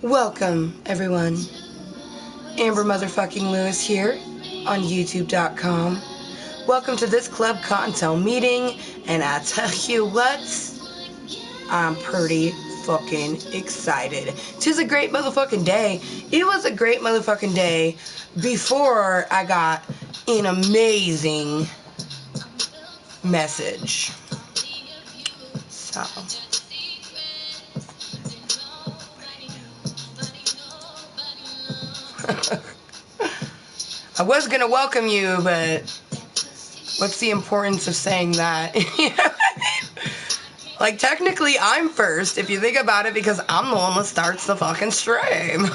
Welcome, everyone. Amber motherfucking Lewis here on YouTube.com. Welcome to this Klub Kottontale meeting, and I tell you what, I'm pretty fucking excited. 'Tis a great motherfucking day. It was a great motherfucking day before I got an amazing message. So... I was gonna welcome you, but what's the importance of saying that? You know what I mean? Like, technically, I'm first, if you think about it, because I'm the one that starts the fucking stream.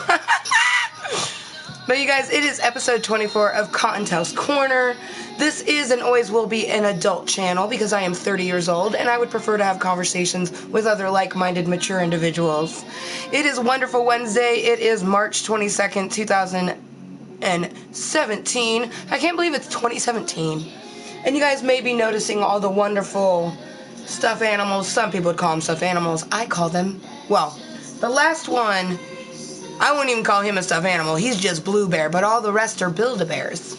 But you guys, it is episode 24 of Kottontale's Korner. This is and always will be an adult channel because I am 30 years old and I would prefer to have conversations with other like-minded, mature individuals. It is Wonderful Wednesday. It is March 22nd, 2017. I can't believe it's 2017. And you guys may be noticing all the wonderful stuffed animals. Some people would call them stuffed animals. I call them, well, the last one, I wouldn't even call him a stuffed animal. He's just Blue Bear, but all the rest are Build-A-Bears.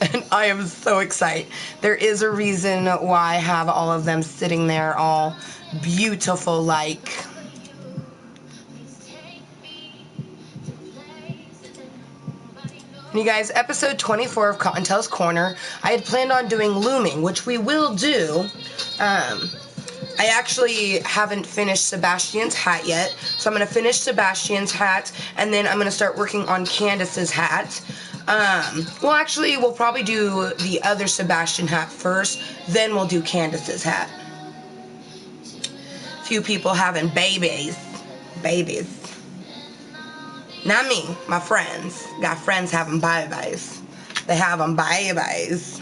And I am so excited. There is a reason why I have all of them sitting there all beautiful like. And you guys, episode 24 of Kottontale's Korner, I had planned on doing looming, which we will do. I actually haven't finished Sebastian's hat yet, so I'm going to finish Sebastian's hat, and then I'm going to start working on Candace's hat. Well, actually, we'll probably do the other Sebastian hat first, then we'll do Candace's hat. Few people having babies. Not me, my friends. Got friends having babies. They have them babies.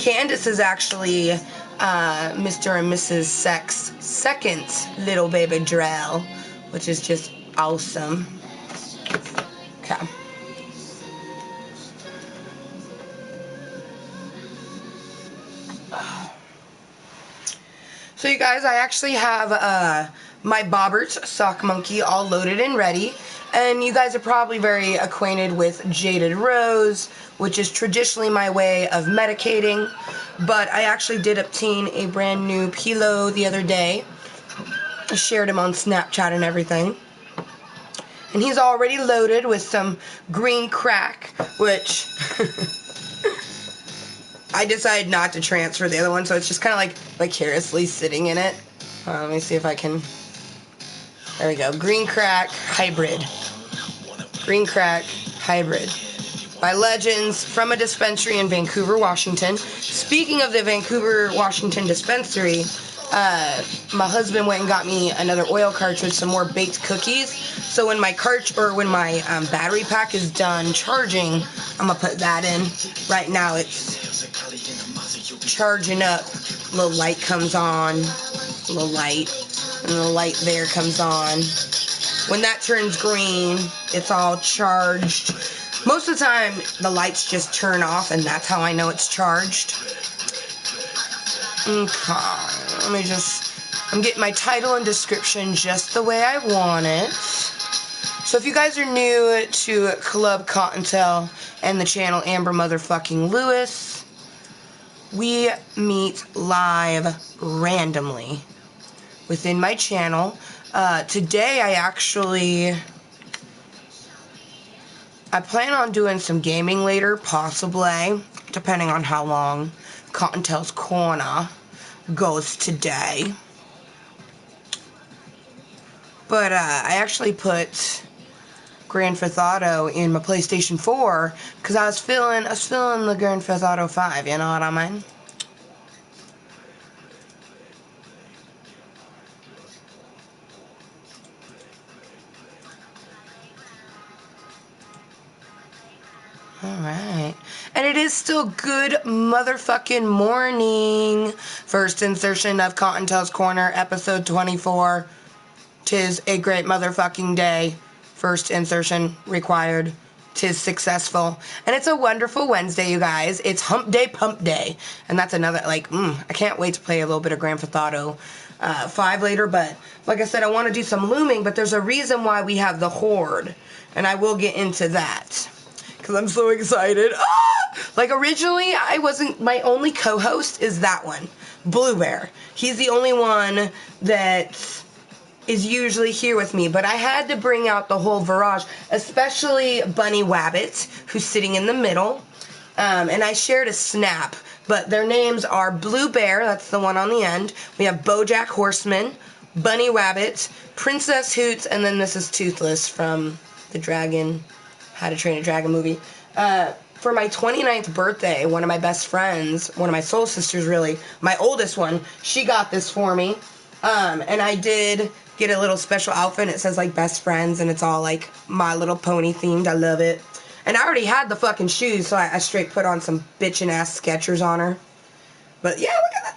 Candace is actually Mr. and Mrs. Sex's second little baby Drell, which is just awesome. Okay. So you guys, I actually have my Bobbert sock monkey all loaded and ready. And you guys are probably very acquainted with Jaded Rose, which is traditionally my way of medicating. But I actually did obtain a brand new pillow the other day. I shared him on Snapchat and everything. And he's already loaded with some green crack, which I decided not to transfer the other one, so it's just kind of like vicariously sitting in it. Let me see if I can... There we go. Green crack hybrid. Green crack hybrid. By Legends from a dispensary in Vancouver, Washington. Speaking of the Vancouver, Washington dispensary, my husband went and got me another oil cartridge, some more baked cookies. So when my battery pack is done charging, I'm gonna put that in. Right now it's charging up. Little light comes on. Little light. And the light there comes on. When that turns green, it's all charged. Most of the time, the lights just turn off, and that's how I know it's charged. Okay, I'm getting my title and description just the way I want it. So if you guys are new to Klub Kottontale and the channel Amber motherfucking Lewis, we meet live randomly within my channel. Today I plan on doing some gaming later, possibly, depending on how long Kottontale's Korner goes today. But I actually put Grand Theft Auto in my PlayStation 4 because I was feeling the Grand Theft Auto 5, you know what I mean? Alright. And it is still good motherfucking morning. First insertion of Kottontale's Korner, episode 24. 'Tis a great motherfucking day. First insertion required. 'tis successful. And it's a wonderful Wednesday, you guys. It's hump day, pump day. And that's another, like, I can't wait to play a little bit of Grand Theft Auto 5 later. But like I said, I want to do some looming, but there's a reason why we have the Horde. And I will get into that. Because I'm so excited. Like, originally, my only co-host is that one, Blue Bear. He's the only one that is usually here with me, but I had to bring out the whole barrage, especially Bunny Wabbit, who's sitting in the middle, and I shared a snap, but their names are Blue Bear, that's the one on the end, we have Bojack Horseman, Bunny Wabbit, Princess Hoots, and then this is Toothless from the How to Train a Dragon movie. For my 29th birthday, one of my best friends, one of my soul sisters really, my oldest one, she got this for me, and I did get a little special outfit. It says, like, best friends, and it's all, like, My Little Pony themed. I love it. And I already had the fucking shoes, so I straight put on some bitchin'-ass Skechers on her. But, yeah, look at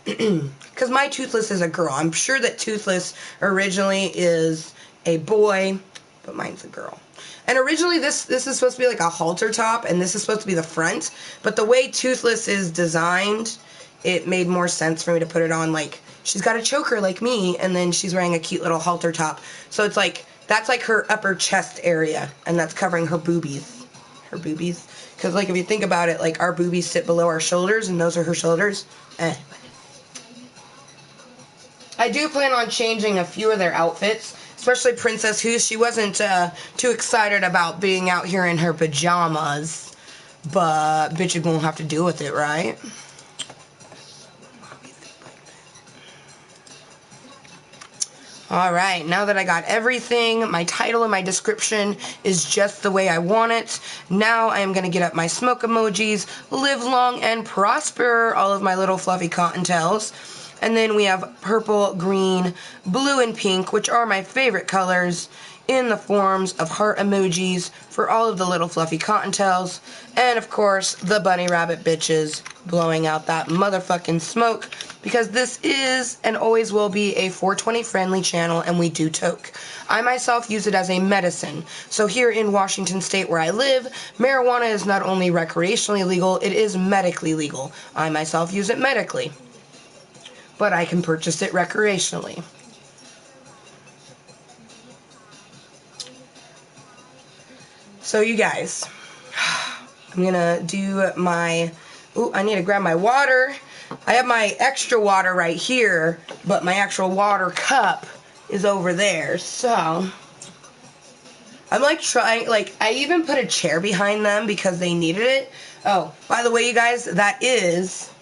the tail! Because my Toothless is a girl. I'm sure that Toothless originally is a boy, but mine's a girl. And originally, this is supposed to be, like, a halter top, and this is supposed to be the front. But the way Toothless is designed, it made more sense for me to put it on, like, she's got a choker like me, and then she's wearing a cute little halter top. So it's like, that's like her upper chest area, and that's covering her boobies. Her boobies. Because, like, if you think about it, like, our boobies sit below our shoulders, and those are her shoulders. I do plan on changing a few of their outfits, especially Princess Hoots. She wasn't too excited about being out here in her pajamas, but bitch, you're gonna have to deal with it, right? Alright, now that I got everything, my title and my description is just the way I want it. Now I am going to get up my smoke emojis, live long and prosper, all of my little fluffy Kottontales. And then we have purple, green, blue, and pink, which are my favorite colors, in the forms of heart emojis for all of the little fluffy Kottontales. And of course, the bunny rabbit bitches blowing out that motherfucking smoke, because this is and always will be a 420 friendly channel, and we do toke. I myself use it as a medicine. So here in Washington State where I live, marijuana is not only recreationally legal, it is medically legal. I myself use it medically, but I can purchase it recreationally. So you guys, I'm gonna do my, I need to grab my water. I have my extra water right here, but my actual water cup is over there. So I'm like trying, like, I even put a chair behind them because they needed it. Oh, by the way, you guys, that is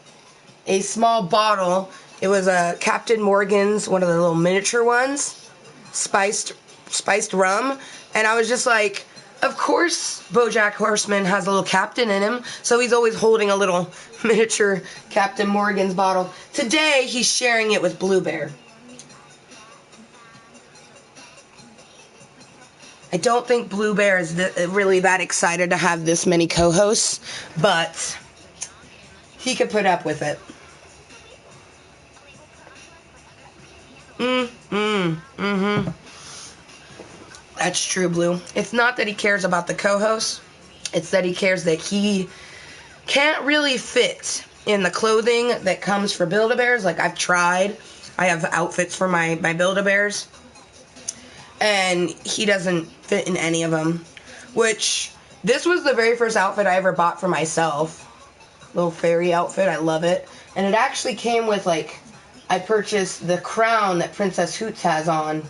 a small bottle. It was a Captain Morgan's, one of the little miniature ones, spiced rum, and I was just like, of course Bojack Horseman has a little captain in him, so he's always holding a little miniature Captain Morgan's bottle. Today, he's sharing it with Blue Bear. I don't think Blue Bear is really that excited to have this many co-hosts, but he could put up with it. That's true, Blue. It's not that he cares about the co-host. It's that he cares that he can't really fit in the clothing that comes for Build-A-Bears. Like, I've tried. I have outfits for my Build-A-Bears, and he doesn't fit in any of them. Which, this was the very first outfit I ever bought for myself. Little fairy outfit. I love it. And it actually came with, like, I purchased the crown that Princess Hoots has on,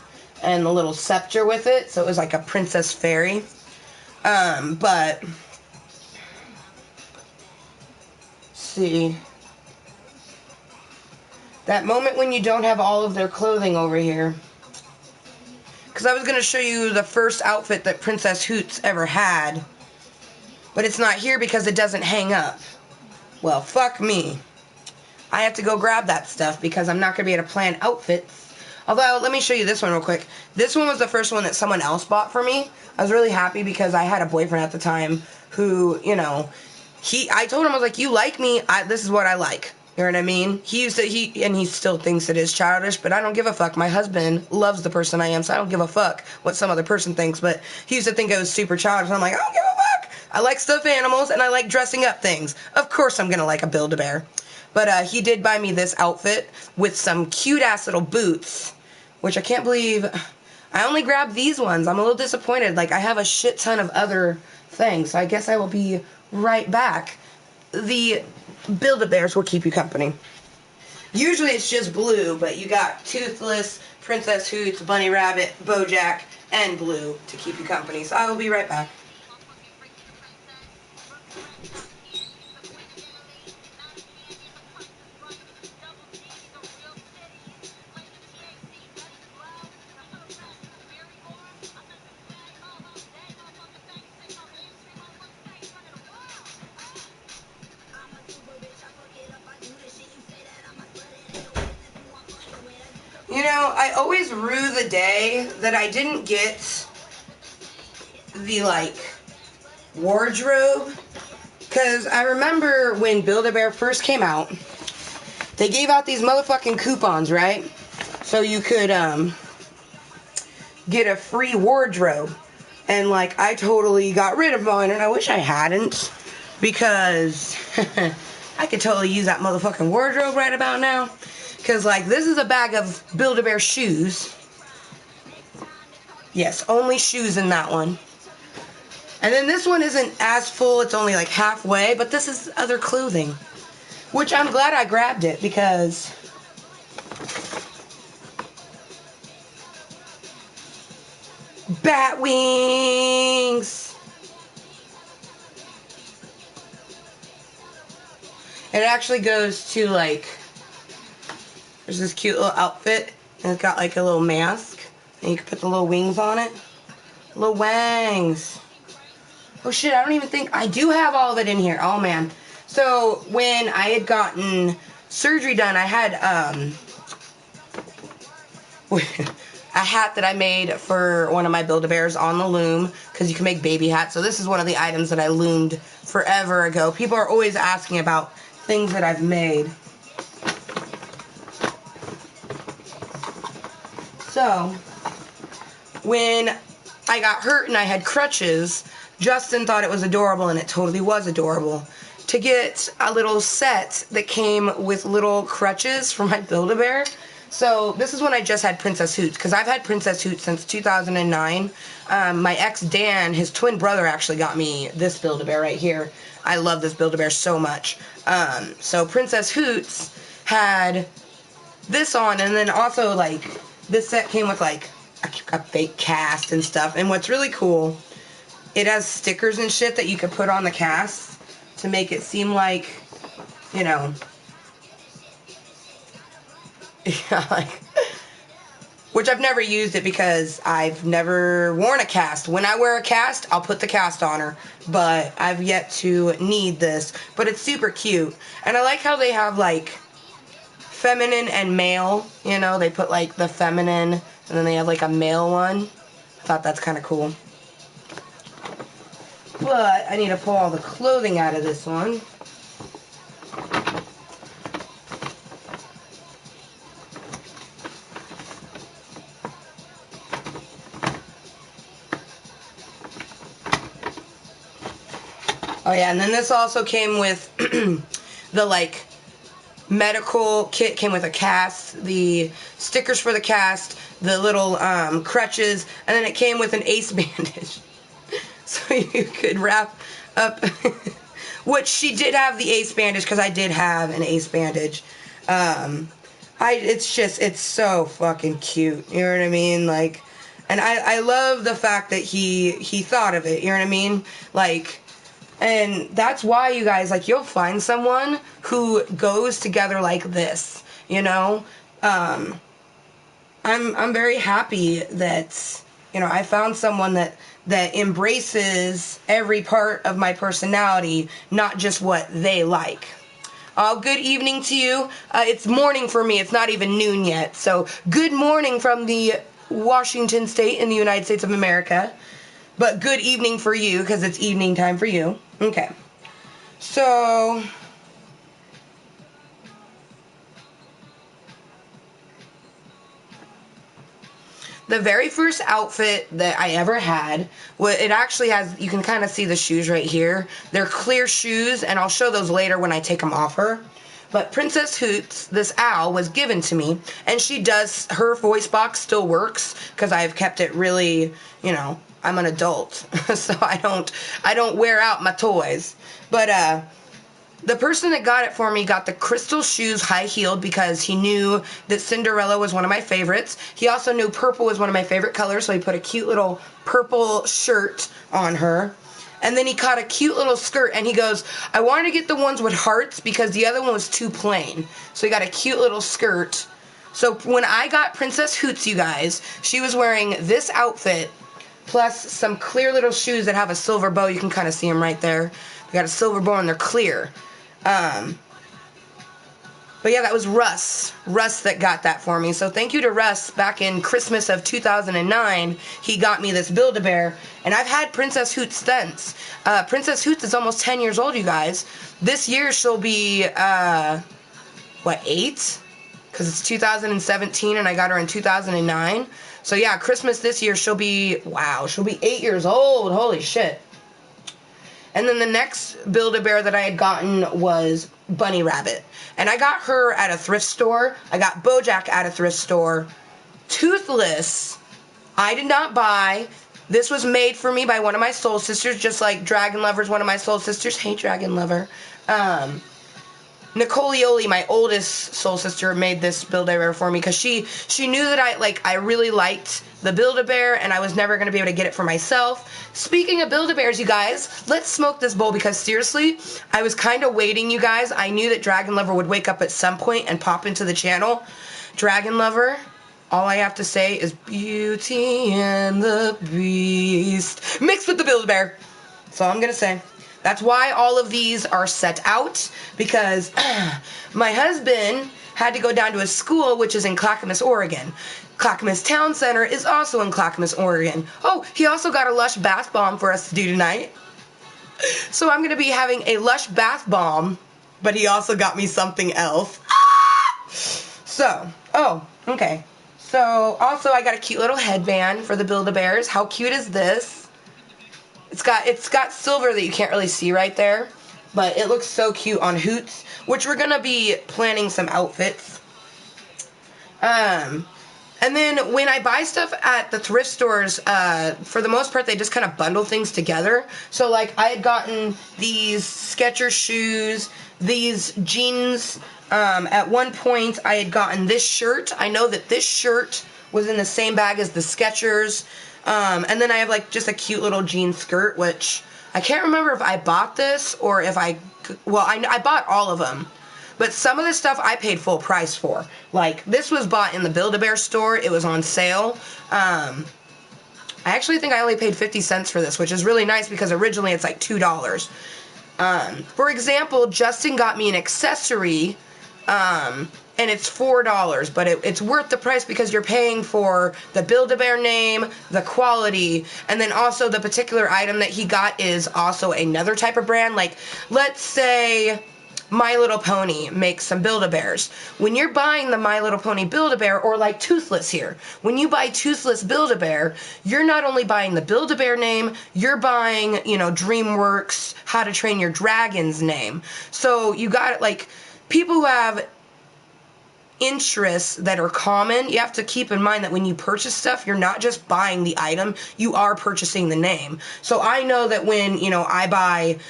and the little scepter with it, so it was like a princess fairy. But see, that moment when you don't have all of their clothing over here, because I was going to show you the first outfit that Princess Hoots ever had, but it's not here because it doesn't hang up. Well, fuck me. I have to go grab that stuff because I'm not going to be able to plan outfits. Although, let me show you this one real quick. This one was the first one that someone else bought for me. I was really happy because I had a boyfriend at the time who, you know, I told him, I was like, you like me, this is what I like. You know what I mean? And he still thinks it is childish, but I don't give a fuck. My husband loves the person I am, so I don't give a fuck what some other person thinks, but he used to think it was super childish, and I'm like, I don't give a fuck. I like stuffed animals, and I like dressing up things. Of course I'm gonna like a Build-A-Bear. But he did buy me this outfit with some cute-ass little boots, which I can't believe I only grabbed these ones. I'm a little disappointed. Like, I have a shit ton of other things, so I guess I will be right back. The Build-A-Bears will keep you company. Usually it's just Blue, but you got Toothless, Princess Hoots, Bunny Rabbit, Bojack, and Blue to keep you company. So I will be right back. You know, I always rue the day that I didn't get the, like, wardrobe. Because I remember when Build-A-Bear first came out, they gave out these motherfucking coupons, right? So you could, get a free wardrobe. And, like, I totally got rid of mine, and I wish I hadn't. Because I could totally use that motherfucking wardrobe right about now. Because, like, this is a bag of Build-A-Bear shoes. Yes, only shoes in that one. And then this one isn't as full. It's only, like, halfway. But this is other clothing. Which I'm glad I grabbed it because bat wings. It actually goes to, like, there's this cute little outfit, and it's got, like, a little mask, and you can put the little wings on it. Little wangs. Oh, shit, I don't even think, I do have all of it in here. Oh, man. So, when I had gotten surgery done, I had, a hat that I made for one of my Build-A-Bears on the loom, because you can make baby hats. So, this is one of the items that I loomed forever ago. People are always asking about things that I've made. So, when I got hurt and I had crutches, Justin thought it was adorable, and it totally was adorable, to get a little set that came with little crutches for my Build-A-Bear. So, this is when I just had Princess Hoots, because I've had Princess Hoots since 2009. My ex, Dan, his twin brother, actually got me this Build-A-Bear right here. I love this Build-A-Bear so much. So, Princess Hoots had this on, and then also, like, this set came with, like, a fake cast and stuff. And what's really cool, it has stickers and shit that you could put on the cast to make it seem like, you know, yeah, like, which I've never used it because I've never worn a cast. When I wear a cast, I'll put the cast on her, but I've yet to need this. But it's super cute. And I like how they have, like, feminine and male, you know, they put, like, the feminine, and then they have, like, a male one. I thought that's kind of cool. But I need to pull all the clothing out of this one. Oh yeah, and then this also came with the, like, medical kit, came with a cast, the stickers for the cast, the little crutches, and then it came with an ace bandage. So you could wrap up, which she did have the ace bandage, because I did have an ace bandage. It's so fucking cute, you know what I mean? Like, and I love the fact that he thought of it, you know what I mean? Like, and that's why, you guys, like, you'll find someone who goes together like this, you know? I'm very happy that, you know, I found someone that embraces every part of my personality, not just what they like. Good evening to you. It's morning for me. It's not even noon yet. So, good morning from the Washington State in the United States of America. But good evening for you, because it's evening time for you. Okay. So, the very first outfit that I ever had, it actually has, you can kind of see the shoes right here. They're clear shoes, and I'll show those later when I take them off her. But Princess Hoots, this owl, was given to me, and her voice box still works, because I've kept it really, you know, I'm an adult, so I don't wear out my toys. But, the person that got it for me got the crystal shoes high-heeled because he knew that Cinderella was one of my favorites. He also knew purple was one of my favorite colors, so he put a cute little purple shirt on her. And then he caught a cute little skirt, and he goes, I wanted to get the ones with hearts because the other one was too plain. So he got a cute little skirt. So when I got Princess Hoots, you guys, she was wearing this outfit plus some clear little shoes that have a silver bow. You can kind of see them right there. They got a silver bow, and they're clear. But yeah, that was Russ that got that for me. So thank you to Russ. Back in Christmas of 2009, he got me this Build-A-Bear, and I've had Princess Hoots since. Princess Hoots is almost 10 years old, you guys. This year she'll be, 8? Because it's 2017, and I got her in 2009. So yeah, Christmas this year, she'll be 8 years old. Holy shit. And then the next Build-A-Bear that I had gotten was Bunny Rabbit. And I got her at a thrift store. I got Bojack at a thrift store. Toothless, I did not buy. This was made for me by one of my soul sisters, just like Dragon Lover's one of my soul sisters. Hey, Dragon Lover. Nicole, my oldest soul sister, made this Build-A-Bear for me because she knew that I really liked the Build-A-Bear, and I was never going to be able to get it for myself. Speaking of Build-A-Bears, you guys, let's smoke this bowl because seriously, I was kind of waiting, you guys. I knew that Dragon Lover would wake up at some point and pop into the channel. Dragon Lover, all I have to say is Beauty and the Beast mixed with the Build-A-Bear. That's all I'm going to say. That's why all of these are set out, because my husband had to go down to a school, which is in Clackamas, Oregon. Clackamas Town Center is also in Clackamas, Oregon. Oh, he also got a Lush bath bomb for us to do tonight. So I'm going to be having a Lush bath bomb, but he also got me something else. Okay. So, also I got a cute little headband for the Build-A-Bears. How cute is this? It's got silver that you can't really see right there, but it looks so cute on Hoots, which we're gonna be planning some outfits. And then when I buy stuff at the thrift stores, for the most part, they just kind of bundle things together. So, like, I had gotten these Skechers shoes, these jeans. At one point, I had gotten this shirt. I know that this shirt was in the same bag as the Skechers. And then I have, just a cute little jean skirt, which I can't remember if I bought this or if I bought all of them. But some of this stuff I paid full price for. Like, this was bought in the Build-A-Bear store. It was on sale. I actually think I only paid 50 cents for this, which is really nice because originally it's like $2. For example, Justin got me an accessory, and it's $4, but it's worth the price because you're paying for the Build-A-Bear name, the quality, and then also the particular item that he got is also another type of brand. Like, let's say My Little Pony makes some Build-A-Bears. When you're buying the My Little Pony Build-A-Bear, or like Toothless here, when you buy Toothless Build-A-Bear, you're not only buying the Build-A-Bear name, you're buying, DreamWorks How to Train Your Dragon's name. So you got, people who have interests that are common, you have to keep in mind that when you purchase stuff, you're not just buying the item, you are purchasing the name. So I know that when, I buy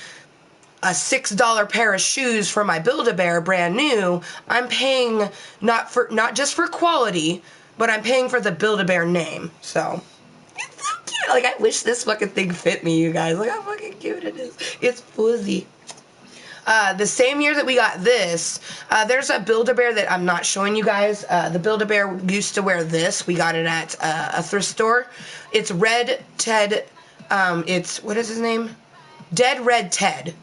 a $6 pair of shoes for my Build-A-Bear brand new, I'm paying not just for quality, but I'm paying for the Build-A-Bear name. So it's so cute. I wish this fucking thing fit me, you guys. Look how fucking cute it is. It's fuzzy. The same year that we got this, there's a Build-A-Bear that I'm not showing you guys. The Build-A-Bear used to wear this. We got it at a thrift store. It's Red Ted. What is his name? Dead Red Ted.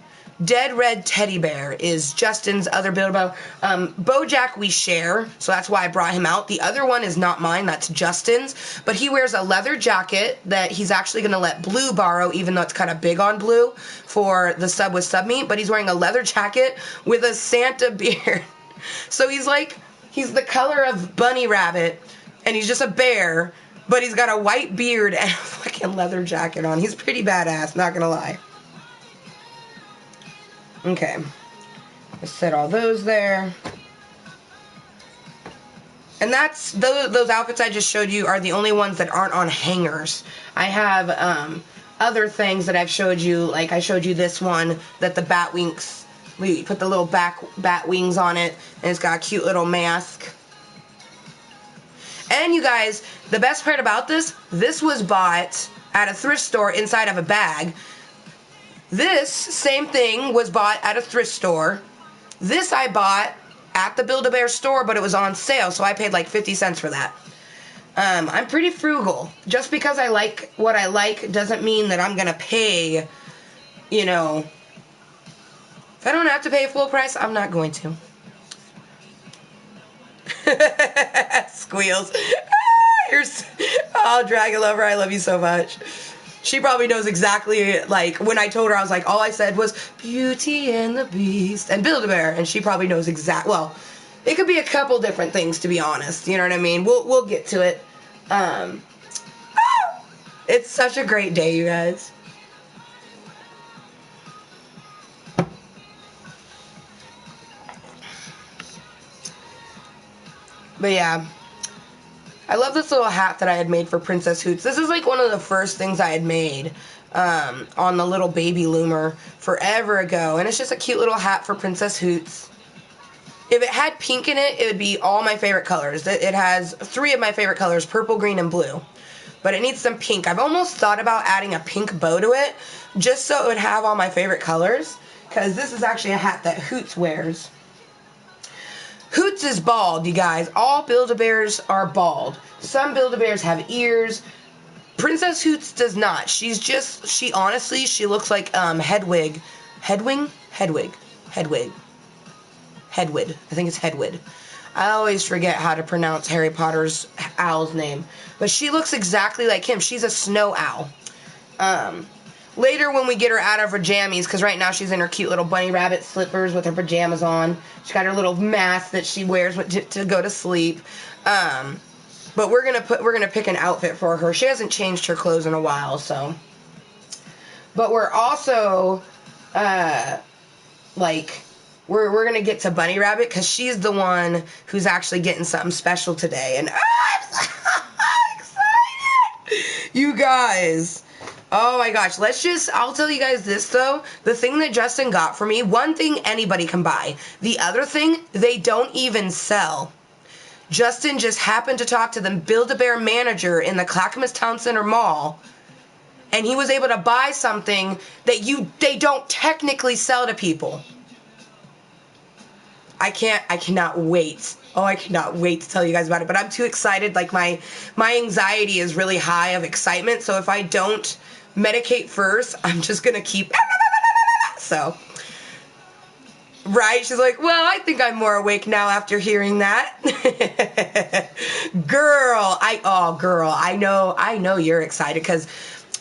Dead Red Teddy Bear is Justin's other Build-A-Bear. Bojack we share, so that's why I brought him out. The other one is not mine, that's Justin's. But he wears a leather jacket that he's actually going to let Blue borrow, even though it's kind of big on Blue for the sub with sub meat. But he's wearing a leather jacket with a Santa beard. So he's the color of Bunny Rabbit, and he's just a bear But he's got a white beard and a fucking leather jacket on. He's pretty badass, not gonna lie. Okay. Let's set all those there. And that's, those outfits I just showed you are the only ones that aren't on hangers. I have other things that I've showed you, like I showed you this one, that the bat wings, we put the little bat wings on it, and it's got a cute little mask. And you guys, the best part about this was bought at a thrift store inside of a bag. This same thing was bought at a thrift store. This I bought at the Build-A-Bear store, but it was on sale, so I paid like 50 cents for that. I'm pretty frugal. Just because I like what I like doesn't mean that I'm gonna pay, you know, if I don't have to pay full price, I'm not going to. Squeals. Oh, Dragon Lover, I love you so much. She probably knows exactly, like, when I told her, I was like, all I said was, Beauty and the Beast, and Build-A-Bear, and she probably knows well, it could be a couple different things, to be honest, you know what I mean? We'll get to it. It's such a great day, you guys. But yeah, I love this little hat that I had made for Princess Hoots. This is like one of the first things I had made on the little baby loomer forever ago. And it's just a cute little hat for Princess Hoots. If it had pink in it, it would be all my favorite colors. It has 3 of my favorite colors, purple, green, and blue. But it needs some pink. I've almost thought about adding a pink bow to it, just so it would have all my favorite colors. Because this is actually a hat that Hoots wears. Hoots is bald, you guys. All Build-A-Bears are bald. Some Build-A-Bears have ears. Princess Hoots does not. She honestly, she looks like Hedwig. Hedwig? Hedwig. Hedwig. Hedwig. I think it's Hedwig. I always forget how to pronounce Harry Potter's owl's name. But she looks exactly like him. She's a snow owl. Later when we get her out of her jammies, because right now she's in her cute little bunny rabbit slippers with her pajamas on. She's got her little mask that she wears to go to sleep. But we're gonna pick an outfit for her. She hasn't changed her clothes in a while, so. But we're also we're gonna get to Bunny Rabbit because she's the one who's actually getting something special today, and I'm so excited, you guys. Oh my gosh, I'll tell you guys this though, the thing that Justin got for me, one thing anybody can buy, the other thing, they don't even sell. Justin just happened to talk to the Build-A-Bear manager in the Clackamas Town Center Mall, and he was able to buy something that they don't technically sell to people. I cannot wait. Oh, I cannot wait to tell you guys about it, but I'm too excited, like my anxiety is really high of excitement, so if I don't medicate first, I'm just gonna keep so right, she's like, well, I think I'm more awake now after hearing that. Girl, I know you're excited, because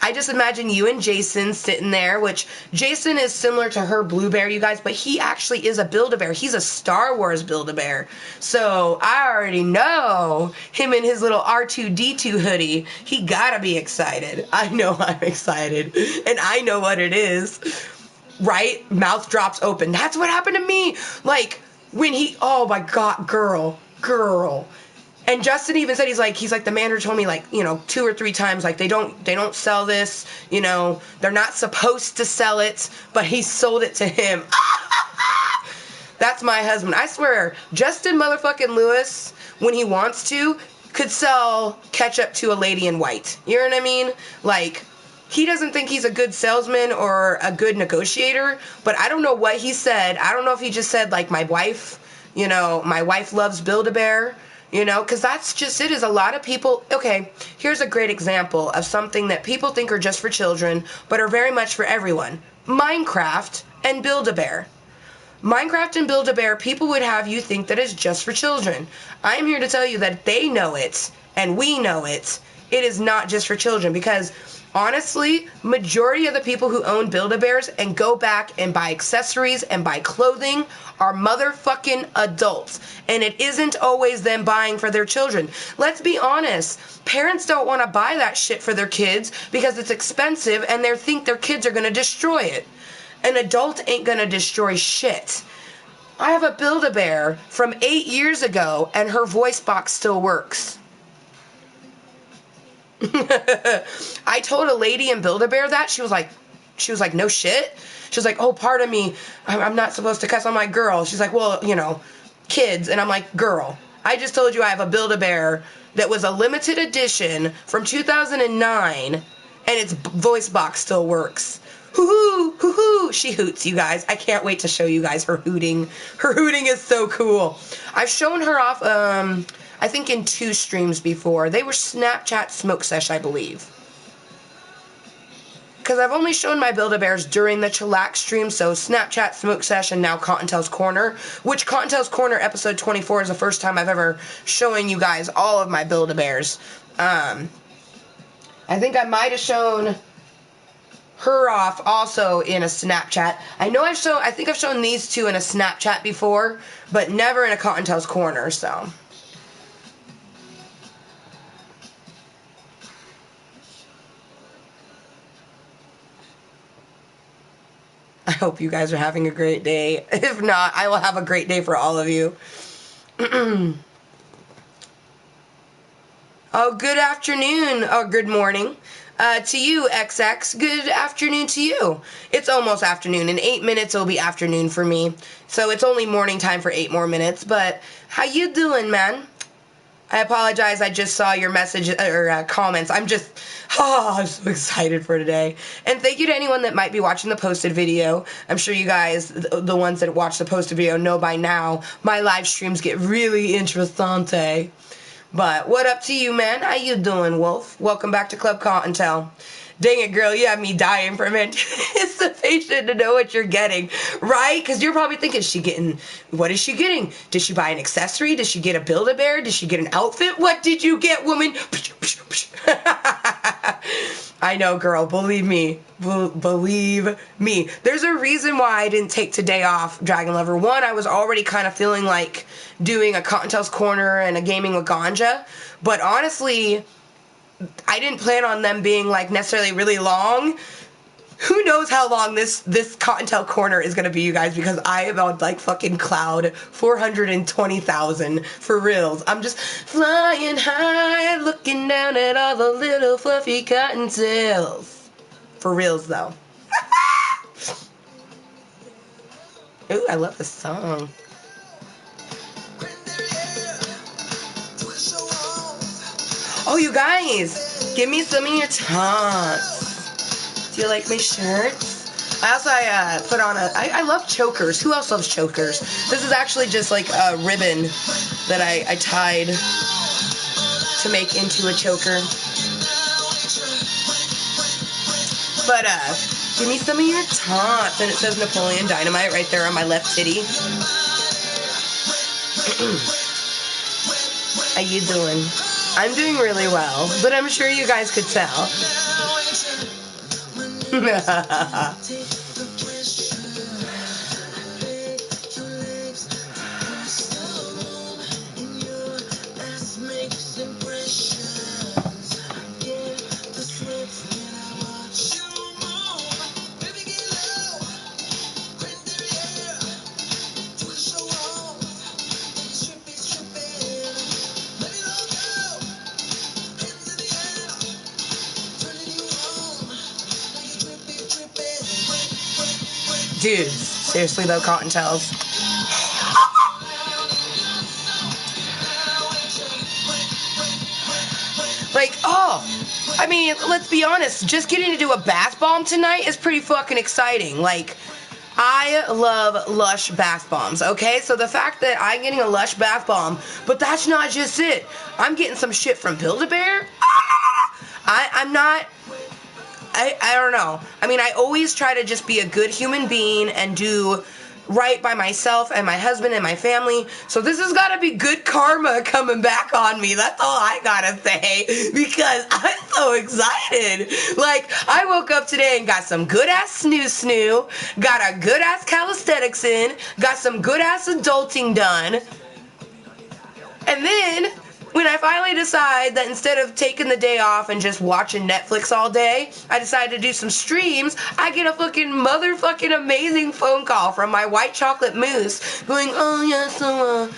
I just imagine you and Jason sitting there, which Jason is similar to her Blue Bear, you guys, but he actually is a Build-A-Bear. He's a Star Wars Build-A-Bear. So I already know him in his little R2-D2 hoodie. He gotta be excited. I know I'm excited. And I know what it is. Right? Mouth drops open. That's what happened to me. Like, when oh my God, girl. And Justin even said, he's like, the manager told me, like, 2 or 3 times, like, they don't sell this, they're not supposed to sell it, but he sold it to him. That's my husband. I swear, Justin motherfucking Lewis, when he wants to, could sell ketchup to a lady in white. You know what I mean? Like, he doesn't think he's a good salesman or a good negotiator, but I don't know what he said. I don't know if he just said, like, my wife loves Build-A-Bear. Because that's just it, is a lot of people. Okay, here's a great example of something that people think are just for children, but are very much for everyone. Minecraft and Build-A-Bear. Minecraft and Build-A-Bear, people would have you think that it's just for children. I'm here to tell you that they know it, and we know it. It is not just for children, because honestly, majority of the people who own Build-A-Bears and go back and buy accessories and buy clothing are motherfucking adults. And it isn't always them buying for their children. Let's be honest. Parents don't want to buy that shit for their kids because it's expensive and they think their kids are going to destroy it. An adult ain't going to destroy shit. I have a Build-A-Bear from 8 years ago and her voice box still works. I told a lady in Build-A-Bear that. She was like, no shit. She was like, oh, pardon me. I'm not supposed to cuss on my girl. She's like, well, you know, kids. And I'm like, girl, I just told you I have a Build-A-Bear that was a limited edition from 2009 and its voice box still works. Hoo-hoo, hoo-hoo. She hoots, you guys. I can't wait to show you guys her hooting. Her hooting is so cool. I've shown her off, I think in 2 streams before. They were Snapchat Smoke Sesh, I believe. Because I've only shown my Build-A-Bears during the Chillax stream, so Snapchat Smoke Sesh and now Kottontale's Korner, which Kottontale's Korner episode 24 is the first time I've ever shown you guys all of my Build-A-Bears. I think I might have shown her off also in a Snapchat. I think I've shown these 2 in a Snapchat before, but never in a Kottontale's Korner, so. I hope you guys are having a great day. If not, I will have a great day for all of you. Oh, good afternoon, or good morning. To you, XX, good afternoon to you. It's almost afternoon. In 8 minutes, it'll be afternoon for me. So it's only morning time for 8 more minutes. But how you doing, man? I apologize. I just saw your message or comments. I'm so excited for today. And thank you to anyone that might be watching the posted video. I'm sure you guys, the ones that watch the posted video, know by now my live streams get really interessante. But what up to you, man? How you doing, Wolf? Welcome back to Klub Kottontale. Dang it, girl, you have me dying for anticipation to know what you're getting, right? Because you're probably thinking, what is she getting? Did she buy an accessory? Did she get a Build-A-Bear? Did she get an outfit? What did you get, woman? I know, girl, believe me. Believe me. There's a reason why I didn't take today off, Dragon Lover. One, I was already kind of feeling like doing a Kottontale's Korner and a Gaming with Ganja. But honestly, I didn't plan on them being like necessarily really long. Who knows how long this Kottontale Korner is gonna be, you guys, because I am on like fucking cloud 420,000 for reals. I'm just flying high, looking down at all the little fluffy cottontails. For reals though. Ooh, I love this song. Oh, you guys, give me some of your taunts. Do you like my shirts? I also put on I love chokers. Who else loves chokers? This is actually just like a ribbon that I tied to make into a choker. But give me some of your taunts. And it says Napoleon Dynamite right there on my left titty. How you doing? I'm doing really well, but I'm sure you guys could tell. Dude, seriously though, Kottontales. Like, oh, I mean, let's be honest, just getting to do a bath bomb tonight is pretty fucking exciting. Like, I love Lush bath bombs, okay? So the fact that I'm getting a Lush bath bomb, but that's not just it. I'm getting some shit from Build-A-Bear. I don't know. I mean, I always try to just be a good human being and do right by myself and my husband and my family. So this has got to be good karma coming back on me. That's all I gotta say, because I'm so excited. Like, I woke up today and got some good ass snoo, got a good ass calisthenics in, got some good ass adulting done. And then when I finally decide that instead of taking the day off and just watching Netflix all day, I decided to do some streams, I get a fucking motherfucking amazing phone call from my white chocolate mousse going, oh yeah, so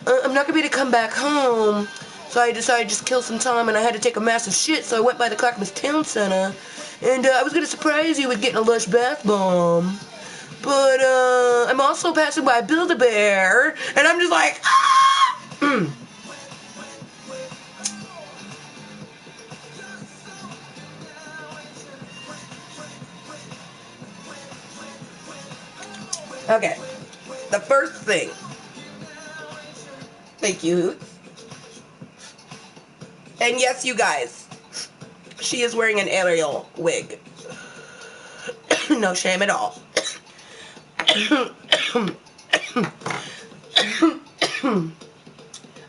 I'm not gonna be able to come back home. So I decided to just kill some time, and I had to take a massive shit, so I went by the Clackamas Town Center, and I was gonna surprise you with getting a Lush bath bomb. But I'm also passing by Build-A-Bear, and I'm just like, ah! Okay, the first thing. Thank you. And yes, you guys, she is wearing an Ariel wig. No shame at all.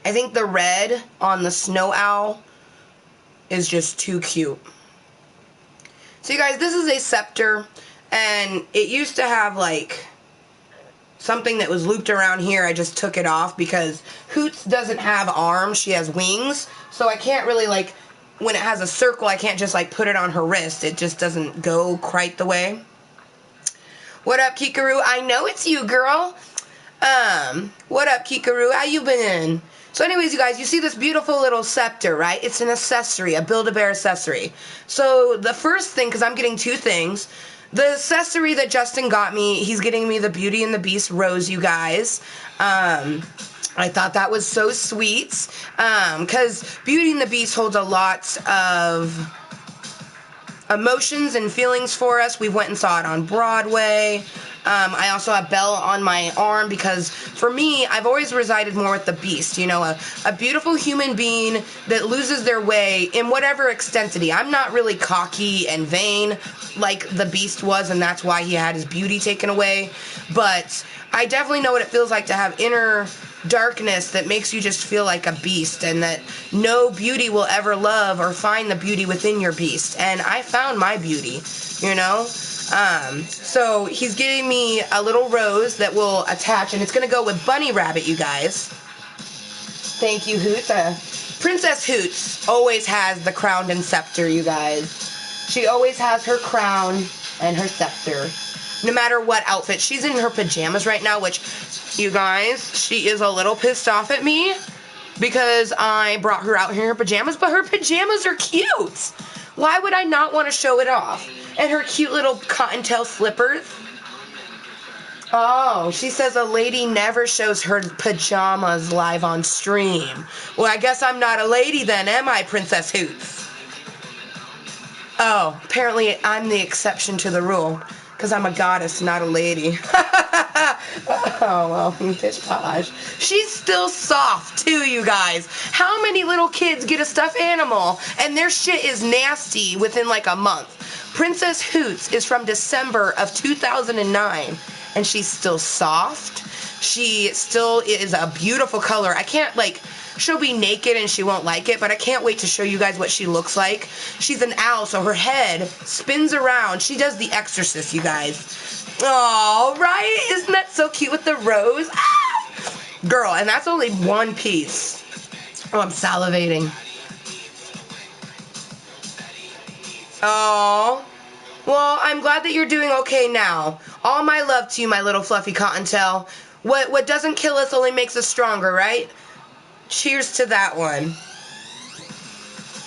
I think the red on the snow owl is just too cute. So you guys, this is a scepter, and it used to have like something that was looped around here. I just took it off because Hoots doesn't have arms, she has wings, so I can't really, like, when it has a circle, I can't just like put it on her wrist. It just doesn't go quite the way. What up, Kikaru? I know it's you, girl. What up, Kikaru? How you been? So anyways, you guys, you see this beautiful little scepter, right? It's an accessory, a Build-A-Bear accessory. So the first thing, because I'm getting two things, the accessory that Justin got me, he's getting me the Beauty and the Beast rose, you guys. I thought that was so sweet, because Beauty and the Beast holds a lot of emotions and feelings for us. We went and saw it on Broadway. I also have Belle on my arm because, for me, I've always resided more with the Beast, you know, a beautiful human being that loses their way in whatever extensity. I'm not really cocky and vain like the Beast was, and that's why he had his beauty taken away, but I definitely know what it feels like to have inner darkness that makes you just feel like a beast, and that no beauty will ever love or find the beauty within your beast. And I found my beauty, you know? So he's giving me a little rose that will attach, and it's gonna go with Bunny Rabbit, you guys. Thank you, Hoots. Princess Hoots always has the crown and scepter, you guys. She always has her crown and her scepter. No matter what outfit. She's in her pajamas right now, which, you guys, she is a little pissed off at me because I brought her out here in her pajamas, but her pajamas are cute. Why would I not want to show it off? And her cute little cottontail slippers. Oh, she says a lady never shows her pajamas live on stream. Well, I guess I'm not a lady then, am I, Princess Hoots? Oh, apparently I'm the exception to the rule. Because I'm a goddess, not a lady. Oh, well, bitch posh. She's still soft, too, you guys. How many little kids get a stuffed animal and their shit is nasty within like a month? Princess Hoots is from December of 2009, and she's still soft. She still is a beautiful color. I can't, like... She'll be naked and she won't like it, but I can't wait to show you guys what she looks like. She's an owl, so her head spins around. She does The Exorcist, you guys. Oh, right? Isn't that so cute with the rose? Ah! Girl, and that's only one piece. Oh, I'm salivating. Oh. Well, I'm glad that you're doing okay now. All my love to you, my little fluffy cottontail. What doesn't kill us only makes us stronger, right? Cheers to that one.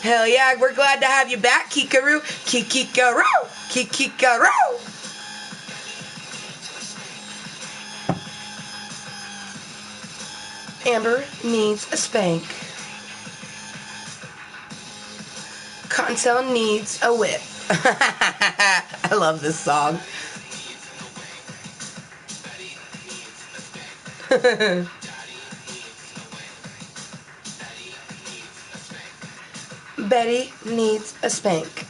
Hell yeah, we're glad to have you back, Kikaru. Kikikaru. Kikikaru. Amber needs a spank. Cottontail needs a whip. I love this song. Betty needs a spank.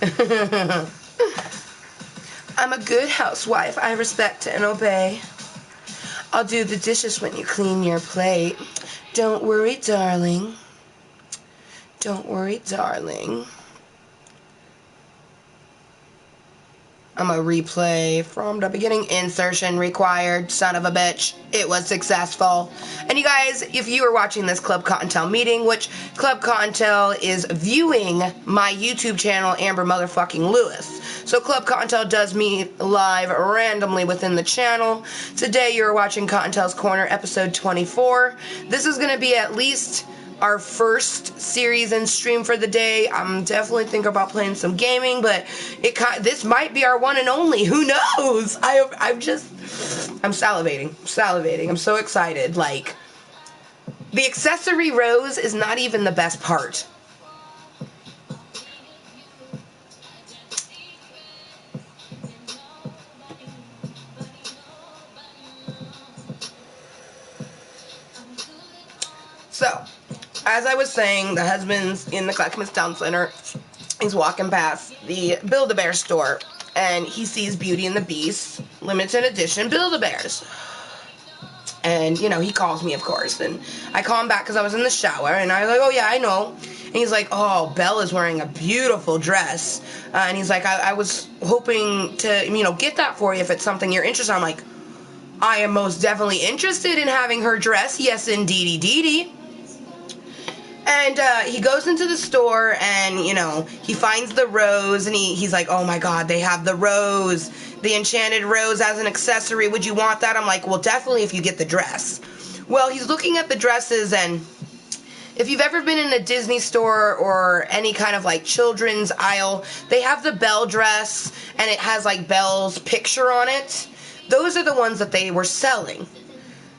I'm a good housewife. I respect and obey. I'll do the dishes when you clean your plate. Don't worry, darling. Don't worry, darling. I'm gonna replay from the beginning. Insertion required, son of a bitch. It was successful. And you guys, if you are watching this Klub Kottontale meeting, which Klub Kottontale is viewing my YouTube channel, Amber Motherfucking Lewis. So Klub Kottontale does meet live randomly within the channel. Today you're watching Kottontale's Korner, episode 24. This is gonna be at least our first series and stream for the day. I'm definitely thinking about playing some gaming, but this might be our one and only. Who knows? I'm salivating. I'm so excited. Like, the accessory rose is not even the best part. So, as I was saying, the husband's in the Klub Kottontale Center. He's walking past the Build-A-Bear store, and he sees Beauty and the Beast, limited edition Build-A-Bears. And, you know, he calls me, of course, and I call him back because I was in the shower, and I was like, oh, yeah, I know. And he's like, oh, Belle is wearing a beautiful dress. And he's like, I was hoping to, you know, get that for you if it's something you're interested in. I'm like, I am most definitely interested in having her dress. Yes, indeedy. And he goes into the store and, you know, he finds the rose and he's like, oh my god, they have the rose, the enchanted rose as an accessory. Would you want that? I'm like, well, definitely if you get the dress. Well, he's looking at the dresses, and if you've ever been in a Disney store or any kind of like children's aisle, they have the Belle dress and it has like Belle's picture on it. Those are the ones that they were selling.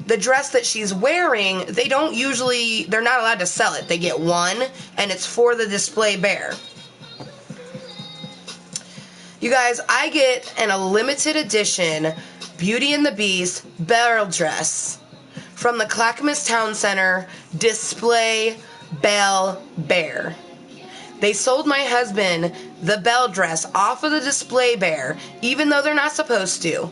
The dress that she's wearing, they're not allowed to sell it. They get one, and it's for the display bear. You guys, I get a limited edition Beauty and the Beast Belle dress from the Clackamas Town Center display Belle bear. They sold my husband the Belle dress off of the display bear, even though they're not supposed to.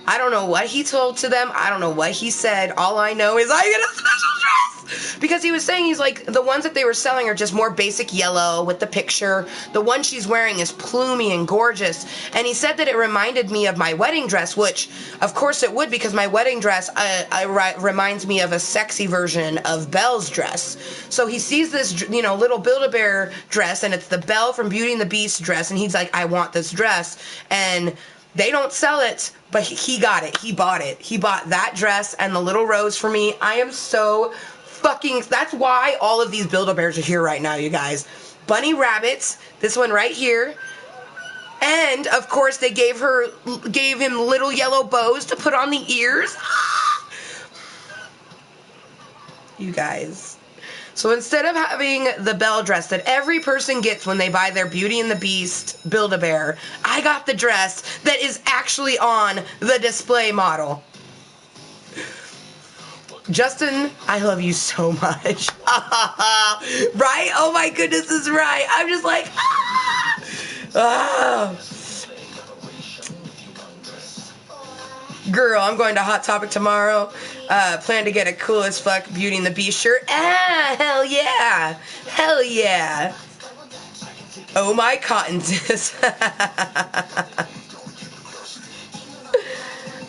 I don't know what he told to them. I don't know what he said. All I know is I get a special dress. Because he was saying, he's like, the ones that they were selling are just more basic yellow with the picture. The one she's wearing is plumey and gorgeous. And he said that it reminded me of my wedding dress, which, of course it would, because my wedding dress reminds me of a sexy version of Belle's dress. So he sees this, you know, little Build-A-Bear dress, and it's the Belle from Beauty and the Beast dress. And he's like, I want this dress. And they don't sell it, but he got it. He bought it. He bought that dress and the little rose for me. I am so fucking... That's why all of these Build-A-Bears are here right now, you guys. Bunny Rabbits, this one right here. And, of course, they gave him little yellow bows to put on the ears. You guys... So instead of having the Belle dress that every person gets when they buy their Beauty and the Beast Build-A-Bear, I got the dress that is actually on the display model. Justin, I love you so much. Right? Oh my goodness, is right. I'm just like, Girl, I'm going to Hot Topic tomorrow. Plan to get a cool as fuck Beauty and the Beast shirt. Hell yeah. Hell yeah. Oh my Kottontales.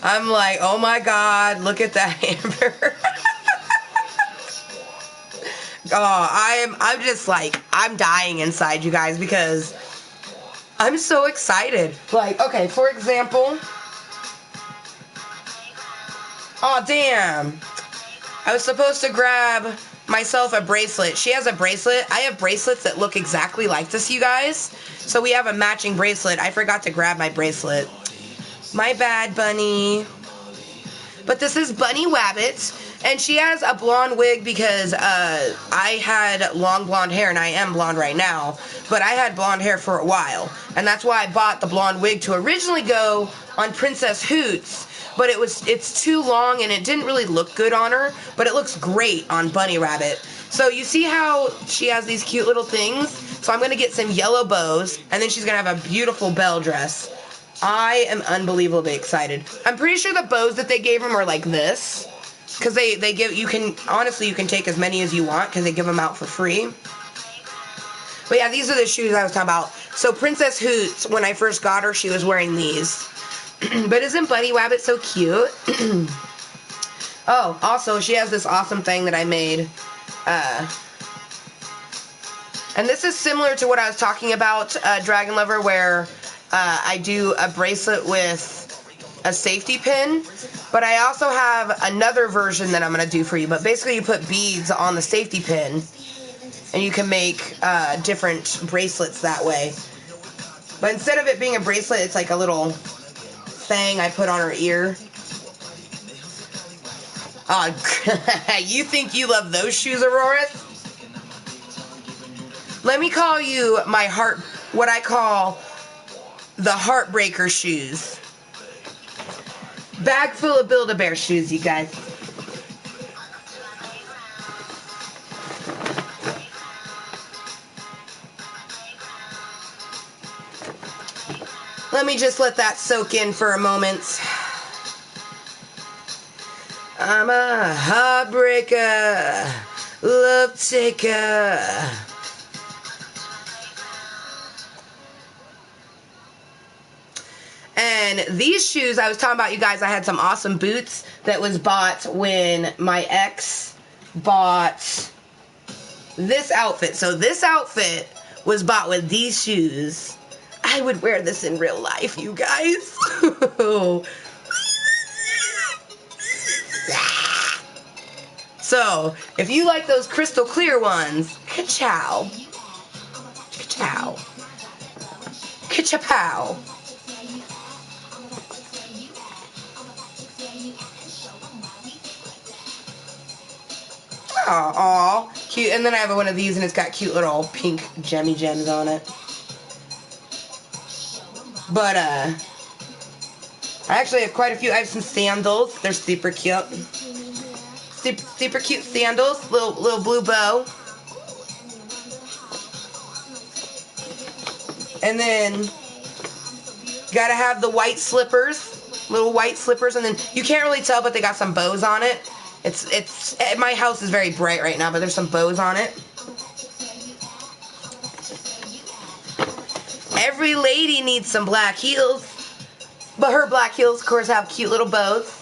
I'm like, oh my god, look at that Amber. I'm just like, I'm dying inside, you guys, because I'm so excited. Like, okay, for example... Aw, damn. I was supposed to grab myself a bracelet. She has a bracelet. I have bracelets that look exactly like this, you guys. So we have a matching bracelet. I forgot to grab my bracelet. My bad, Bunny. But this is Bunny Wabbit. And she has a blonde wig because I had long blonde hair, and I am blonde right now. But I had blonde hair for a while. And that's why I bought the blonde wig to originally go on Princess Hoots. But it's too long and it didn't really look good on her, but it looks great on Bunny Rabbit. So you see how she has these cute little things? So I'm going to get some yellow bows, and then she's going to have a beautiful Belle dress. I am unbelievably excited. I'm pretty sure the bows that they gave him are like this. Because they give, you can, honestly, you can take as many as you want because they give them out for free. But yeah, these are the shoes I was talking about. So Princess Hoots, when I first got her, she was wearing these. But isn't Bunny Wabbit so cute? Oh, also, she has this awesome thing that I made. And this is similar to what I was talking about, Dragon Lover, where I do a bracelet with a safety pin. But I also have another version that I'm going to do for you. But basically, you put beads on the safety pin. And you can make different bracelets that way. But instead of it being a bracelet, it's like a little thing I put on her ear. Oh, you think you love those shoes, Aurora? Let me call you my heart, what I call the heartbreaker shoes. Bag full of Build-A-Bear shoes, you guys. Let me just let that soak in for a moment. I'm a heartbreaker, love taker. And these shoes, I was talking about, you guys, I had some awesome boots that was bought when my ex bought this outfit. So this outfit was bought with these shoes. I would wear this in real life, you guys. So, if you like those crystal clear ones, ka-chow. Ka-chow. Ka-chow. Aw, cute. And then I have one of these, and it's got cute little pink gemmy gems on it. But, I actually have quite a few. I have some sandals. They're super cute. Super cute sandals. Little blue bow. And then, gotta have the white slippers. Little white slippers. And then, you can't really tell, but they got some bows on it. My house is very bright right now, but there's some bows on it. Every lady needs some black heels. But her black heels, of course, have cute little bows.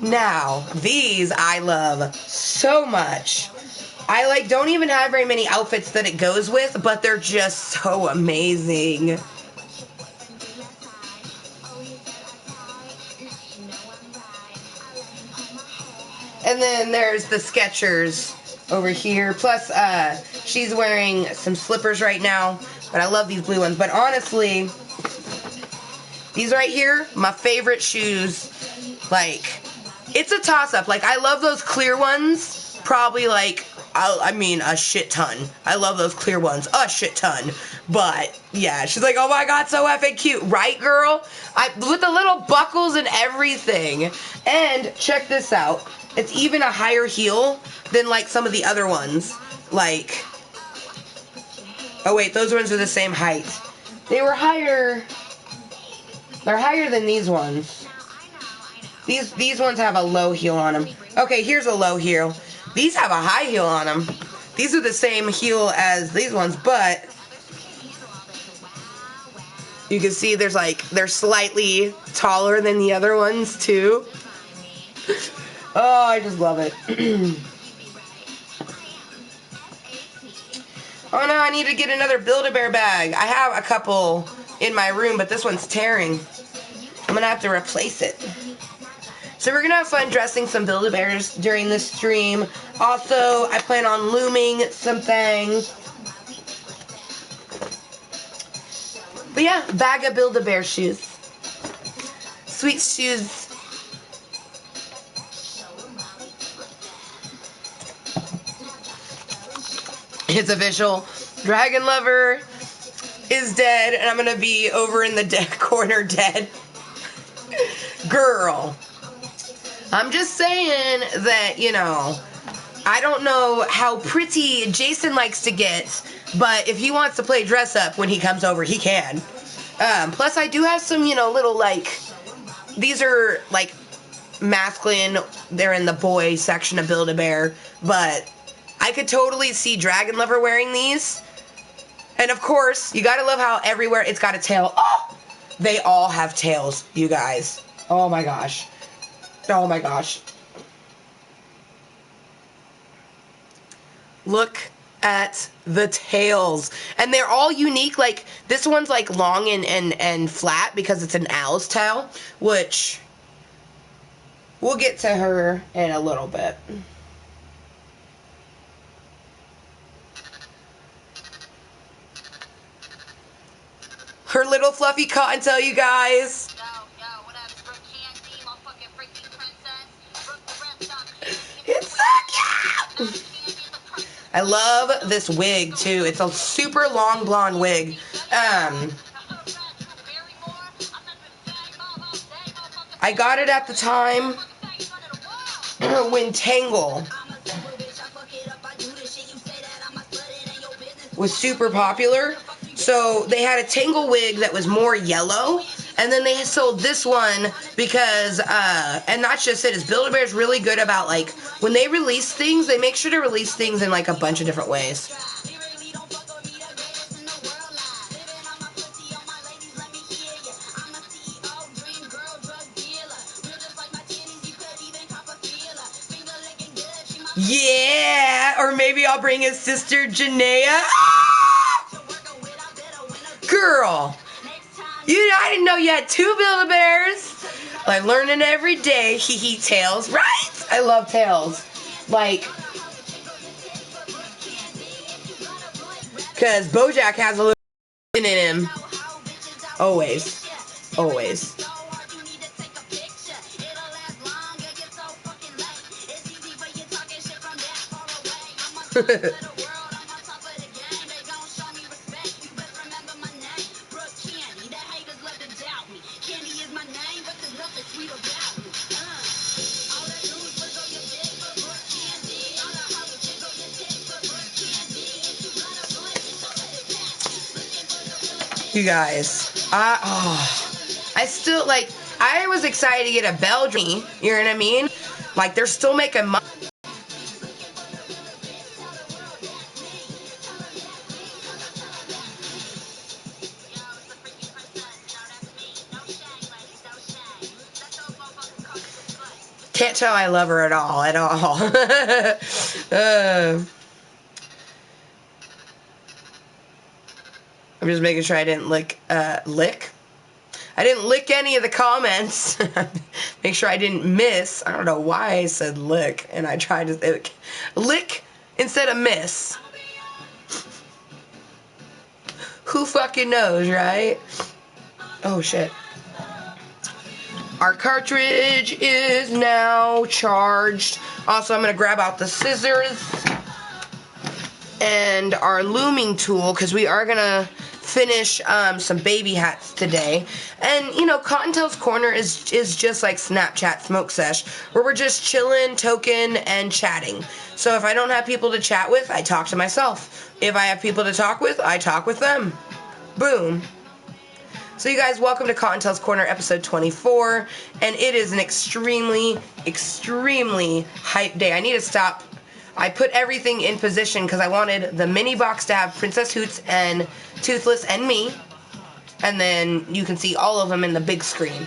Now, these I love so much. I don't even have very many outfits that it goes with, but they're just so amazing. And then there's the Skechers over here. Plus, she's wearing some slippers right now. But I love these blue ones. But honestly, these right here, my favorite shoes. It's a toss-up. I love those clear ones. Probably, a shit ton. I love those clear ones. A shit ton. But, yeah, she's like, oh my god, so effing cute. Right, girl? With the little buckles and everything. And, check this out. It's even a higher heel than, some of the other ones. Oh wait, those ones are the same height. They were higher. They're higher than these ones. These ones have a low heel on them. Okay, here's a low heel. These have a high heel on them. These are the same heel as these ones, but you can see they're slightly taller than the other ones too. Oh, I just love it. Oh no, I need to get another Build-A-Bear bag. I have a couple in my room, but this one's tearing. I'm gonna have to replace it. So we're gonna have fun dressing some Build-A-Bears during this stream. Also, I plan on looming some things. But yeah, bag of Build-A-Bear shoes. Sweet shoes. It's official. Dragon Lover is dead, and I'm gonna be over in the corner dead. Girl. I'm just saying that, I don't know how pretty Jason likes to get, But if he wants to play dress up when he comes over, he can. Plus, I do have some, you know, little, like, these are, like, masculine. They're in the boy section of Build-A-Bear. But I could totally see Dragon Lover wearing these. And, of course, you gotta love how everywhere it's got a tail. Oh! They all have tails, you guys. Oh, my gosh. Oh, my gosh. Look at the tails. And they're all unique. Like, this one's, like, long and flat because it's an owl's tail, which we'll get to her in a little bit. Her little fluffy Kottontale, you guys. It's so cute. I love this wig too. It's a super long blonde wig. I got it at the time when Tangle was super popular. So they had a Tangle wig that was more yellow, and then they sold this one because, and that's just it, is Build-A-Bear's really good about, like, when they release things, they make sure to release things in, like, a bunch of different ways. Yeah, or maybe I'll bring his sister Janaea. Girl, I didn't know you had 2 Build-A-Bears. Like, learning every day. Hee tails, right? I love tails. Like, because Bojack has a little in him. Always. Always. You guys, I still, like, I was excited to get a Belgian, you know what I mean? Like, they're still making money. Can't tell I love her at all, I'm just making sure I didn't lick. I didn't lick any of the comments. Make sure I didn't miss. I don't know why I said lick, and I tried to lick instead of miss. Who fucking knows, right? Oh, shit. Our cartridge is now charged. Also, I'm going to grab out the scissors and our looming tool, because we are going to finish some baby hats today. And, you know, Kottontale's Corner is just like Snapchat Smoke Sesh, where we're just chilling, toking, and chatting. So if I don't have people to chat with, I talk to myself. If I have people to talk with, I talk with them. Boom. So you guys, welcome to Kottontale's Corner, episode 24, and it is an extremely, extremely hype day. I need to stop. I put everything in position because I wanted the mini box to have Princess Hoots and Toothless and me, and then you can see all of them in the big screen.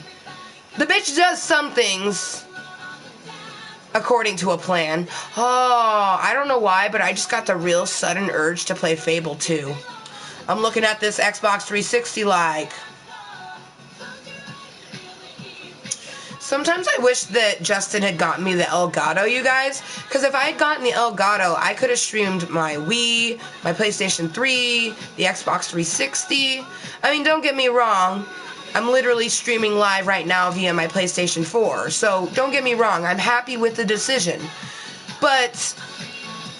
The bitch does some things according to a plan. Oh, I don't know why, but I just got the real sudden urge to play Fable 2. I'm looking at this Xbox 360 like... Sometimes I wish that Justin had gotten me the Elgato, you guys. Because if I had gotten the Elgato, I could have streamed my Wii, my PlayStation 3, the Xbox 360. I mean, don't get me wrong. I'm literally streaming live right now via my PlayStation 4. So, don't get me wrong. I'm happy with the decision. But,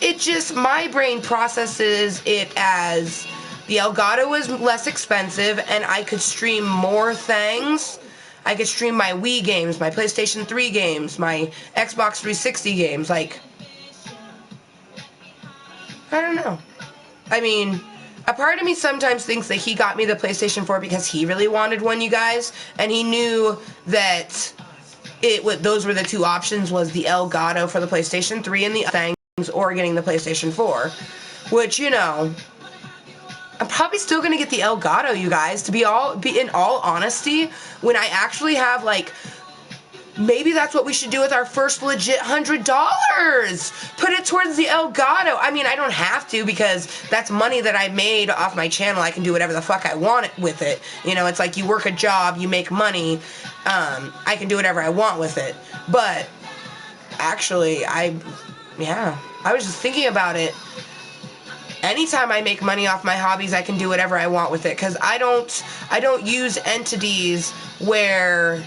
it just, my brain processes it as the Elgato was less expensive and I could stream more things. I could stream my Wii games, my PlayStation 3 games, my Xbox 360 games, like, I don't know. I mean, A part of me sometimes thinks that he got me the PlayStation 4 because he really wanted one, you guys, and he knew that those were the two options, was the Elgato for the PlayStation 3 and the things, or getting the PlayStation 4, which, you know, I'm probably still gonna get the Elgato, you guys, to be in all honesty, when I actually have, like, maybe that's what we should do with our first legit $100. Put it towards the Elgato. I mean, I don't have to, because that's money that I made off my channel. I can do whatever the fuck I want with it. You know, it's like you work a job, you make money. I can do whatever I want with it. But actually, I was just thinking about it. Anytime I make money off my hobbies, I can do whatever I want with it, because I don't use entities where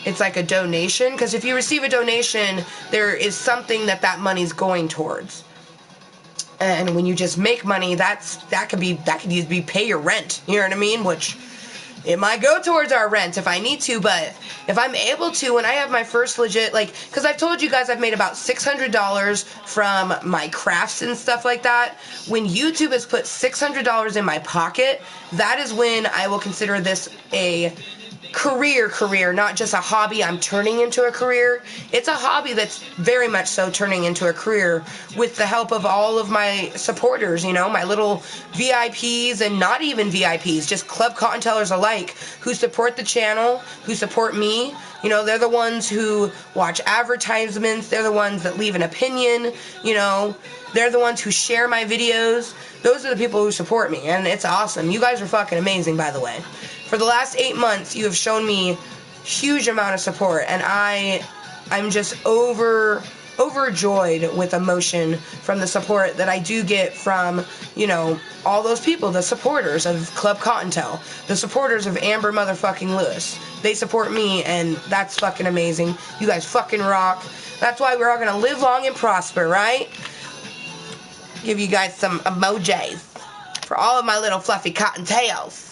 it's like a donation, because if you receive a donation, there is something that money's going towards. And when you just make money, that could be pay your rent, you know what I mean? Which it might go towards our rent if I need to, but if I'm able to, when I have my first legit, like, because I've told you guys I've made about $600 from my crafts and stuff like that. When YouTube has put $600 in my pocket, that is when I will consider this a career, not just a hobby I'm turning into a career. It's a hobby that's very much so turning into a career with the help of all of my supporters, you know, my little VIPs and not even VIPs, just Klub Kottontalers alike, who support the channel, who support me. You know, they're the ones who watch advertisements, they're the ones that leave an opinion, you know, they're the ones who share my videos. Those are the people who support me, and it's awesome. You guys are fucking amazing, by the way. For the last 8 months, you have shown me huge amount of support, and I'm just overjoyed with emotion from the support that I do get from, you know, all those people, the supporters of Klub Kottontale, the supporters of Amber motherfucking Lewis. They support me, and that's fucking amazing. You guys fucking rock. That's why we're all gonna live long and prosper, right? Give you guys some emojis for all of my little fluffy cottontails.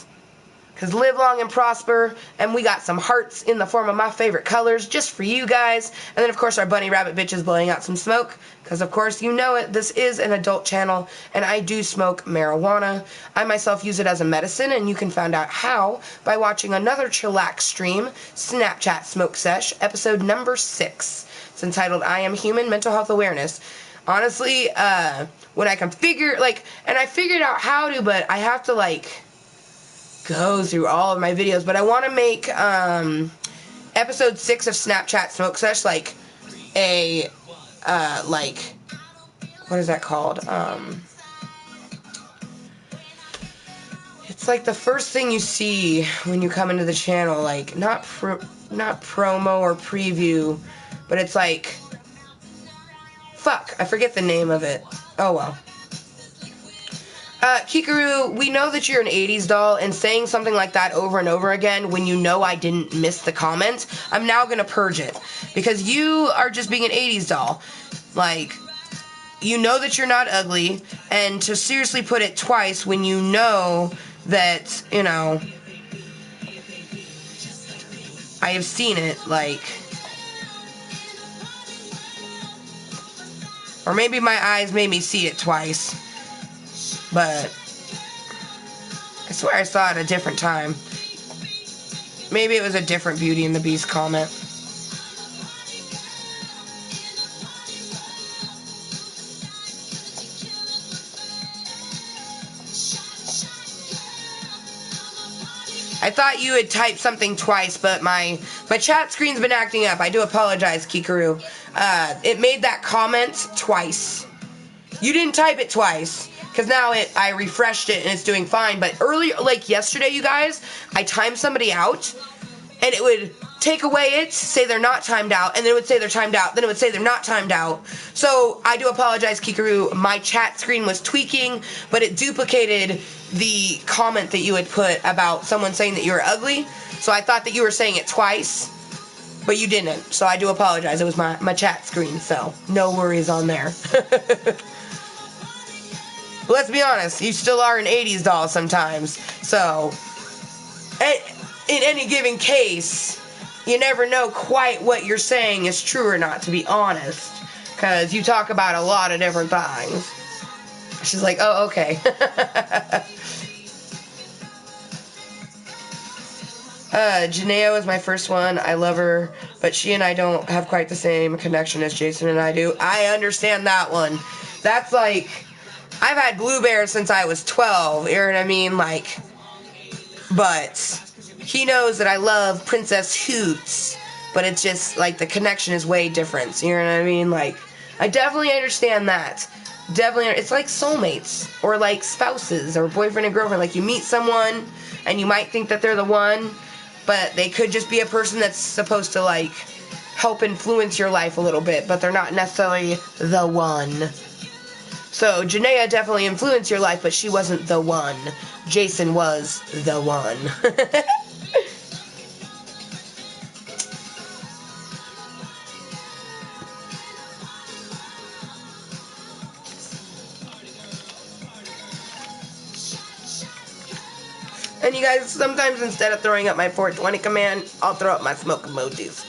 Because live long and prosper, and we got some hearts in the form of my favorite colors just for you guys. And then, of course, our bunny rabbit bitch is blowing out some smoke. Because, of course, you know it, this is an adult channel, and I do smoke marijuana. I myself use it as a medicine, and you can find out how by watching another chillax stream, Snapchat Smoke Sesh, episode number 6. It's entitled, I Am Human, Mental Health Awareness. Honestly, when I can figure, like, and I figured out how to, but I have to, like, go through all of my videos, but I want to make episode 6 of Snapchat Smoke Sesh like a like, what is that called? It's like the first thing you see when you come into the channel, like not promo or preview, but it's like, fuck, I forget the name of it. Oh well. Kikaru, we know that you're an 80s doll, and saying something like that over and over again when you know I didn't miss the comment, I'm now gonna purge it. Because you are just being an 80s doll. Like, you know that you're not ugly, and to seriously put it twice when you know that, you know, I have seen it, like, or maybe my eyes made me see it twice. But I swear I saw it a different time. Maybe it was a different Beauty and the Beast comment. I thought you had typed something twice, but my chat screen's been acting up. I do apologize, Kikaru. It made that comment twice. You didn't type it twice. Because now I refreshed it and it's doing fine. But earlier, like yesterday, you guys, I timed somebody out. And it would take away it, say they're not timed out. And then it would say they're timed out. Then it would say they're not timed out. So I do apologize, Kikaru. My chat screen was tweaking. But it duplicated the comment that you had put about someone saying that you were ugly. So I thought that you were saying it twice. But you didn't. So I do apologize. It was my chat screen. So no worries on there. But let's be honest, you still are an 80s doll sometimes. So, in any given case, you never know quite what you're saying is true or not, to be honest. Because you talk about a lot of different things. She's like, oh, okay. Janaea was my first one. I love her, but she and I don't have quite the same connection as Jason and I do. I understand that one. That's like, I've had Blue Bears since I was 12, you know what I mean? Like, but he knows that I love Princess Hoots, but it's just, like, the connection is way different, you know what I mean? Like, I definitely understand that. Definitely, it's like soulmates, or like spouses, or boyfriend and girlfriend. Like, you meet someone, and you might think that they're the one, but they could just be a person that's supposed to, like, help influence your life a little bit, but they're not necessarily the one. So, Janaea definitely influenced your life, but she wasn't the one. Jason was the one. And you guys, sometimes instead of throwing up my 420 command, I'll throw up my smoke emojis.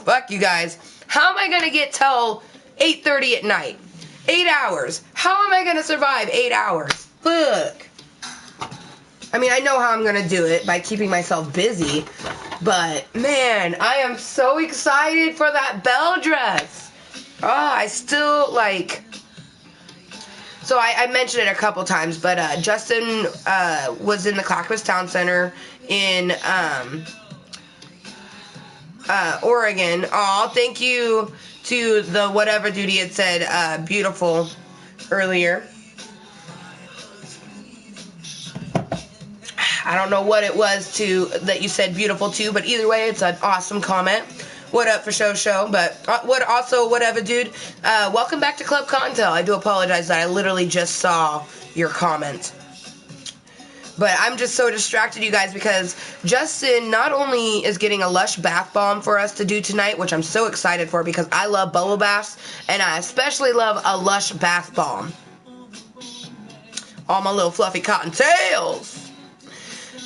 Fuck you guys. How am I going to get till 8:30 at night? 8 hours. How am I going to survive 8 hours? Fuck. I mean, I know how I'm going to do it by keeping myself busy. But, man, I am so excited for that bell dress. Oh, I still, like... So I mentioned it a couple times, but Justin was in the Klub Kottontale Center in Oregon. Aw, thank you to the whatever dude he had said beautiful earlier. I don't know what it was that you said beautiful to, but either way, it's an awesome comment. What up for show, but whatever, dude. Welcome back to Klub Kottontale. I do apologize that I literally just saw your comment. But I'm just so distracted, you guys, because Justin not only is getting a Lush bath bomb for us to do tonight, which I'm so excited for because I love bubble baths, and I especially love a Lush bath bomb. All my little fluffy cottontails.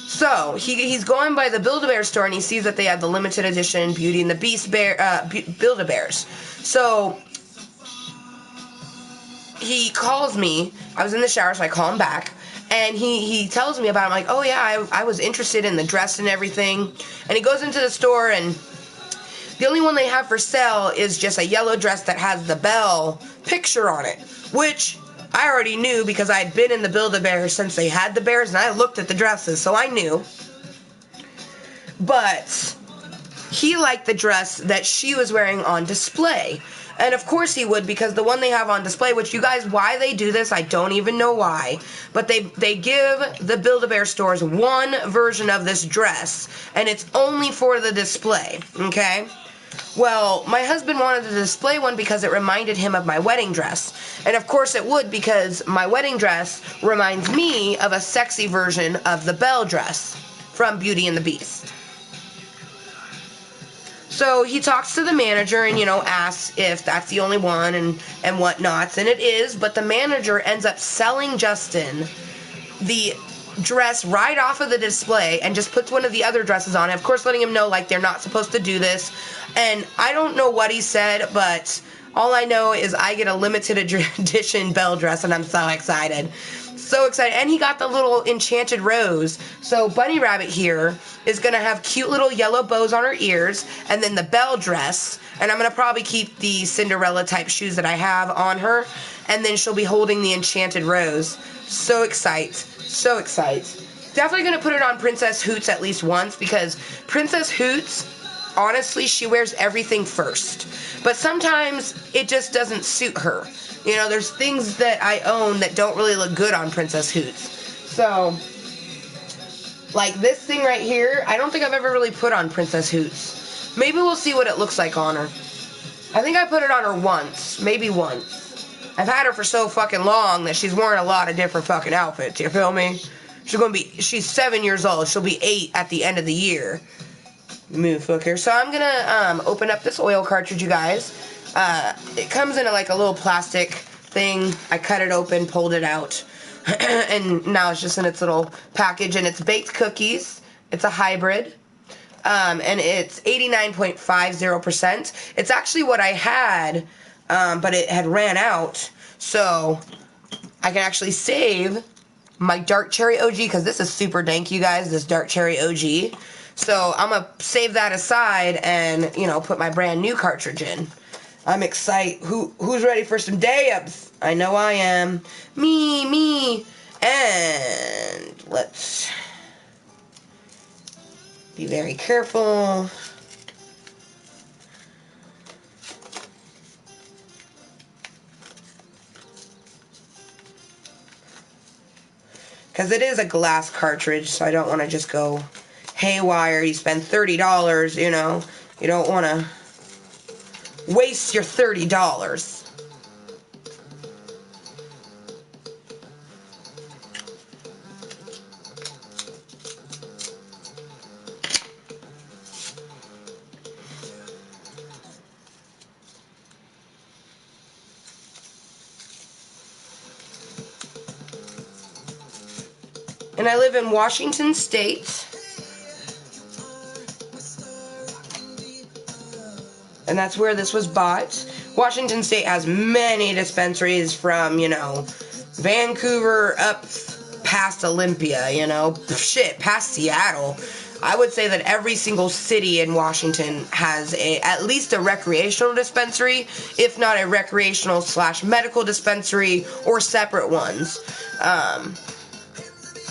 So, he's going by the Build-A-Bear store, and he sees that they have the limited edition Beauty and the Beast Build-A-Bears. So, he calls me. I was in the shower, so I call him back. And he tells me about it. I'm like, oh, yeah, I was interested in the dress and everything. And he goes into the store, and the only one they have for sale is just a yellow dress that has the bell picture on it, which... I already knew because I had been in the Build-A-Bear since they had the bears, and I looked at the dresses, so I knew. But he liked the dress that she was wearing on display. And of course he would, because the one they have on display, which you guys, why they do this, I don't even know why. But they give the Build-A-Bear stores one version of this dress, and it's only for the display, okay? Well, my husband wanted to display one because it reminded him of my wedding dress. And of course it would, because my wedding dress reminds me of a sexy version of the bell dress from Beauty and the Beast. So he talks to the manager and, asks if that's the only one and whatnots. And it is, but the manager ends up selling Justin the dress right off of the display and just puts one of the other dresses on it, of course letting him know like they're not supposed to do this. And I don't know what he said, but all I know is I get a limited edition bell dress, and I'm so excited. So excited. And he got the little enchanted rose. So Bunny Rabbit here is going to have cute little yellow bows on her ears, and then the bell dress, and I'm going to probably keep the Cinderella type shoes that I have on her, and then she'll be holding the enchanted rose. So excited. So excited. Definitely going to put it on Princess Hoots at least once, because Princess Hoots, honestly, she wears everything first. But sometimes it just doesn't suit her. There's things that I own that don't really look good on Princess Hoots. So, like this thing right here, I don't think I've ever really put on Princess Hoots. Maybe we'll see what it looks like on her. I think I put it on her once. Maybe once. I've had her for so fucking long that she's worn a lot of different fucking outfits, you feel me? She's 7 years old. She'll be 8 at the end of the year. Motherfucker. So I'm gonna open up this oil cartridge, you guys. It comes in a little plastic thing. I cut it open, pulled it out, and now it's just in its little package, and it's baked cookies. It's a hybrid. and it's 89.50%. It's actually what I had, but it had ran out, so I can actually save my Dark Cherry OG, because this is super dank, you guys, this Dark Cherry OG. So I'm going to save that aside and, you know, put my brand new cartridge in. I'm excited. Who's ready for some dabs? I know I am. Me. And let's be very careful. Because it is a glass cartridge, so I don't want to just go haywire. You spend $30, you know. You don't want to waste your $30. And I live in Washington State. And that's where this was bought. Washington State has many dispensaries from, you know, Vancouver up past Olympia, you know, shit, past Seattle. I would say that every single city in Washington has at least a recreational dispensary, if not a recreational / medical dispensary, or separate ones.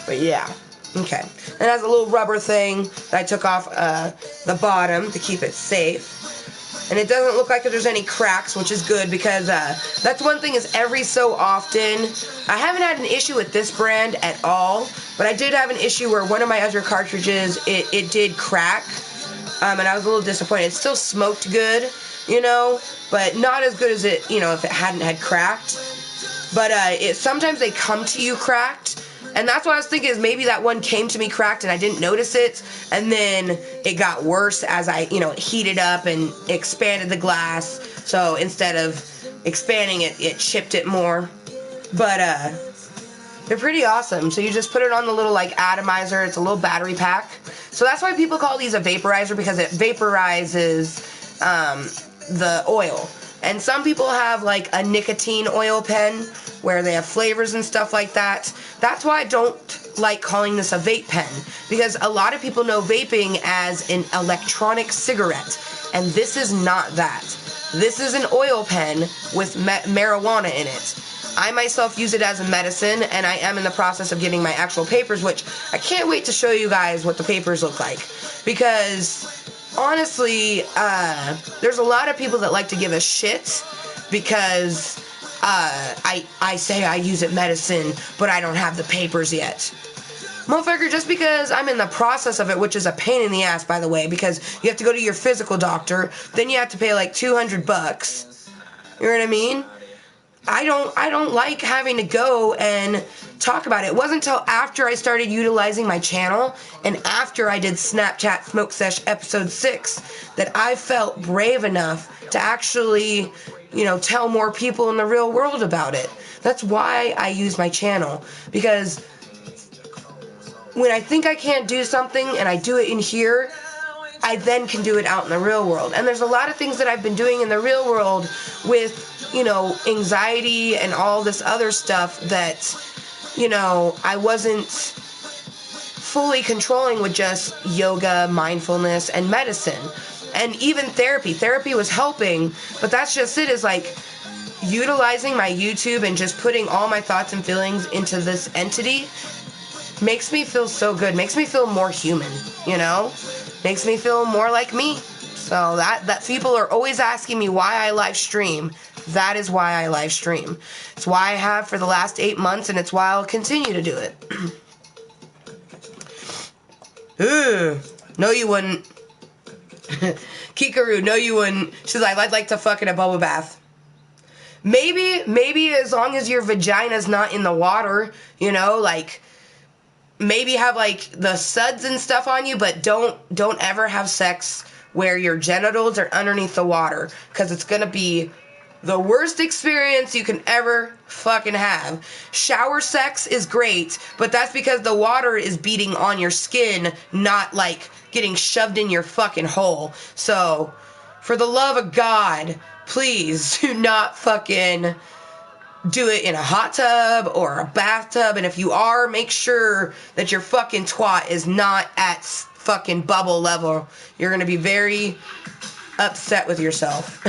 But yeah, okay. And it has a little rubber thing that I took off the bottom to keep it safe. And it doesn't look like there's any cracks, which is good, because that's one thing is every so often, I haven't had an issue with this brand at all, but I did have an issue where one of my other cartridges, it did crack, and I was a little disappointed. It still smoked good, you know, but not as good as it, you know, if it hadn't had cracked. But sometimes they come to you cracked. And that's what I was thinking, is maybe that one came to me cracked and I didn't notice it. And then it got worse as I, you know, it heated up and expanded the glass. So instead of expanding it, it chipped it more. But they're pretty awesome. So you just put it on the little, like, atomizer. It's a little battery pack. So that's why people call these a vaporizer, because it vaporizes the oil. And some people have, like, a nicotine oil pen where they have flavors and stuff like that. That's why I don't like calling this a vape pen, because a lot of people know vaping as an electronic cigarette, and this is not that. This is an oil pen with marijuana in it. I myself use it as a medicine, and I am in the process of getting my actual papers, which I can't wait to show you guys what the papers look like, because honestly, there's a lot of people that like to give a shit because I say I use it medicine, but I don't have the papers yet. Motherfucker, just because I'm in the process of it, which is a pain in the ass, by the way, because you have to go to your physical doctor, then you have to pay like $200. You know what I mean? I don't like having to go and talk about it. It wasn't until after I started utilizing my channel and after I did Snapchat Smoke Sesh episode 6 that I felt brave enough to actually, you know, tell more people in the real world about it. That's why I use my channel, because when I think I can't do something and I do it in here, I then can do it out in the real world. And there's a lot of things that I've been doing in the real world with, you know, anxiety and all this other stuff that, you know, I wasn't fully controlling with just yoga, mindfulness, and medicine. And even therapy. Therapy was helping, but that's just it, is like utilizing my YouTube and just putting all my thoughts and feelings into this entity makes me feel so good. Makes me feel more human, you know? Makes me feel more like me. So that people are always asking me why I live stream. That is why I live stream. It's why I have for the last 8 months, and it's why I'll continue to do it. No, you wouldn't. Kikaru, no, you wouldn't. She's like, I'd like to fuck in a bubble bath. Maybe as long as your vagina's not in the water, you know, like, maybe have, like, the suds and stuff on you, but don't ever have sex where your genitals are underneath the water, because it's gonna be the worst experience you can ever fucking have. Shower sex is great, but that's because the water is beating on your skin, not like getting shoved in your fucking hole. So, for the love of God, please do not fucking do it in a hot tub or a bathtub. And if you are, make sure that your fucking twat is not at fucking bubble level. You're gonna be very upset with yourself.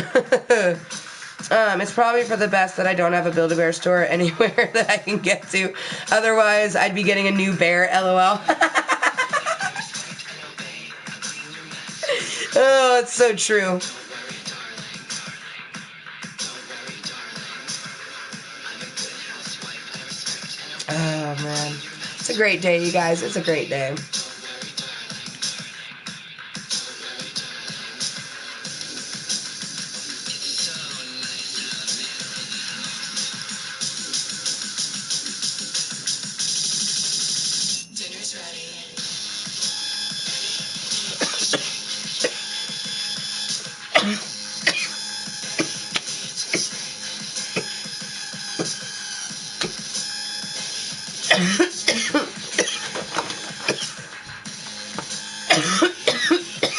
It's probably for the best that I don't have a Build-A-Bear store anywhere that I can get to. Otherwise, I'd be getting a new bear, LOL. Oh, it's so true. Oh, man. It's a great day, you guys. It's a great day.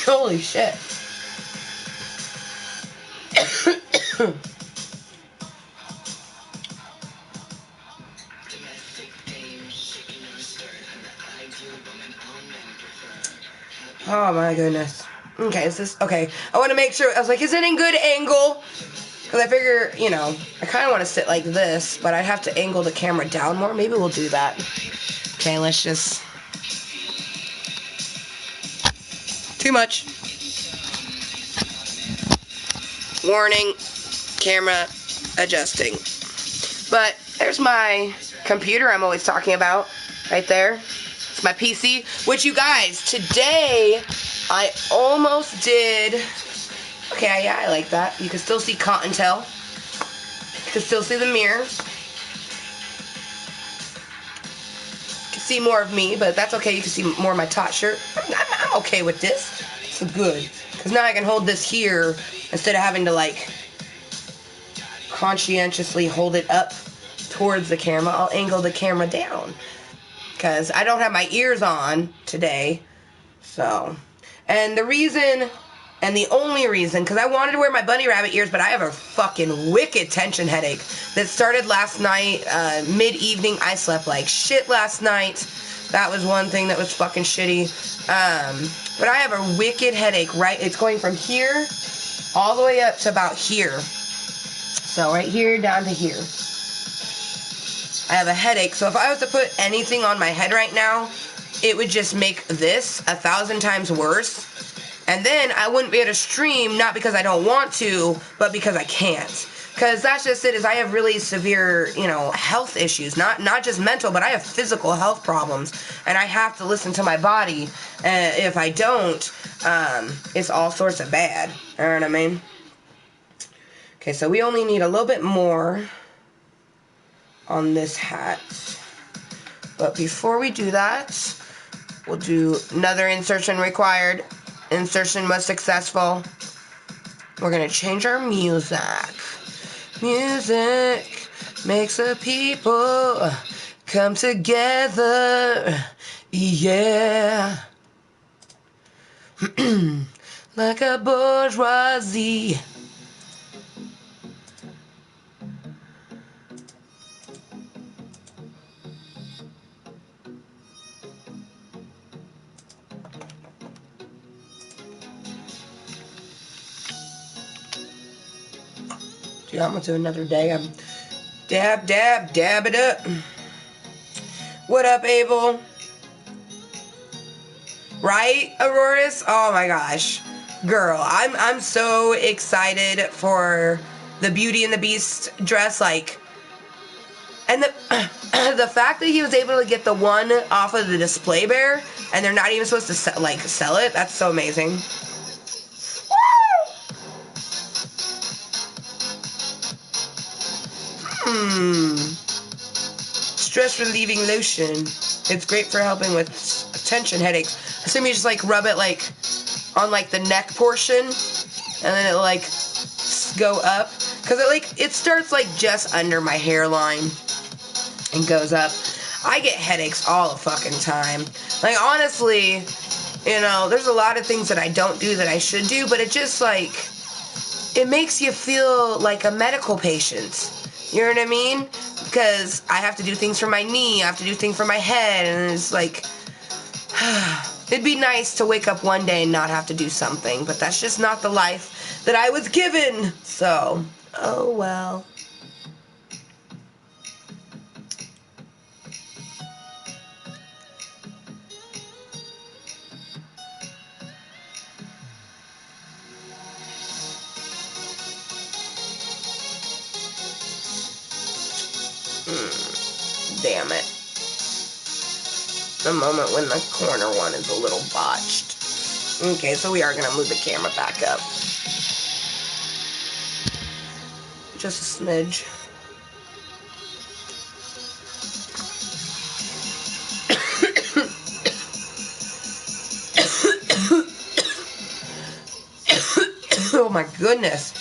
Holy shit. Oh my goodness. Okay, is this okay? I want to make sure. I was like, is it in good angle? Because I figure, you know, I kind of want to sit like this, but I have to angle the camera down more. Maybe we'll do that. Okay, let's just. Too much. Warning, camera adjusting. But there's my computer I'm always talking about right there. It's my PC, which you guys, today I almost did. Okay, yeah, I like that. You can still see Kottontale. You can still see the mirror. You can see more of me, but that's okay. You can see more of my tot shirt. I'm okay with this. It's good. Because now I can hold this here instead of having to, like, conscientiously hold it up towards the camera. I'll angle the camera down. Because I don't have my ears on today. So. And the reason, and the only reason, because I wanted to wear my bunny rabbit ears, but I have a fucking wicked tension headache that started last night, mid-evening. I slept like shit last night. That was one thing that was fucking shitty. But I have a wicked headache, right? It's going from here all the way up to about here. So right here down to here. I have a headache, so if I was to put anything on my head right now, it would just make this 1,000 times worse. And then I wouldn't be able to stream, not because I don't want to, but because I can't. Because that's just it, is I have really severe, you know, health issues. Not just mental, but I have physical health problems. And I have to listen to my body. And if I don't, it's all sorts of bad. You know what I mean? Okay, so we only need a little bit more on this hat. But before we do that, we'll do another insertion required. Insertion was successful. We're gonna change our music. Music makes the people come together. Yeah. Like a bourgeoisie. Dude, I'm gonna do another day. I'm dab it up. What up, Abel? Right, Auroras? Oh my gosh. Girl, I'm so excited for the Beauty and the Beast dress, like, and the the fact that he was able to get the one off of the display bear and they're not even supposed to sell it, that's so amazing. Stress relieving lotion. It's great for helping with tension headaches. Assume you just like rub it like on like the neck portion, and then it'll like go up. Because it starts like just under my hairline and goes up. I get headaches all the fucking time. Like, honestly, you know, there's a lot of things that I don't do that I should do, but it just, like, it makes you feel like a medical patient. You know what I mean? Because I have to do things for my knee, I have to do things for my head, and it's like, it'd be nice to wake up one day and not have to do something, but that's just not the life that I was given. So, oh well. Damn it. The moment when the corner one is a little botched. Okay, so we are going to move the camera back up. Just a smidge. Oh my goodness.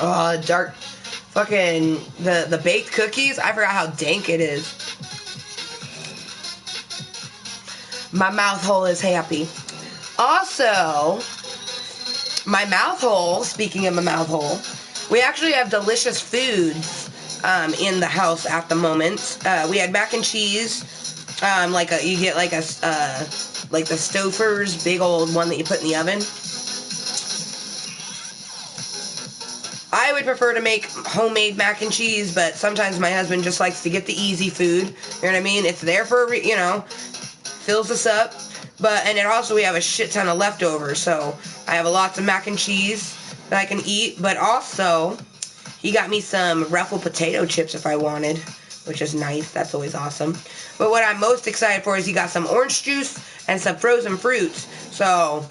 Oh, dark fucking the baked cookies. I forgot how dank it is. My mouth hole is happy. Also, my mouth hole, speaking of my mouth hole, we actually have delicious foods in the house at the moment. We had mac and cheese. You get like the Stouffer's big old one that you put in the oven. I would prefer to make homemade mac and cheese, but sometimes my husband just likes to get the easy food. You know what I mean? It's there for, fills us up. And then also we have a shit ton of leftovers, so I have lots of mac and cheese that I can eat. But also, he got me some ruffled potato chips if I wanted, which is nice. That's always awesome. But what I'm most excited for is he got some orange juice and some frozen fruits. So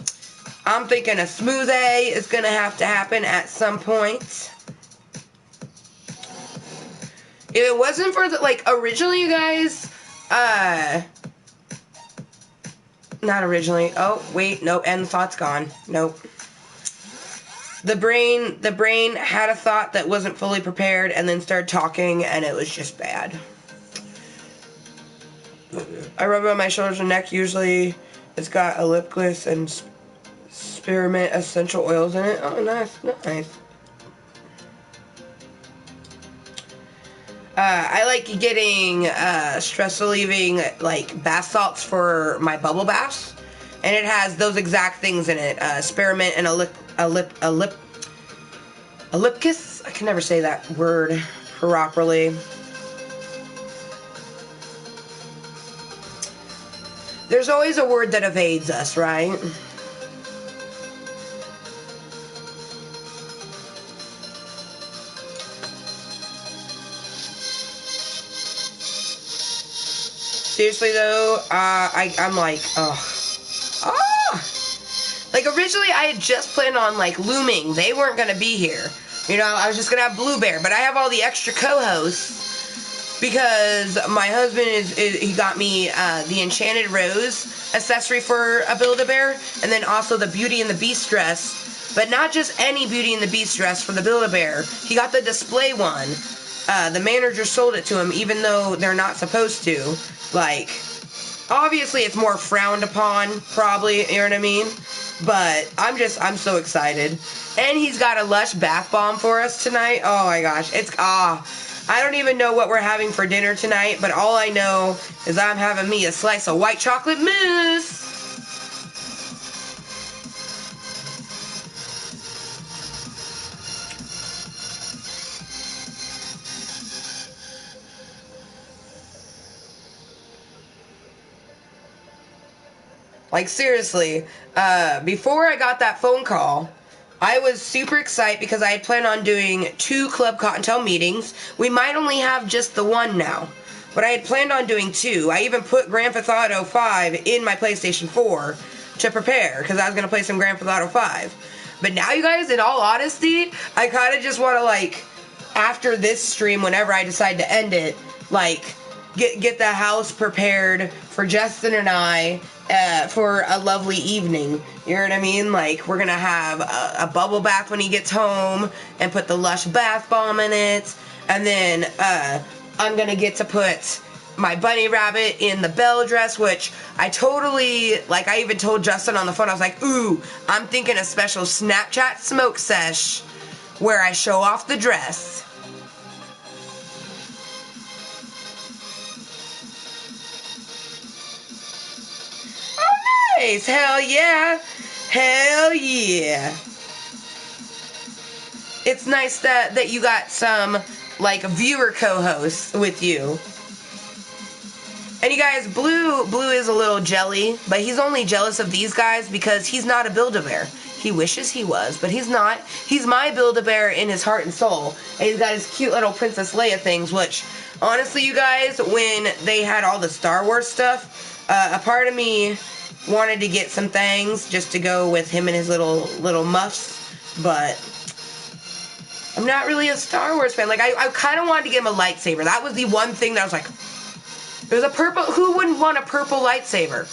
I'm thinking a smoothie is going to have to happen at some point. If it wasn't for originally, you guys, not originally. Oh, wait, nope, and the thought's gone. Nope. The brain had a thought that wasn't fully prepared and then started talking, and it was just bad. I rub it on my shoulders and neck. Usually it's got a lip gloss and spearmint essential oils in it. Oh, nice, nice. I like getting stress relieving bath salts for my bubble baths, and it has those exact things in it: spearmint and a lip kiss. I can never say that word properly. There's always a word that evades us, right? Seriously though, I'm like, originally I had just planned on looming. They weren't gonna be here. I was just gonna have Blue Bear, but I have all the extra co-hosts because my husband he got me the Enchanted Rose accessory for a Build-A-Bear, and then also the Beauty and the Beast dress, but not just any Beauty and the Beast dress for the Build-A-Bear. He got the display one. The manager sold it to him, even though they're not supposed to. Obviously it's more frowned upon, probably, you know what I mean? But I'm so excited. And he's got a Lush bath bomb for us tonight. Oh my gosh, I don't even know what we're having for dinner tonight, but all I know is I'm having me a slice of white chocolate mousse. Seriously, before I got that phone call, I was super excited because I had planned on doing 2 Klub Kottontale meetings. We might only have just the one now, but I had planned on doing 2. I even put Grand Theft Auto 5 in my PlayStation 4 to prepare because I was going to play some Grand Theft Auto 5. But now, you guys, in all honesty, I kind of just want to, after this stream, whenever I decide to end it, get the house prepared for Justin and I, for a lovely evening. You know what I mean? Like, we're gonna have a bubble bath when he gets home and put the Lush bath bomb in it. And then I'm gonna get to put my bunny rabbit in the bell dress, which I totally, like, I even told Justin on the phone, I was like, ooh, I'm thinking a special Snapchat smoke sesh where I show off the dress. Oh, nice. Hell yeah. Hell yeah. It's nice that you got some, like, viewer co-hosts with you. And you guys, Blue is a little jelly, but he's only jealous of these guys because he's not a Build-A-Bear. He wishes he was, but he's not. He's my Build-A-Bear in his heart and soul. And he's got his cute little Princess Leia things, which, honestly, you guys, when they had all the Star Wars stuff, a part of me wanted to get some things just to go with him and his little muffs, but I'm not really a Star Wars fan. Like, I kind of wanted to get him a lightsaber. That was the one thing that I was like, there's a purple, who wouldn't want a purple lightsaber?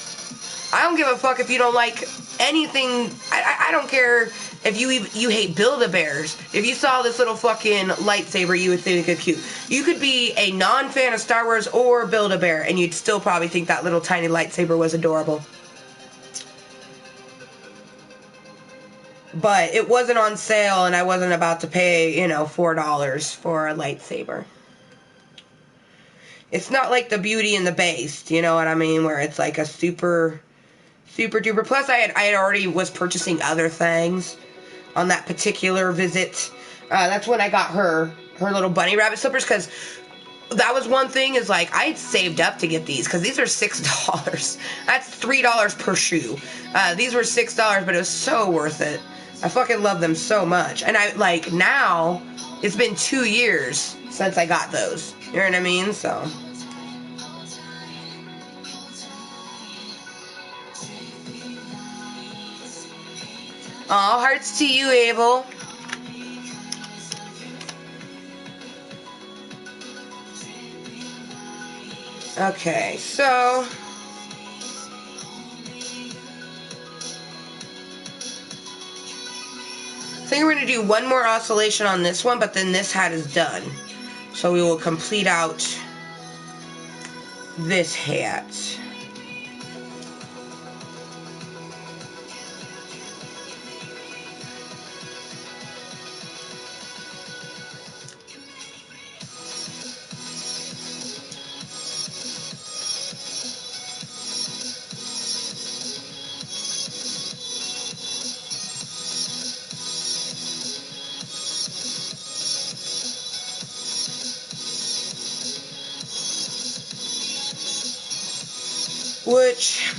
I don't give a fuck if you don't like anything. I don't care if you hate Build-A-Bears. If you saw this little fucking lightsaber, you would think it's cute. You could be a non-fan of Star Wars or Build-A-Bear, and you'd still probably think that little tiny lightsaber was adorable. But it wasn't on sale, and I wasn't about to pay, $4 for a lightsaber. It's not like the Beauty and the Beast, you know what I mean? Where it's like a super duper. Plus, I had already was purchasing other things on that particular visit. That's when I got her little bunny rabbit slippers, because that was one thing is like I had saved up to get these because these are $6. That's $3 per shoe. These were $6, but it was so worth it. I fucking love them so much. And I like now it's been 2 years since I got those. You know what I mean? So. All hearts to you, Abel. Okay, so I think we're going to do one more oscillation on this one, but then this hat is done. So we will complete out this hat. Which,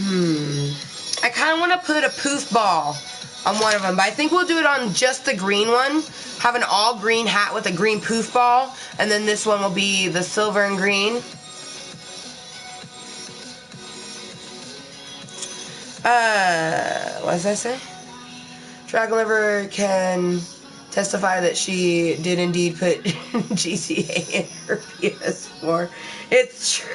I kind of want to put a poof ball on one of them, but I think we'll do it on just the green one. Have an all green hat with a green poof ball, and then this one will be the silver and green. What does that say? Dragon Liver can testify that she did indeed put GTA in her PS4. It's true.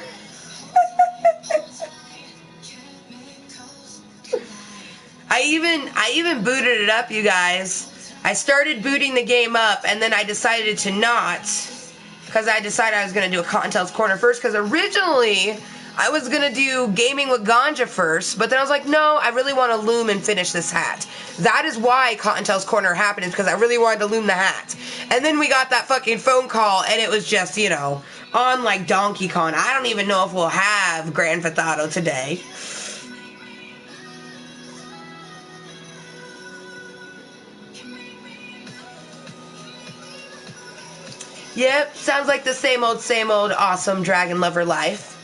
I even booted it up, you guys. I started booting the game up, and then I decided to not, because I decided I was going to do a Kottontales Corner first, because originally I was going to do Gaming with Ganja first, but then I was like, no, I really want to loom and finish this hat. That is why Kottontales Corner happened, is because I really wanted to loom the hat. And then we got that fucking phone call, and it was just, on like Donkey Kong. I don't even know if we'll have Grand Theft Auto today. Yep, sounds like the same old awesome dragon lover life.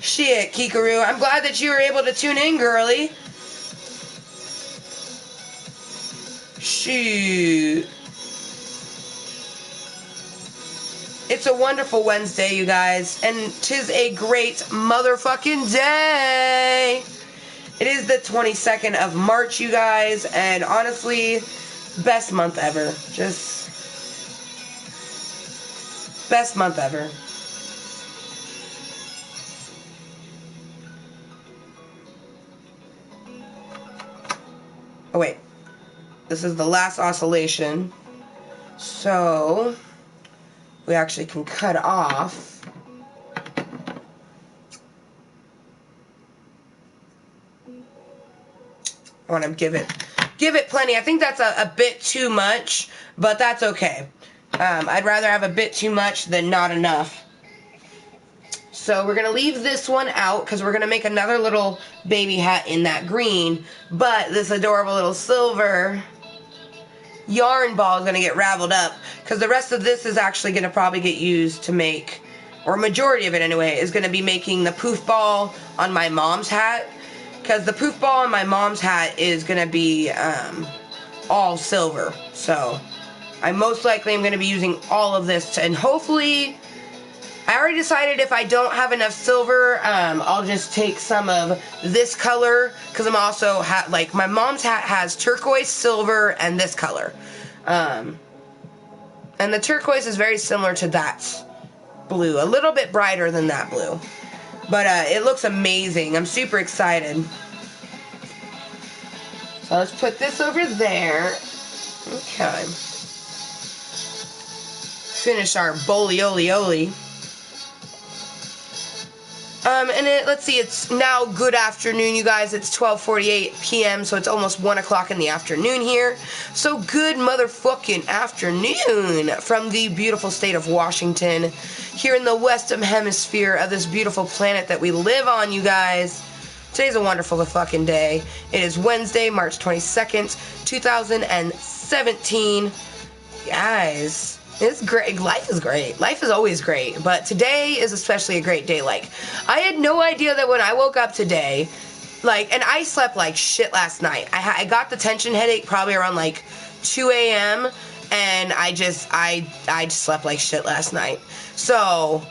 Shit, Kikaru, I'm glad that you were able to tune in, girly. Shoot. It's a wonderful Wednesday, you guys, and 'tis a great motherfucking day. It is the 22nd of March, you guys, and honestly, best month ever. Just best month ever. Oh wait, this is the last oscillation, so we actually can cut off. I want to give it plenty. I think that's a bit too much, but that's okay. I'd rather have a bit too much than not enough. So we're going to leave this one out because we're going to make another little baby hat in that green, but this adorable little silver yarn ball is going to get raveled up because the rest of this is actually going to probably get used to make, or majority of it anyway, is going to be making the poof ball on my mom's hat. Because the poof ball on my mom's hat is going to be all silver. So I most likely am going to be using all of this. And hopefully, I already decided if I don't have enough silver, I'll just take some of this color. Because I'm also, like, my mom's hat has turquoise, silver, and this color. And the turquoise is very similar to that blue. A little bit brighter than that blue. But it looks amazing. I'm super excited. So let's put this over there. Okay. Finish our bolioli. Let's see, it's now good afternoon, you guys. It's 12:48 p.m., so it's almost 1 o'clock in the afternoon here. So good motherfucking afternoon from the beautiful state of Washington, here in the western hemisphere of this beautiful planet that we live on, you guys. Today's a wonderful fucking day. It is Wednesday, March 22nd, 2017. Guys, it's great. Life is great. Life is always great. But today is especially a great day. Like, I had no idea that when I woke up today, like, and I slept like shit last night. I got the tension headache probably around like 2 a.m. And I just slept like shit last night. So,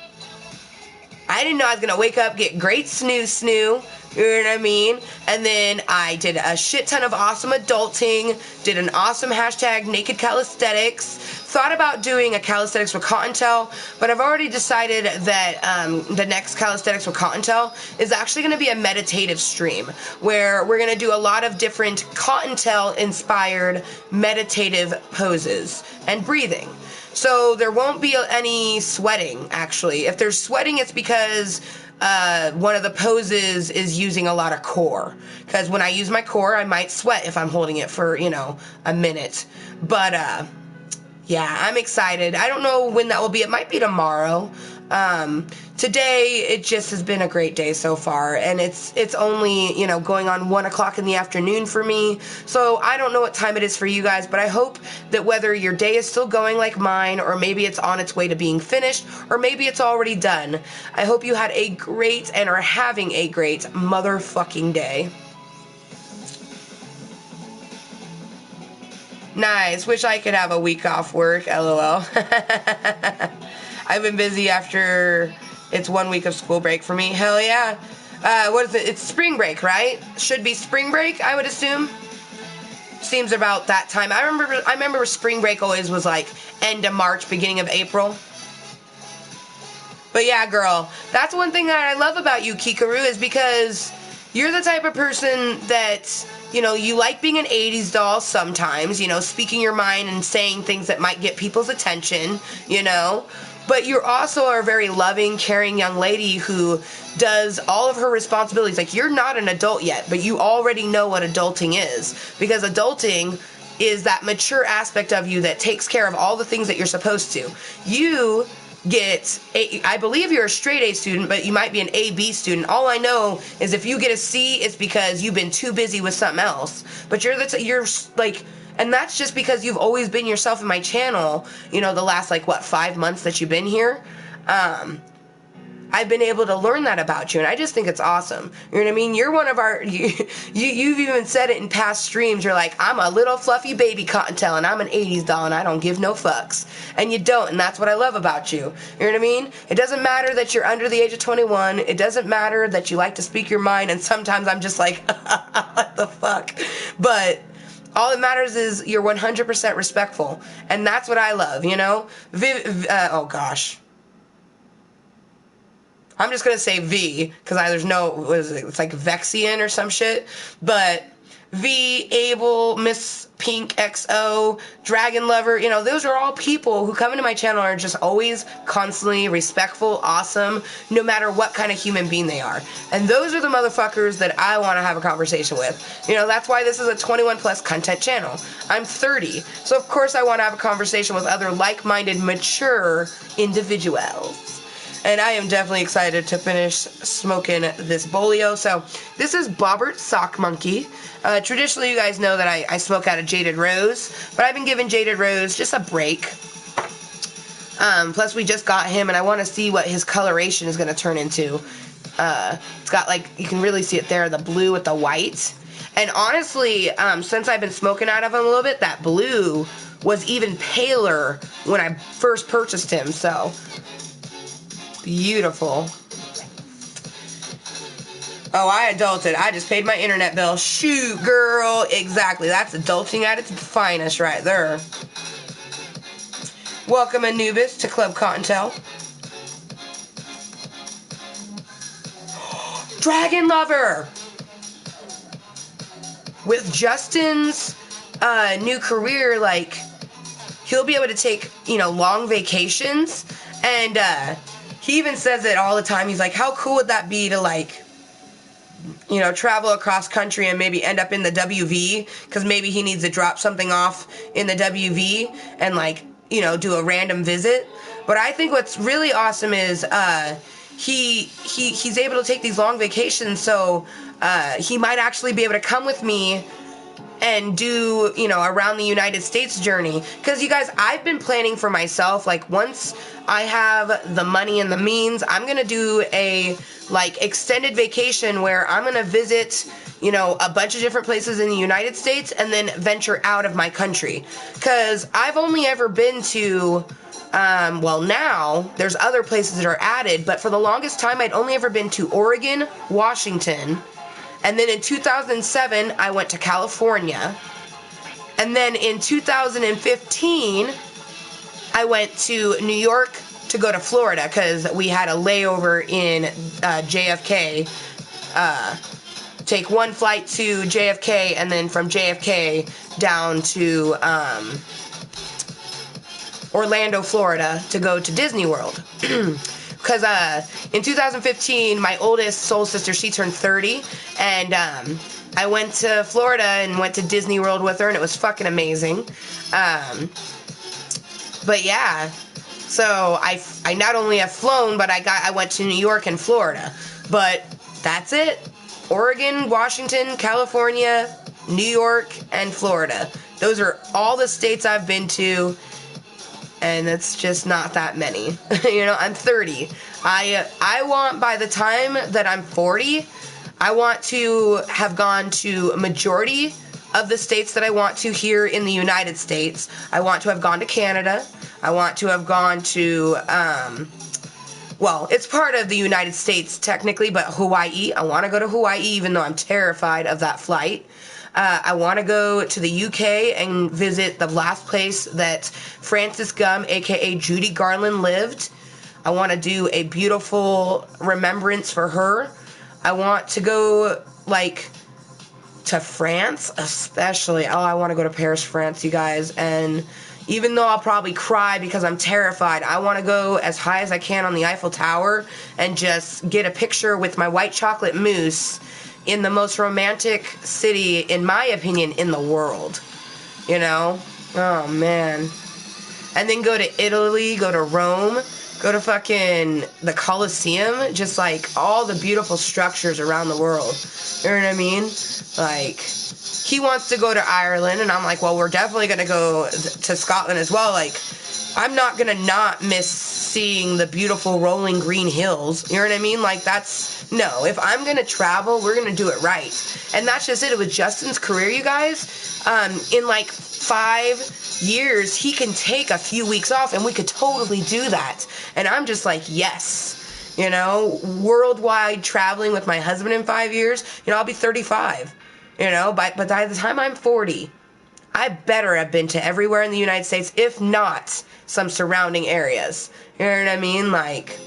I didn't know I was going to wake up, get great snoo. You know what I mean? And then I did a shit ton of awesome adulting, did an awesome hashtag naked calisthenics, thought about doing a calisthenics with Kottontale, but I've already decided that the next calisthenics with Kottontale is actually going to be a meditative stream, where we're going to do a lot of different Kottontale-inspired meditative poses and breathing. So there won't be any sweating, actually. If there's sweating, it's because one of the poses is using a lot of core. Because when I use my core, I might sweat if I'm holding it for, you know, a minute. But, yeah, I'm excited. I don't know when that will be. It might be tomorrow. Today, it just has been a great day so far, and it's only, you know, going on 1 o'clock in the afternoon for me, so I don't know what time it is for you guys, but I hope that whether your day is still going like mine, or maybe it's on its way to being finished, or maybe it's already done, I hope you had a great and are having a great motherfucking day. Nice. Wish I could have a week off work, LOL. I've been busy after it's 1 week of school break for me. Hell yeah. What is it? It's spring break, right? Should be spring break, I would assume. Seems about that time. I remember spring break always was like end of March, beginning of April. But yeah, girl, that's one thing that I love about you, Kikaru, is because you're the type of person that, you know, you like being an 80s doll sometimes, you know, speaking your mind and saying things that might get people's attention, you know. But you also are a very loving, caring young lady who does all of her responsibilities. Like, you're not an adult yet, but you already know what adulting is. Because adulting is that mature aspect of you that takes care of all the things that you're supposed to. You get I believe you're a straight A student, but you might be an AB student. All I know is if you get a C, it's because you've been too busy with something else. But you're like, and that's just because you've always been yourself in my channel, you know, the last, like, what, 5 months that you've been here? I've been able to learn that about you, and I just think it's awesome. You know what I mean? You're one of our, you've even said it in past streams. You're like, I'm a little fluffy baby Kottontale, and I'm an 80s doll, and I don't give no fucks. And you don't, and that's what I love about you. You know what I mean? It doesn't matter that you're under the age of 21. It doesn't matter that you like to speak your mind, and sometimes I'm just like, what the fuck? But all that matters is you're 100% respectful, and that's what I love, you know? Oh gosh. I'm just going to say V, because there's no, what is it? It's like Vexian or some shit. But V, Abel, Miss Pink, XO, Dragon Lover, you know, those are all people who come into my channel and are just always constantly respectful, awesome, no matter what kind of human being they are. And those are the motherfuckers that I want to have a conversation with. You know, that's why this is a 21+ content channel. I'm 30, so of course I want to have a conversation with other like-minded, mature individuals. And I am definitely excited to finish smoking this bolio. So this is Bobbert Sock Monkey. Traditionally, you guys know that I smoke out of Jaded Rose, but I've been giving Jaded Rose just a break. Plus, we just got him, and I want to see what his coloration is going to turn into. It's got, like, you can really see it there, the blue with the white. And honestly, since I've been smoking out of him a little bit, that blue was even paler when I first purchased him, so beautiful. Oh, I adulted. I just paid my internet bill. Shoot, girl. Exactly. That's adulting at its finest right there. Welcome, Anubis, to Klub Kottontale. Dragon Lover! With Justin's new career, like, he'll be able to take, you know, long vacations. And, he even says it all the time. He's like, how cool would that be to, like, you know, travel across country and maybe end up in the WV, because maybe he needs to drop something off in the WV and, like, you know, do a random visit. But I think what's really awesome is he's able to take these long vacations, so he might actually be able to come with me and do, you know, around the United States journey. Because, you guys, I've been planning for myself, like, once I have the money and the means, I'm going to do a, like, extended vacation where I'm going to visit, you know, a bunch of different places in the United States and then venture out of my country. Because I've only ever been to, well, now there's other places that are added, but for the longest time I'd only ever been to Oregon, Washington, and then in 2007, I went to California. And then in 2015, I went to New York to go to Florida because we had a layover in JFK. Take one flight to JFK and then from JFK down to Orlando, Florida to go to Disney World. Because in 2015, my oldest soul sister, she turned 30, and I went to Florida and went to Disney World with her, and it was fucking amazing. But yeah, so I not only have flown, but I went to New York and Florida. But that's it. Oregon, Washington, California, New York, and Florida. Those are all the states I've been to. And it's just not that many. You know, I'm 30. I want, by the time that I'm 40, I want to have gone to a majority of the states that I want to here in the United States. I want to have gone to Canada. I want to have gone to, well, it's part of the United States technically, but Hawaii. I want to go to Hawaii even though I'm terrified of that flight. I want to go to the UK and visit the last place that Frances Gumm, aka Judy Garland, lived. I want to do a beautiful remembrance for her. I want to go, like, to France, especially. Oh, I want to go to Paris, France, you guys. And even though I'll probably cry because I'm terrified, I want to go as high as I can on the Eiffel Tower and just get a picture with my white chocolate mousse in the most romantic city, in my opinion, in the world. You know? Oh, man. And then go to Italy, go to Rome, Go to fucking the Colosseum. Just, like, all the beautiful structures around the world. You know what I mean? Like, he wants to go to Ireland, and I'm like, well, we're definitely going to go to Scotland as well. Like, I'm not going to not miss seeing the beautiful rolling green hills. You know what I mean? Like, that's, no. If I'm going to travel, we're going to do it right. And that's just it. With Justin's career, you guys, in, like, 5 years, he can take a few weeks off, and we could totally do that. And I'm just like, yes. You know, worldwide traveling with my husband in 5 years, you know, I'll be 35. You know, but by the time I'm 40, I better have been to everywhere in the United States, if not some surrounding areas. You know what I mean? Like,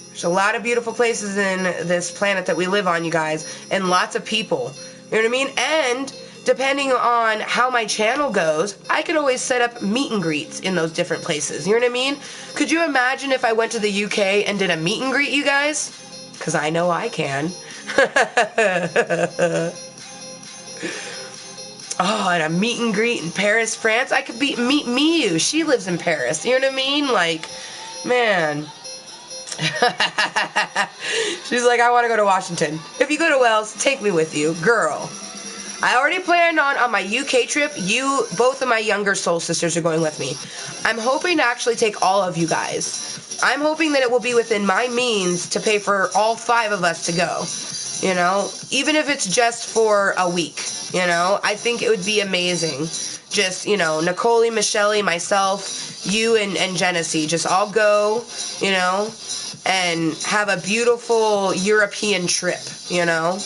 there's a lot of beautiful places in this planet that we live on, you guys, and lots of people. You know what I mean? And depending on how my channel goes, I could always set up meet and greets in those different places. You know what I mean? Could you imagine if I went to the UK and did a meet and greet, you guys? Because I know I can. Oh, and a meet and greet in Paris, France. I could meet Miu. She lives in Paris. You know what I mean? Like, man. She's like, I want to go to Washington. If you go to Wales, take me with you. Girl. I already planned on my UK trip. Both of my younger soul sisters are going with me. I'm hoping to actually take all of you guys. I'm hoping that it will be within my means to pay for all 5 of us to go. You know, even if it's just for a week, you know, I think it would be amazing. Just, you know, Nicole, Michelle, myself, you and Genesee, just all go, you know, and have a beautiful European trip, you know.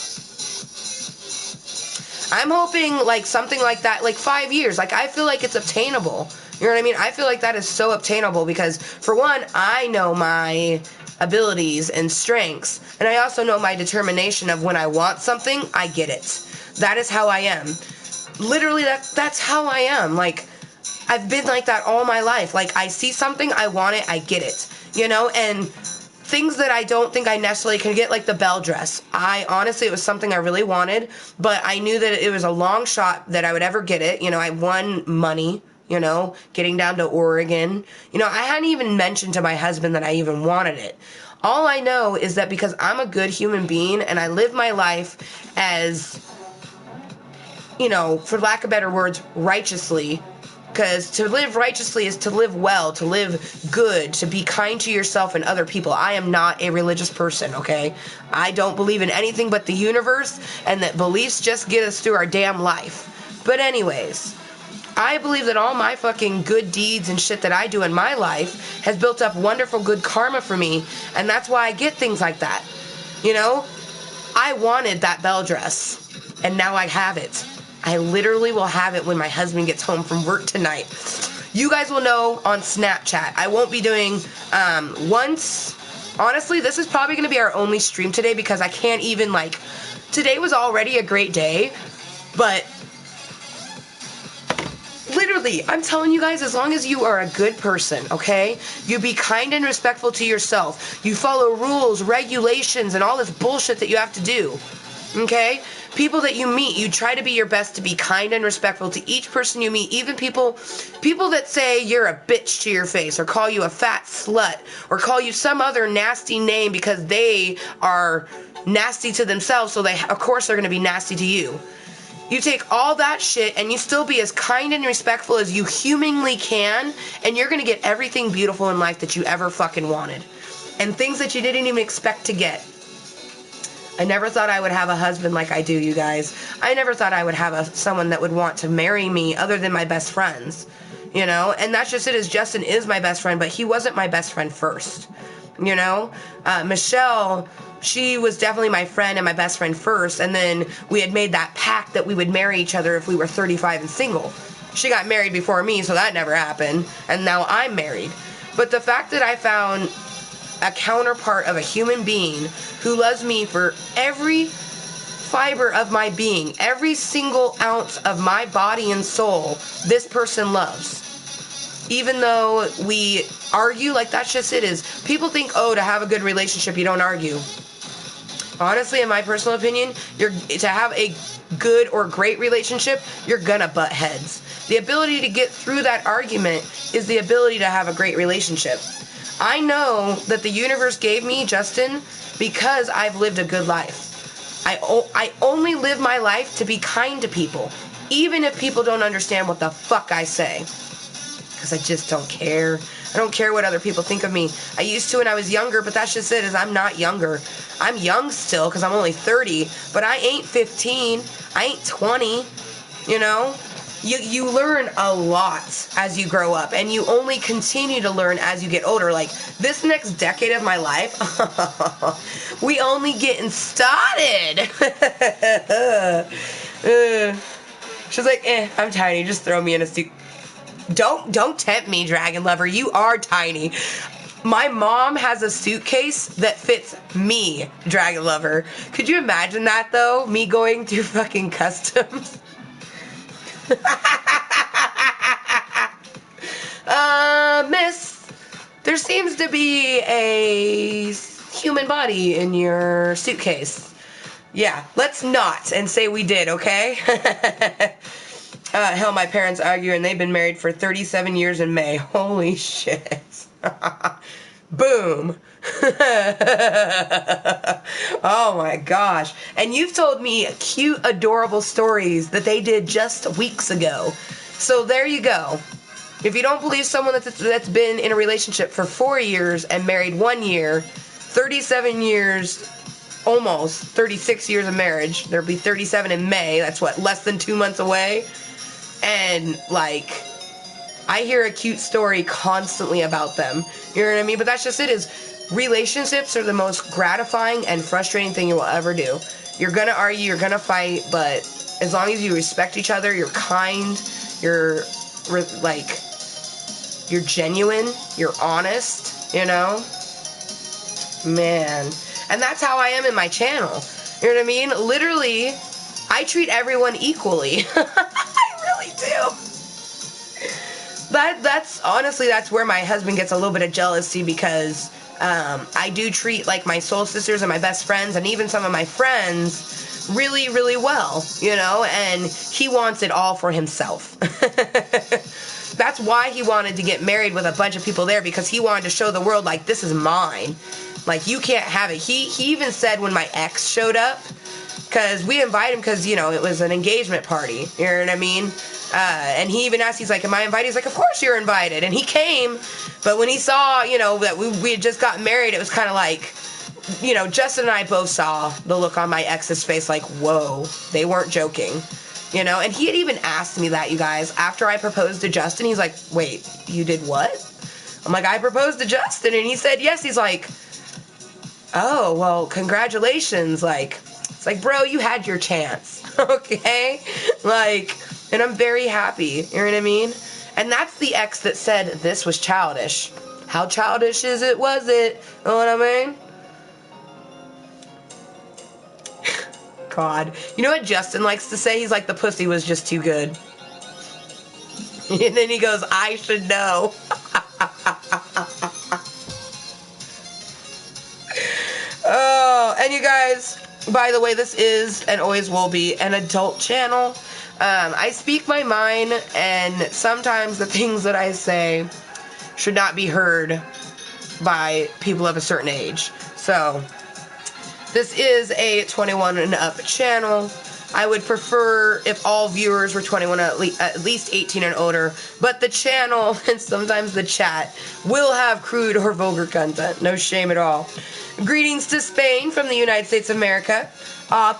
I'm hoping, like, something like that, like 5 years. Like, I feel like it's obtainable. You know what I mean? I feel like that is so obtainable because, for one, I know my abilities and strengths, and I also know my determination of when I want something, I get it. That is how I am. Literally, that's how I am. Like, I've been like that all my life. Like, I see something, I want it, I get it. You know, and things that I don't think I necessarily can get, like the bell dress. Honestly, it was something I really wanted, but I knew that it was a long shot that I would ever get it. You know, I won money. You know, getting down to Oregon. You know, I hadn't even mentioned to my husband that I even wanted it. All I know is that because I'm a good human being and I live my life as, you know, for lack of better words, righteously. Because to live righteously is to live well, to live good, to be kind to yourself and other people. I am not a religious person, okay? I don't believe in anything but the universe, and that beliefs just get us through our damn life. But anyways, I believe that all my fucking good deeds and shit that I do in my life has built up wonderful good karma for me, and that's why I get things like that. You know? I wanted that bell dress, and now I have it. I literally will have it when my husband gets home from work tonight. You guys will know on Snapchat. I won't be doing once. Honestly, this is probably going to be our only stream today because I can't even, like, today was already a great day, but literally, I'm telling you guys, as long as you are a good person, okay? You be kind and respectful to yourself. You follow rules, regulations, and all this bullshit that you have to do, okay? People that you meet, you try to be your best to be kind and respectful to each person you meet. Even people that say you're a bitch to your face or call you a fat slut or call you some other nasty name because they are nasty to themselves, so of course they're going to be nasty to you. You take all that shit and you still be as kind and respectful as you humanly can, and you're going to get everything beautiful in life that you ever fucking wanted. And things that you didn't even expect to get. I never thought I would have a husband like I do, you guys. I never thought I would have someone that would want to marry me other than my best friends. You know? And that's just it, is Justin is my best friend, but he wasn't my best friend first. You know? Michelle, she was definitely my friend and my best friend first, and then we had made that pact that we would marry each other if we were 35 and single. She got married before me, so that never happened, and now I'm married. But the fact that I found a counterpart of a human being who loves me for every fiber of my being, every single ounce of my body and soul, this person loves. Even though we argue, like that's just it is. People think, oh, to have a good relationship, you don't argue. Honestly, in my personal opinion, to have a good or great relationship, you're gonna butt heads. The ability to get through that argument is the ability to have a great relationship. I know that the universe gave me Justin because I've lived a good life. I only live my life to be kind to people, even if people don't understand what the fuck I say. Because I just don't care. I don't care what other people think of me. I used to when I was younger, but that's just it, is I'm not younger. I'm young still because I'm only 30, but I ain't 15. I ain't 20, you know? You learn a lot as you grow up, and you only continue to learn as you get older. Like, this next decade of my life, we only getting started. She's like, I'm tiny, just throw me in a suit. Don't tempt me, Dragon Lover. You are tiny. My mom has a suitcase that fits me, Dragon Lover. Could you imagine that, though? Me going through fucking customs? Miss, there seems to be a human body in your suitcase. Yeah, let's not and say we did, okay? Hell, my parents argue and they've been married for 37 years in May. Holy shit. Boom. Oh my gosh. And you've told me cute, adorable stories that they did just weeks ago. So there you go. If you don't believe someone that's been in a relationship for 4 years and married 1 year, 37 years, almost 36 years of marriage, there'll be 37 in May, that's what, less than 2 months away? And, like, I hear a cute story constantly about them. You know what I mean? But that's just it, is relationships are the most gratifying and frustrating thing you will ever do. You're gonna argue, you're gonna fight, but as long as you respect each other, you're kind, you're genuine, you're honest, you know? Man. And that's how I am in my channel. You know what I mean? Literally, I treat everyone equally. Do. That's honestly, that's where my husband gets a little bit of jealousy, because I do treat, like, my soul sisters and my best friends and even some of my friends really, really well, you know, and he wants it all for himself. That's why he wanted to get married with a bunch of people there, because he wanted to show the world, like, this is mine. Like, you can't have it. He even said when my ex showed up, because we invited him because, you know, it was an engagement party, you know what I mean? And he even asked, he's like, am I invited? He's like, of course you're invited. And he came, but when he saw, you know, that we had just gotten married, it was kind of like, you know, Justin and I both saw the look on my ex's face, like, whoa, they weren't joking, you know? And he had even asked me that, you guys, after I proposed to Justin. He's like, wait, you did what? I'm like, I proposed to Justin, and he said yes. He's like, oh, well, congratulations. Like, it's like, bro, you had your chance, okay? Like, and I'm very happy, you know what I mean? And that's the ex that said this was childish. How childish was it? You know what I mean? God. You know what Justin likes to say? He's like, the pussy was just too good. And then he goes, I should know. Oh, and you guys, by the way, this is and always will be an adult channel. I speak my mind, and sometimes the things that I say should not be heard by people of a certain age. So, this is a 21 and up channel. I would prefer if all viewers were 21, at least 18 and older, but the channel and sometimes the chat will have crude or vulgar content. No shame at all. Greetings to Spain from the United States of America.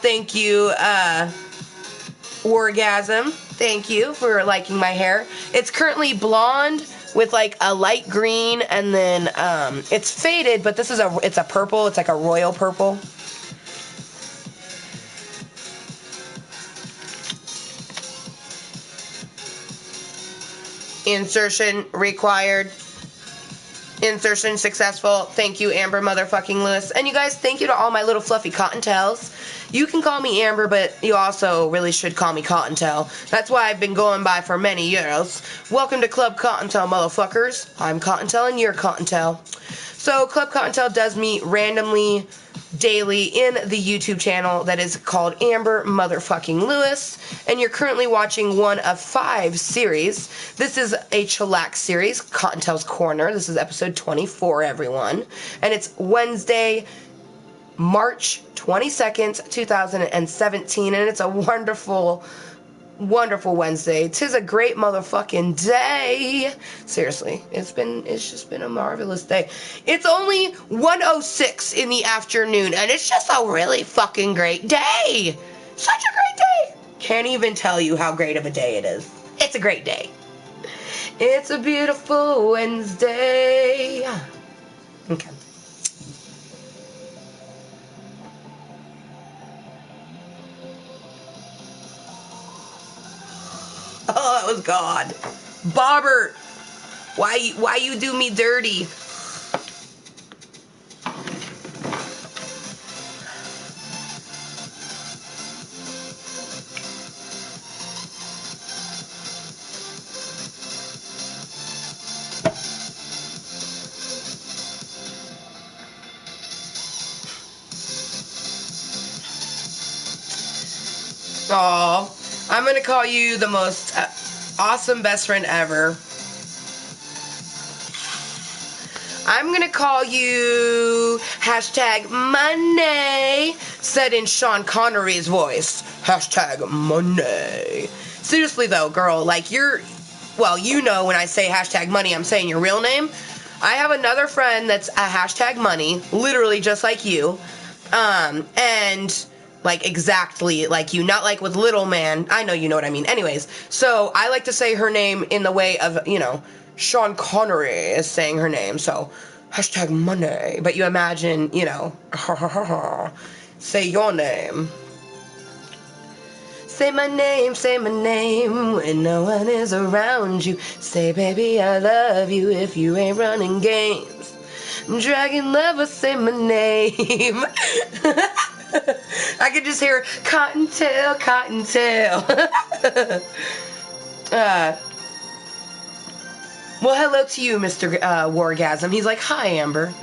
Thank you, Orgasm. Thank you for liking my hair. It's currently blonde with like a light green, and then it's faded, but this is it's a purple. It's like a royal purple. Insertion required. Insertion successful. Thank you, Amber motherfucking Lewis. And you guys, thank you to all my little fluffy Kottontales. You can call me Amber, but you also really should call me Kottontale. That's why I've been going by for many years. Welcome to Klub Kottontale, motherfuckers. I'm Kottontale and you're Kottontale. So, Klub Kottontale does me randomly daily in the YouTube channel that is called Amber Motherfucking Lewis, and you're currently watching one of 5 series. This is a chillax series, Kottontale's Korner. This is episode 24, everyone, and it's Wednesday, March 22nd, 2017, and it's a wonderful Wednesday. 'Tis a great motherfucking day. Seriously, it's just been a marvelous day. It's only 1:06 in the afternoon, and it's just a really fucking great day. Such a great day. Can't even tell you how great of a day it is. It's a great day. It's a beautiful Wednesday. Okay. Oh, that was God. Bobbert, why you do me dirty? Oh, I'm gonna call you the most awesome best friend ever. I'm gonna call you #money, said in Sean Connery's voice. #money. Seriously though, girl, like well, you know when I say #money, I'm saying your real name. I have another friend that's a #money, literally just like you, and like exactly like you, not like with little man. I know you know what I mean. Anyways, so I like to say her name in the way of, Sean Connery is saying her name, so #money. But you imagine, say your name. Say my name when no one is around you. Say, baby, I love you if you ain't running games. Dragon lover, say my name. I could just hear Kottontale. Well, hello to you, Mr. Wargasm. He's like, hi, Amber.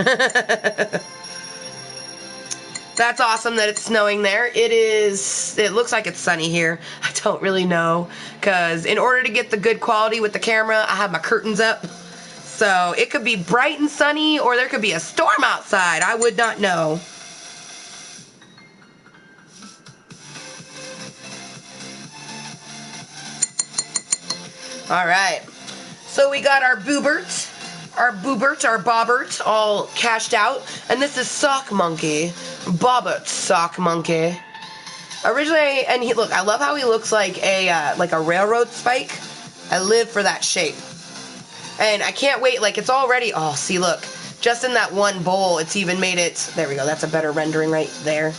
That's awesome that it's snowing there. It looks like it's sunny here. I don't really know, because in order to get the good quality with the camera, I have my curtains up. So it could be bright and sunny, or there could be a storm outside. I would not know. All right, so we got our boobert, our bobbert all cashed out, and this is Sock Monkey, Bobbert Sock Monkey. Originally, and look, I love how he looks like a railroad spike. I live for that shape, and I can't wait. Like, it's already, oh, see, look, just in that one bowl, it's even made it. There we go. That's a better rendering right there.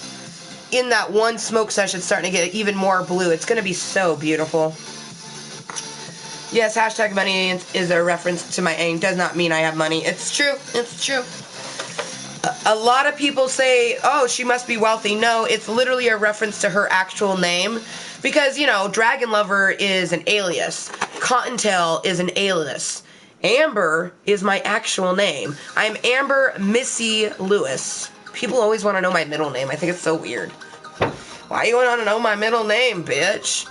In that one smoke session, it's starting to get even more blue. It's gonna be so beautiful. Yes, #money is a reference to my aim. Does not mean I have money. It's true. It's true. A lot of people say, oh, she must be wealthy. No, it's literally a reference to her actual name. Because, Dragon Lover is an alias. Kottontale is an alias. Amber is my actual name. I'm Amber Missy Lewis. People always want to know my middle name. I think it's so weird. Why you want to know my middle name, bitch?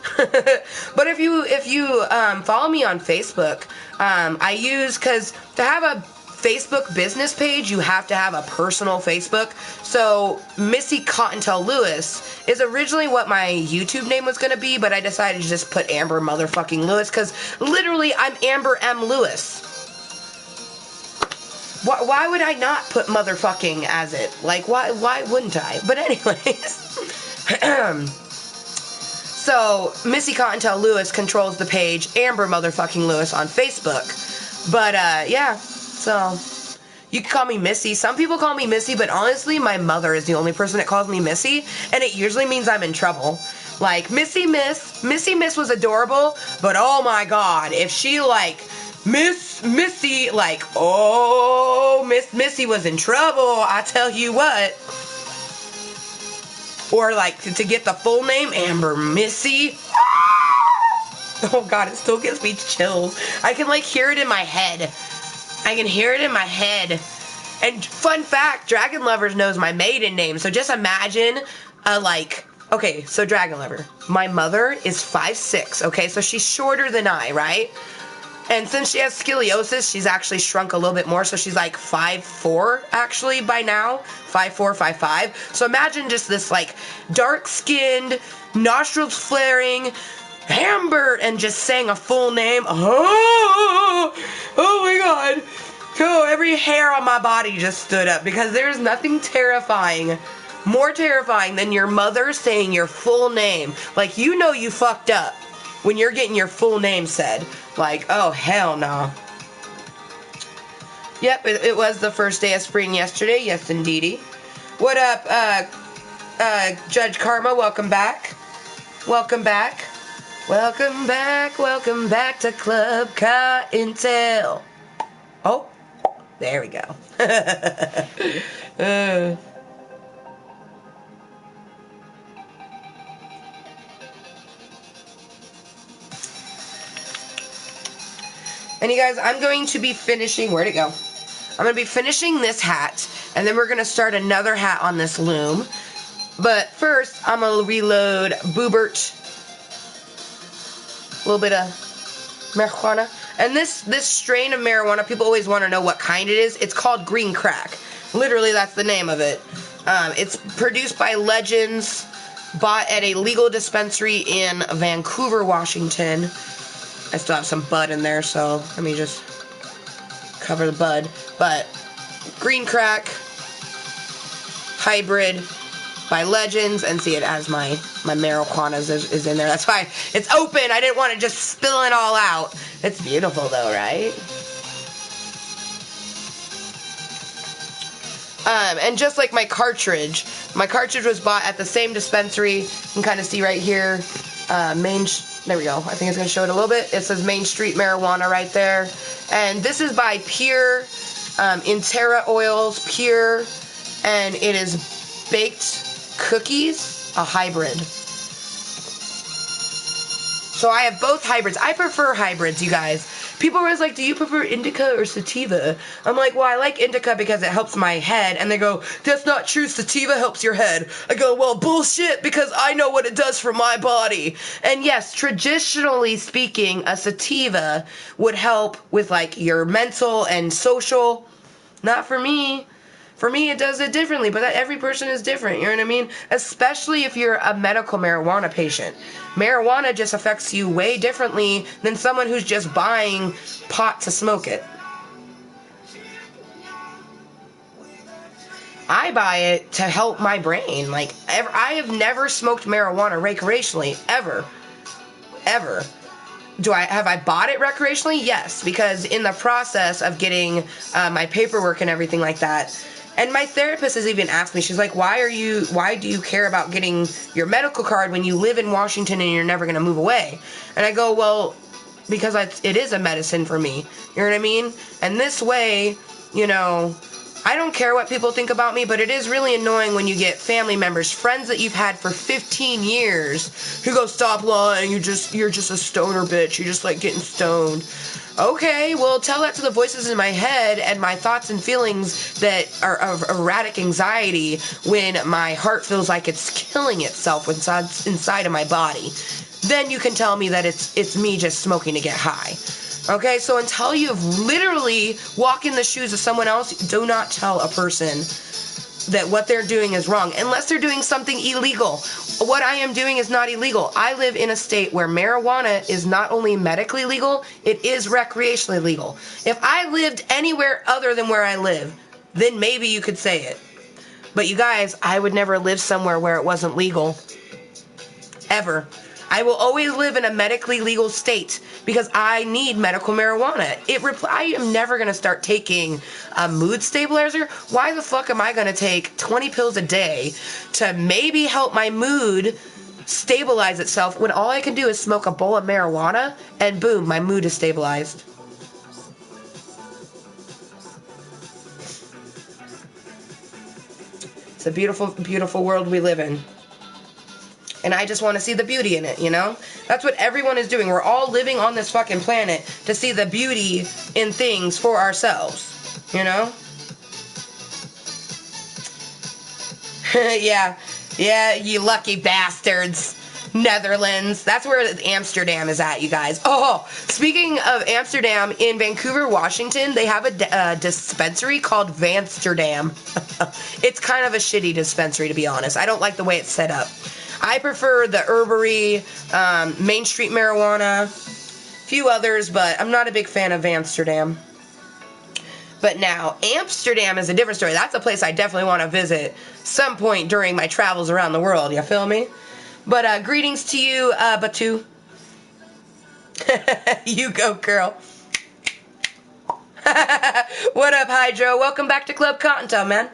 But if you follow me on Facebook, I use, because to have a Facebook business page, you have to have a personal Facebook. So Missy Kottontale Lewis is originally what my YouTube name was going to be, but I decided to just put Amber Motherfucking Lewis, because literally I'm Amber M. Lewis. Why would I not put motherfucking as it? Like, why wouldn't I? But anyways. So, Missy Kottontale Lewis controls the page Amber Motherfucking Lewis on Facebook. But, yeah, so, you can call me Missy. Some people call me Missy, but honestly, my mother is the only person that calls me Missy, and it usually means I'm in trouble. Like, Missy Miss was adorable, but oh my god, if she, Missy, Missy was in trouble, I tell you what. Or, to get the full name, Amber Missy. Oh, God, it still gives me chills. I can, hear it in my head. And fun fact, Dragon Lovers knows my maiden name. So just imagine okay, so Dragon Lover. My mother is 5'6", okay? So she's shorter than I, right? And since she has scoliosis, she's actually shrunk a little bit more. So she's like 5'4", actually, by now. 5'4", 5'5". So imagine just this, like, dark-skinned, nostrils flaring, Amber, and just saying a full name. Oh my God. Oh, every hair on my body just stood up. Because there's nothing terrifying, more terrifying than your mother saying your full name. Like, you know you fucked up when you're getting your full name said. Like, oh, hell no. Yep, it was the first day of spring yesterday. Yes, indeedy. What up, Judge Karma? Welcome back. Welcome back. Welcome back. Welcome back to Klub Kottontale. Oh, there we go. And you guys, I'm going to be finishing, where'd it go? I'm going to be finishing this hat, and then we're going to start another hat on this loom. But first, I'm going to reload Boobert. A little bit of marijuana. And this strain of marijuana, people always want to know what kind it is. It's called green crack. Literally, that's the name of it. It's produced by Legends, bought at a legal dispensary in Vancouver, Washington. I still have some bud in there, so let me just cover the bud. But green crack, hybrid by Legends, and see, it has my marijuana is in there. That's why it's open. I didn't want to just spill it all out. It's beautiful though, right? And just like my cartridge was bought at the same dispensary. You can kind of see right here, there we go. I think it's going to show it a little bit. It says Main Street Marijuana right there. And this is by Pure, Intera Oils, Pure, and it is baked cookies, a hybrid. So I have both hybrids. I prefer hybrids, you guys. People are always like, do you prefer indica or sativa? I'm like, well, I like indica because it helps my head. And they go, that's not true. Sativa helps your head. I go, well, bullshit, because I know what it does for my body. And yes, traditionally speaking, a sativa would help with, like, your mental and social. Not for me. For me, it does it differently, but every person is different, you know what I mean? Especially if you're a medical marijuana patient. Marijuana just affects you way differently than someone who's just buying pot to smoke it. I buy it to help my brain. Like, I have never smoked marijuana recreationally, ever. Ever. Have I bought it recreationally? Yes, because in the process of getting my paperwork and everything like that. And my therapist has even asked me, she's like, why do you care about getting your medical card when you live in Washington and you're never going to move away? And I go, well, because it is a medicine for me. You know what I mean? And this way, you know, I don't care what people think about me, but it is really annoying when you get family members, friends that you've had for 15 years, who go, stop lying, you're just a stoner bitch, you just like getting stoned. Okay, well, tell that to the voices in my head and my thoughts and feelings that are of erratic anxiety when my heart feels like it's killing itself inside of my body. Then you can tell me that it's me just smoking to get high. Okay, so until you've literally walked in the shoes of someone else, do not tell a person that what they're doing is wrong, unless they're doing something illegal. What I am doing is not illegal. I live in a state where marijuana is not only medically legal, it is recreationally legal. If I lived anywhere other than where I live, then maybe you could say it. But you guys, I would never live somewhere where it wasn't legal. Ever. I will always live in a medically legal state because I need medical marijuana. I am never going to start taking a mood stabilizer. Why the fuck am I going to take 20 pills a day to maybe help my mood stabilize itself when all I can do is smoke a bowl of marijuana and boom, my mood is stabilized? It's a beautiful, beautiful world we live in. And I just want to see the beauty in it, you know? That's what everyone is doing. We're all living on this fucking planet to see the beauty in things for ourselves, you know? Yeah, yeah, you lucky bastards. Netherlands. That's where Amsterdam is at, you guys. Oh, speaking of Amsterdam, in Vancouver, Washington, they have a dispensary called Vansterdam. It's kind of a shitty dispensary, to be honest. I don't like the way it's set up. I prefer the herbery, Main Street marijuana, a few others, but I'm not a big fan of Amsterdam. But now, Amsterdam is a different story. That's a place I definitely want to visit some point during my travels around the world. You feel me? But greetings to you, Batu. You go, girl. What up, Hydro? Welcome back to Klub Kottontale, man.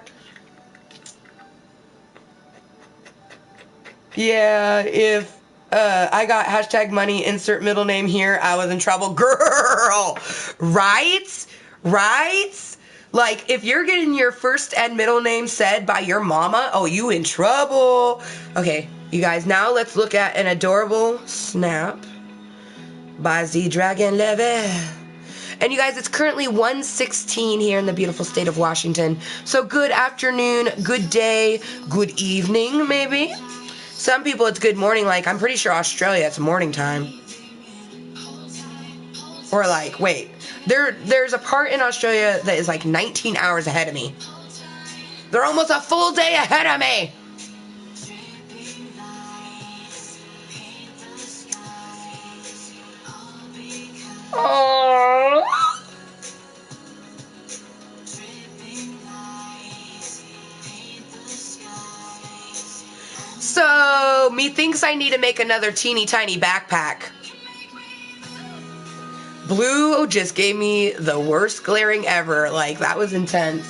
Yeah, if I got hashtag money, insert middle name here, I was in trouble. Girl! Right? Right? Like, if you're getting your first and middle name said by your mama, oh, you in trouble. Okay, you guys, now let's look at an adorable snap by Z Dragon Levy. And you guys, it's currently 1:16 here in the beautiful state of Washington. So good afternoon, good day, good evening, maybe. Some people it's good morning, like I'm pretty sure Australia it's morning time. Or like, wait, there's a part in Australia that is like 19 hours ahead of me. They're almost a full day ahead of me. Aww. So, methinks I need to make another teeny tiny backpack. Blue just gave me the worst glaring ever. Like, that was intense.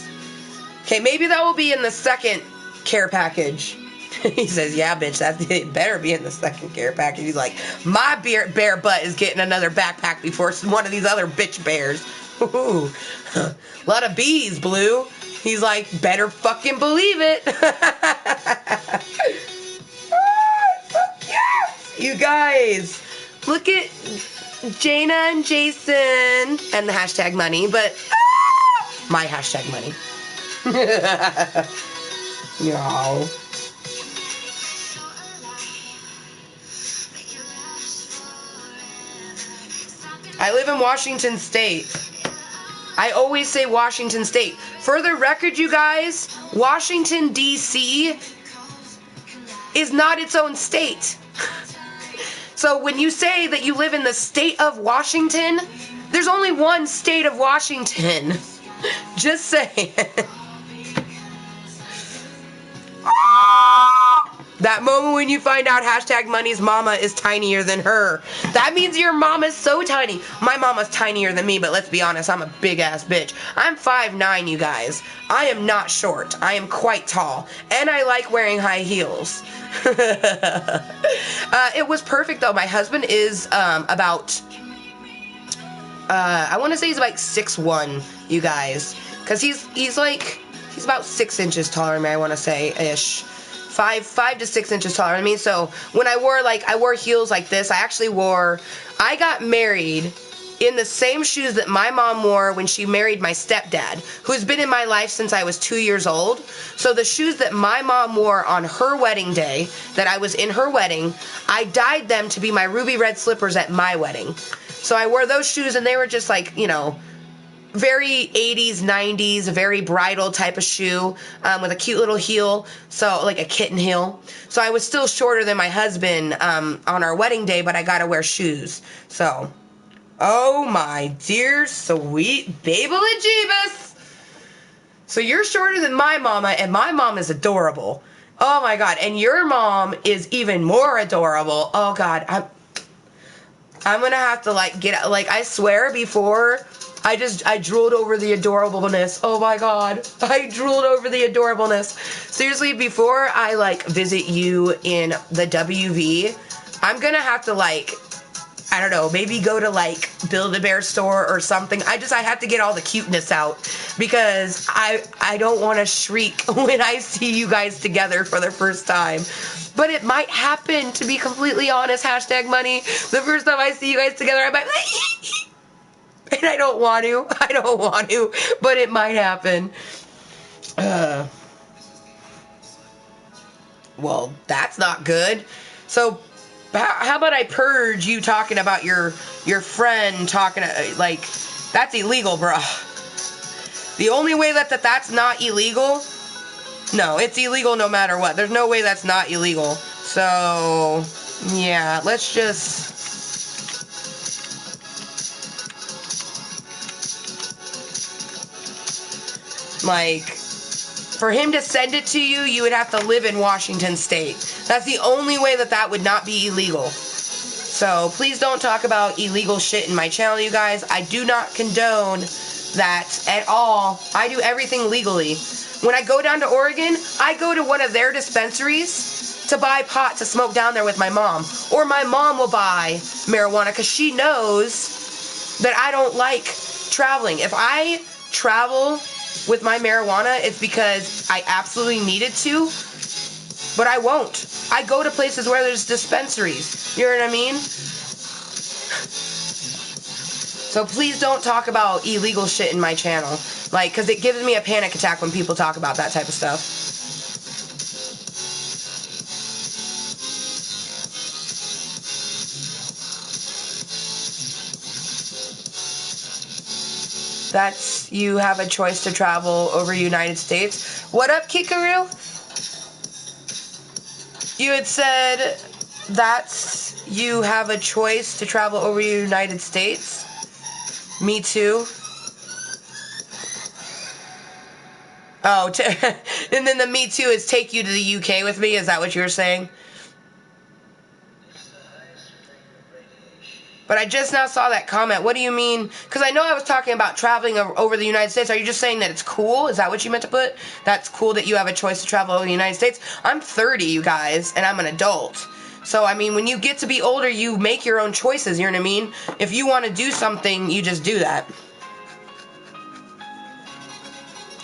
Okay, maybe that will be in the second care package. He says, yeah, bitch, it better be in the second care package. He's like, my bear butt is getting another backpack before one of these other bitch bears. Ooh. A lot of bees, Blue. He's like, better fucking believe it. Yes! You guys, look at Jaina and Jason and the hashtag money, but my hashtag money. Y'all. I live in Washington State. I always say Washington State. For the record, you guys, Washington, D.C. is not its own state. So when you say that you live in the state of Washington, there's only one state of Washington. Just saying. That moment when you find out hashtag money's mama is tinier than her. That means your mama's so tiny. My mama's tinier than me, but let's be honest, I'm a big ass bitch. I'm 5'9", you guys. I am not short. I am quite tall. And I like wearing high heels. It was perfect though. My husband is about, I want to say he's like 6'1", you guys. Because he's about 6 inches taller than me, I want to say, ish. 5 to 6 inches taller than me. So when I wore heels like this, I got married in the same shoes that my mom wore when she married my stepdad, who's been in my life since I was 2 years old. So the shoes that my mom wore on her wedding day, that I was in her wedding, I dyed them to be my ruby red slippers at my wedding. So I wore those shoes and they were just like, you know, very 80s, 90s, very bridal type of shoe, with a cute little heel, so like a kitten heel. So I was still shorter than my husband on our wedding day, but I got to wear shoes. So, oh my dear sweet baby-la-jeebus. So you're shorter than my mama, and my mom is adorable. Oh my God, and your mom is even more adorable. Oh God, I'm gonna have to I swear before, I drooled over the adorableness. Oh my God. I drooled over the adorableness. Seriously, before I visit you in the WV, I'm gonna have to I don't know, maybe go to Build-A-Bear store or something. I have to get all the cuteness out because I don't want to shriek when I see you guys together for the first time. But it might happen, to be completely honest, hashtag money. The first time I see you guys together, I might and I don't want to, but it might happen. well, that's not good. So, how about I purge you talking about your friend talking, like, that's illegal, bruh. The only way that's not illegal, no, it's illegal no matter what. There's no way that's not illegal. So, yeah, let's just... Like, for him to send it to you, you would have to live in Washington State. That's the only way that would not be illegal. So, please don't talk about illegal shit in my channel, you guys. I do not condone that at all. I do everything legally. When I go down to Oregon, I go to one of their dispensaries to buy pot to smoke down there with my mom. Or my mom will buy marijuana because she knows that I don't like traveling. If I travel with my marijuana, it's because I absolutely needed to, but I won't. I go to places where there's dispensaries. You know what I mean? So please don't talk about illegal shit in my channel. Like, because it gives me a panic attack when people talk about that type of stuff. That's, you have a choice to travel over United States. What up, Kikaru? You had said that's, you have a choice to travel over United States. Me too. Oh, and then the me too is take you to the UK with me. Is that what you were saying? But I just now saw that comment. What do you mean? Because I know I was talking about traveling over the United States. Are you just saying that it's cool? Is that what you meant to put? That's cool that you have a choice to travel over the United States? I'm 30, you guys, and I'm an adult. So, I mean, when you get to be older, you make your own choices, you know what I mean? If you want to do something, you just do that.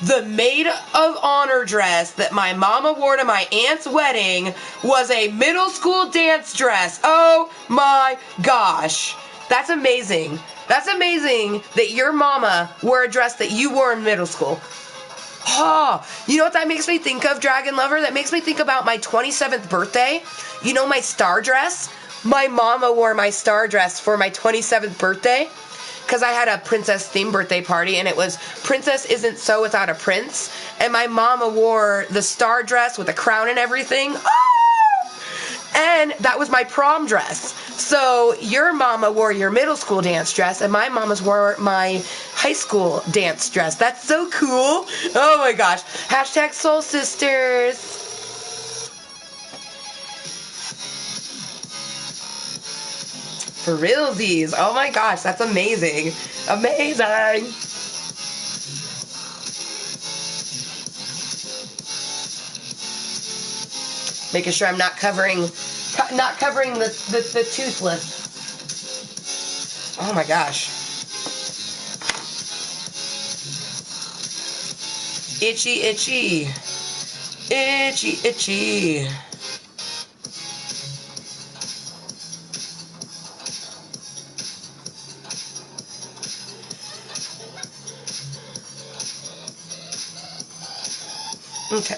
The maid of honor dress that my mama wore to my aunt's wedding was a middle school dance dress. Oh my gosh. That's amazing. That's amazing that your mama wore a dress that you wore in middle school. Oh, you know what that makes me think of, Dragon Lover? That makes me think about my 27th birthday. You know my star dress? My mama wore my star dress for my 27th birthday. Because I had a princess-themed birthday party, and it was Princess Isn't So Without a Prince. And my mama wore the star dress with a crown and everything. Oh! And that was my prom dress. So your mama wore your middle school dance dress, and my mama's wore my high school dance dress. That's so cool. Oh my gosh. Hashtag Soul Sisters. For realsies. Oh my gosh, that's amazing. Amazing. Making sure I'm not covering the toothless. Oh my gosh. Itchy, itchy. Itchy, itchy. Okay.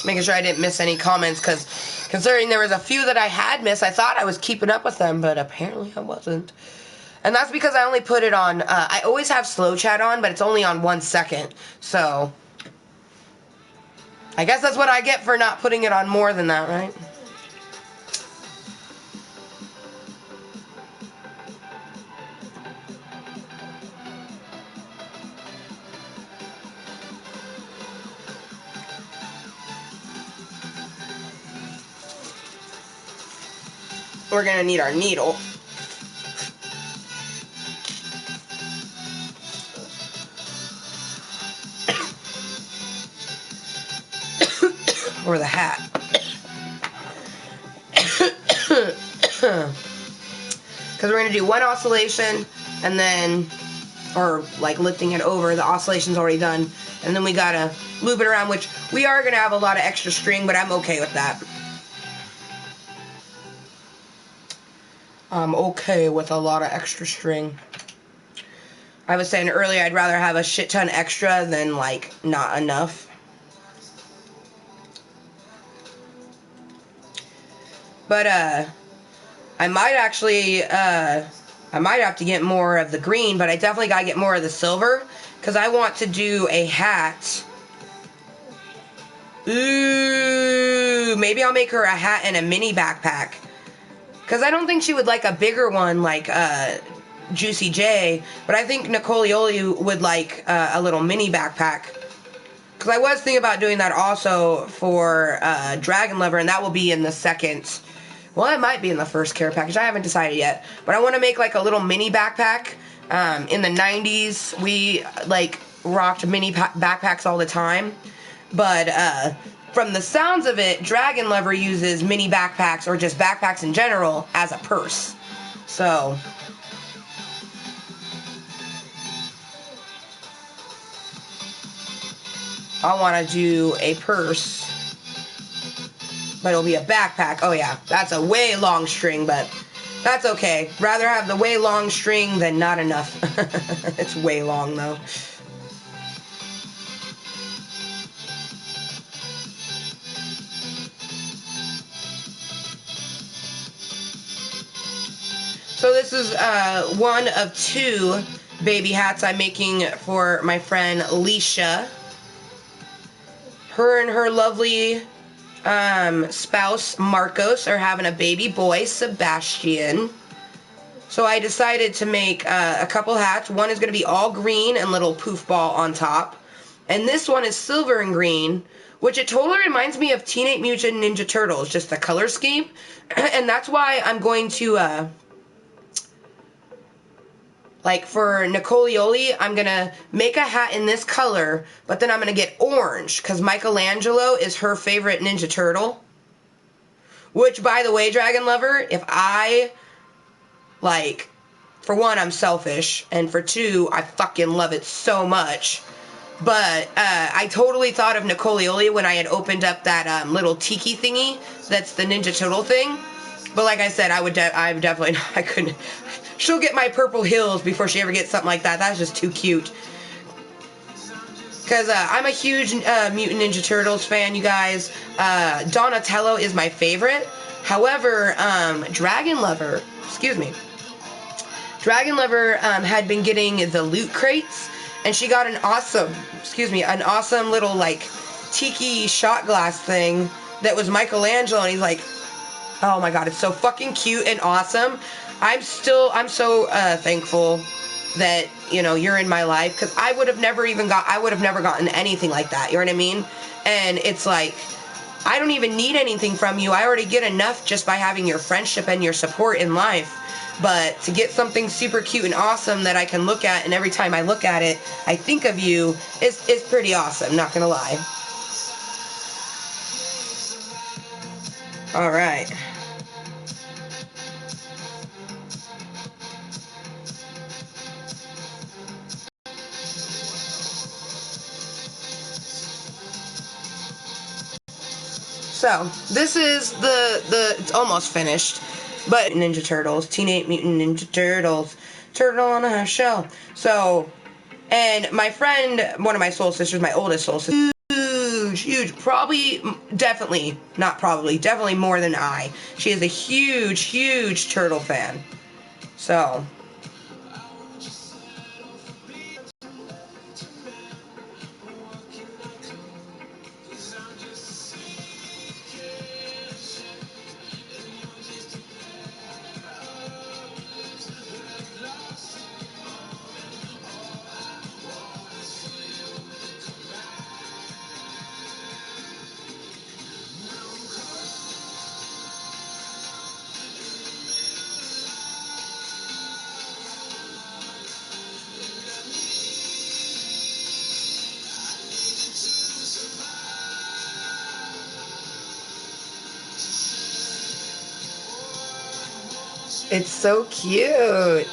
Making sure I didn't miss any comments, because considering there was a few that I had missed, I thought I was keeping up with them, but apparently I wasn't. And that's because I only put it on, I always have slow chat on, but it's only on 1 second. So, I guess that's what I get for not putting it on more than that, right? We're gonna need our needle. Or the hat. Because we're gonna do one oscillation, and then, or like lifting it over, the oscillation's already done, and then we gotta loop it around, which we are gonna have a lot of extra string, but I'm okay with that. I'm okay with a lot of extra string. I was saying earlier I'd rather have a shit ton extra than like not enough. But, I might actually, I might have to get more of the green, but I definitely gotta get more of the silver, because I want to do a hat. Ooh, maybe I'll make her a hat and a mini backpack. Because I don't think she would like a bigger one like Juicy J, but I think Nicolioli would like a little mini backpack. Because I was thinking about doing that also for Dragon Lover, and that will be in the second. Well, it might be in the first care package. I haven't decided yet. But I want to make like a little mini backpack. In the 90s, we like rocked mini backpacks all the time. But from the sounds of it, Dragon Lover uses mini backpacks or just backpacks in general as a purse. So I want to do a purse, but it'll be a backpack. Oh yeah, that's a way long string, but that's okay. Rather have the way long string than not enough. It's way long though. So this is one of two baby hats I'm making for my friend Leisha. Her and her lovely spouse Marcos are having a baby boy, Sebastian. So I decided to make a couple hats. One is going to be all green and little poof ball on top. And this one is silver and green, which it totally reminds me of Teenage Mutant Ninja Turtles, just the color scheme. And that's why I'm going to... like for Nicolioli, I'm going to make a hat in this color, but then I'm going to get orange, because Michelangelo is her favorite Ninja Turtle. Which, by the way, Dragon Lover, if I, like, for one, I'm selfish, and for two, I fucking love it so much. But I totally thought of Nicolioli when I had opened up that little tiki thingy that's the Ninja Turtle thing. But like I said, I'm definitely not, I couldn't... She'll get my purple hills before she ever gets something like that. That's just too cute. Because I'm a huge Mutant Ninja Turtles fan, you guys. Donatello is my favorite. However, Dragon Lover had been getting the loot crates, and she got an awesome little, like, tiki shot glass thing that was Michelangelo, and he's like, oh my god, it's so fucking cute and awesome. I'm so thankful that, you know, you're in my life, because I would have never gotten anything like that, you know what I mean? And it's like, I don't even need anything from you. I already get enough just by having your friendship and your support in life. But to get something super cute and awesome that I can look at, and every time I look at it, I think of you, is pretty awesome, not gonna lie. Alright. So, this is it's almost finished, but Ninja Turtles, Teenage Mutant Ninja Turtles, Turtle on a Shell. So, and my friend, one of my soul sisters, my oldest soul sister, huge, definitely more than I. She is a huge turtle fan. So... it's so cute.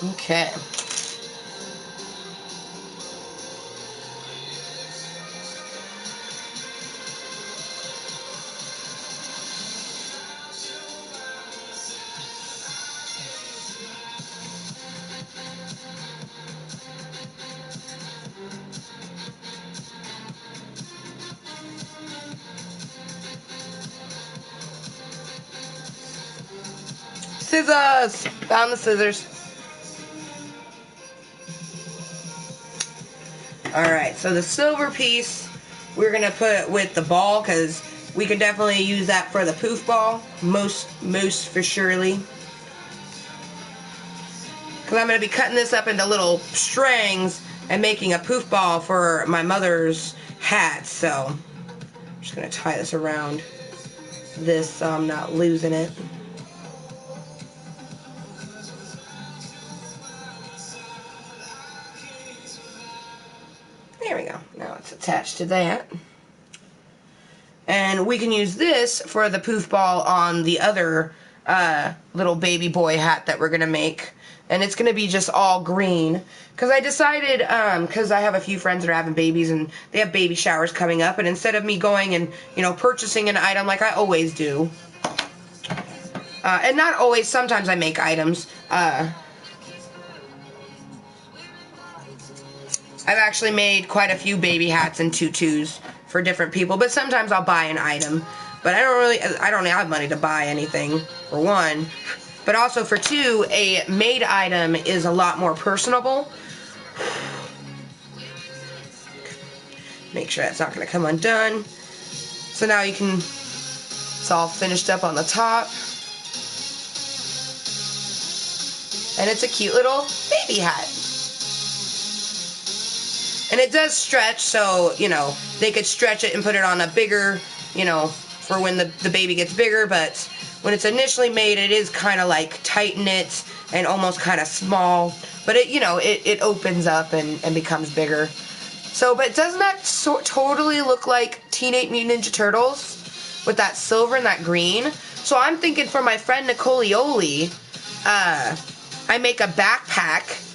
Okay. Scissors! Found the scissors. Alright, so the silver piece we're going to put with the ball because we can definitely use that for the poof ball. Most for surely. Because I'm going to be cutting this up into little strings and making a poof ball for my mother's hat. So I'm just going to tie this around this so I'm not losing it. There we go. Now it's attached to that. And we can use this for the poof ball on the other little baby boy hat that we're going to make. And it's going to be just all green. Because I decided, because I have a few friends that are having babies and they have baby showers coming up. And instead of me going and, you know, purchasing an item like I always do. And not always, sometimes I make items. I've actually made quite a few baby hats and tutus for different people. But sometimes I'll buy an item. But I don't have money to buy anything, for one. But also for two, a made item is a lot more personable. Make sure that's not going to come undone. So now you can, it's all finished up on the top. And it's a cute little baby hat. And it does stretch, so, you know, they could stretch it and put it on a bigger, you know, for when the baby gets bigger. But when it's initially made, it is kind of like tight knit and almost kind of small. But it, you know, it opens up and becomes bigger. So, but doesn't that totally look like Teenage Mutant Ninja Turtles with that silver and that green? So I'm thinking for my friend Nicolioli, I make a backpack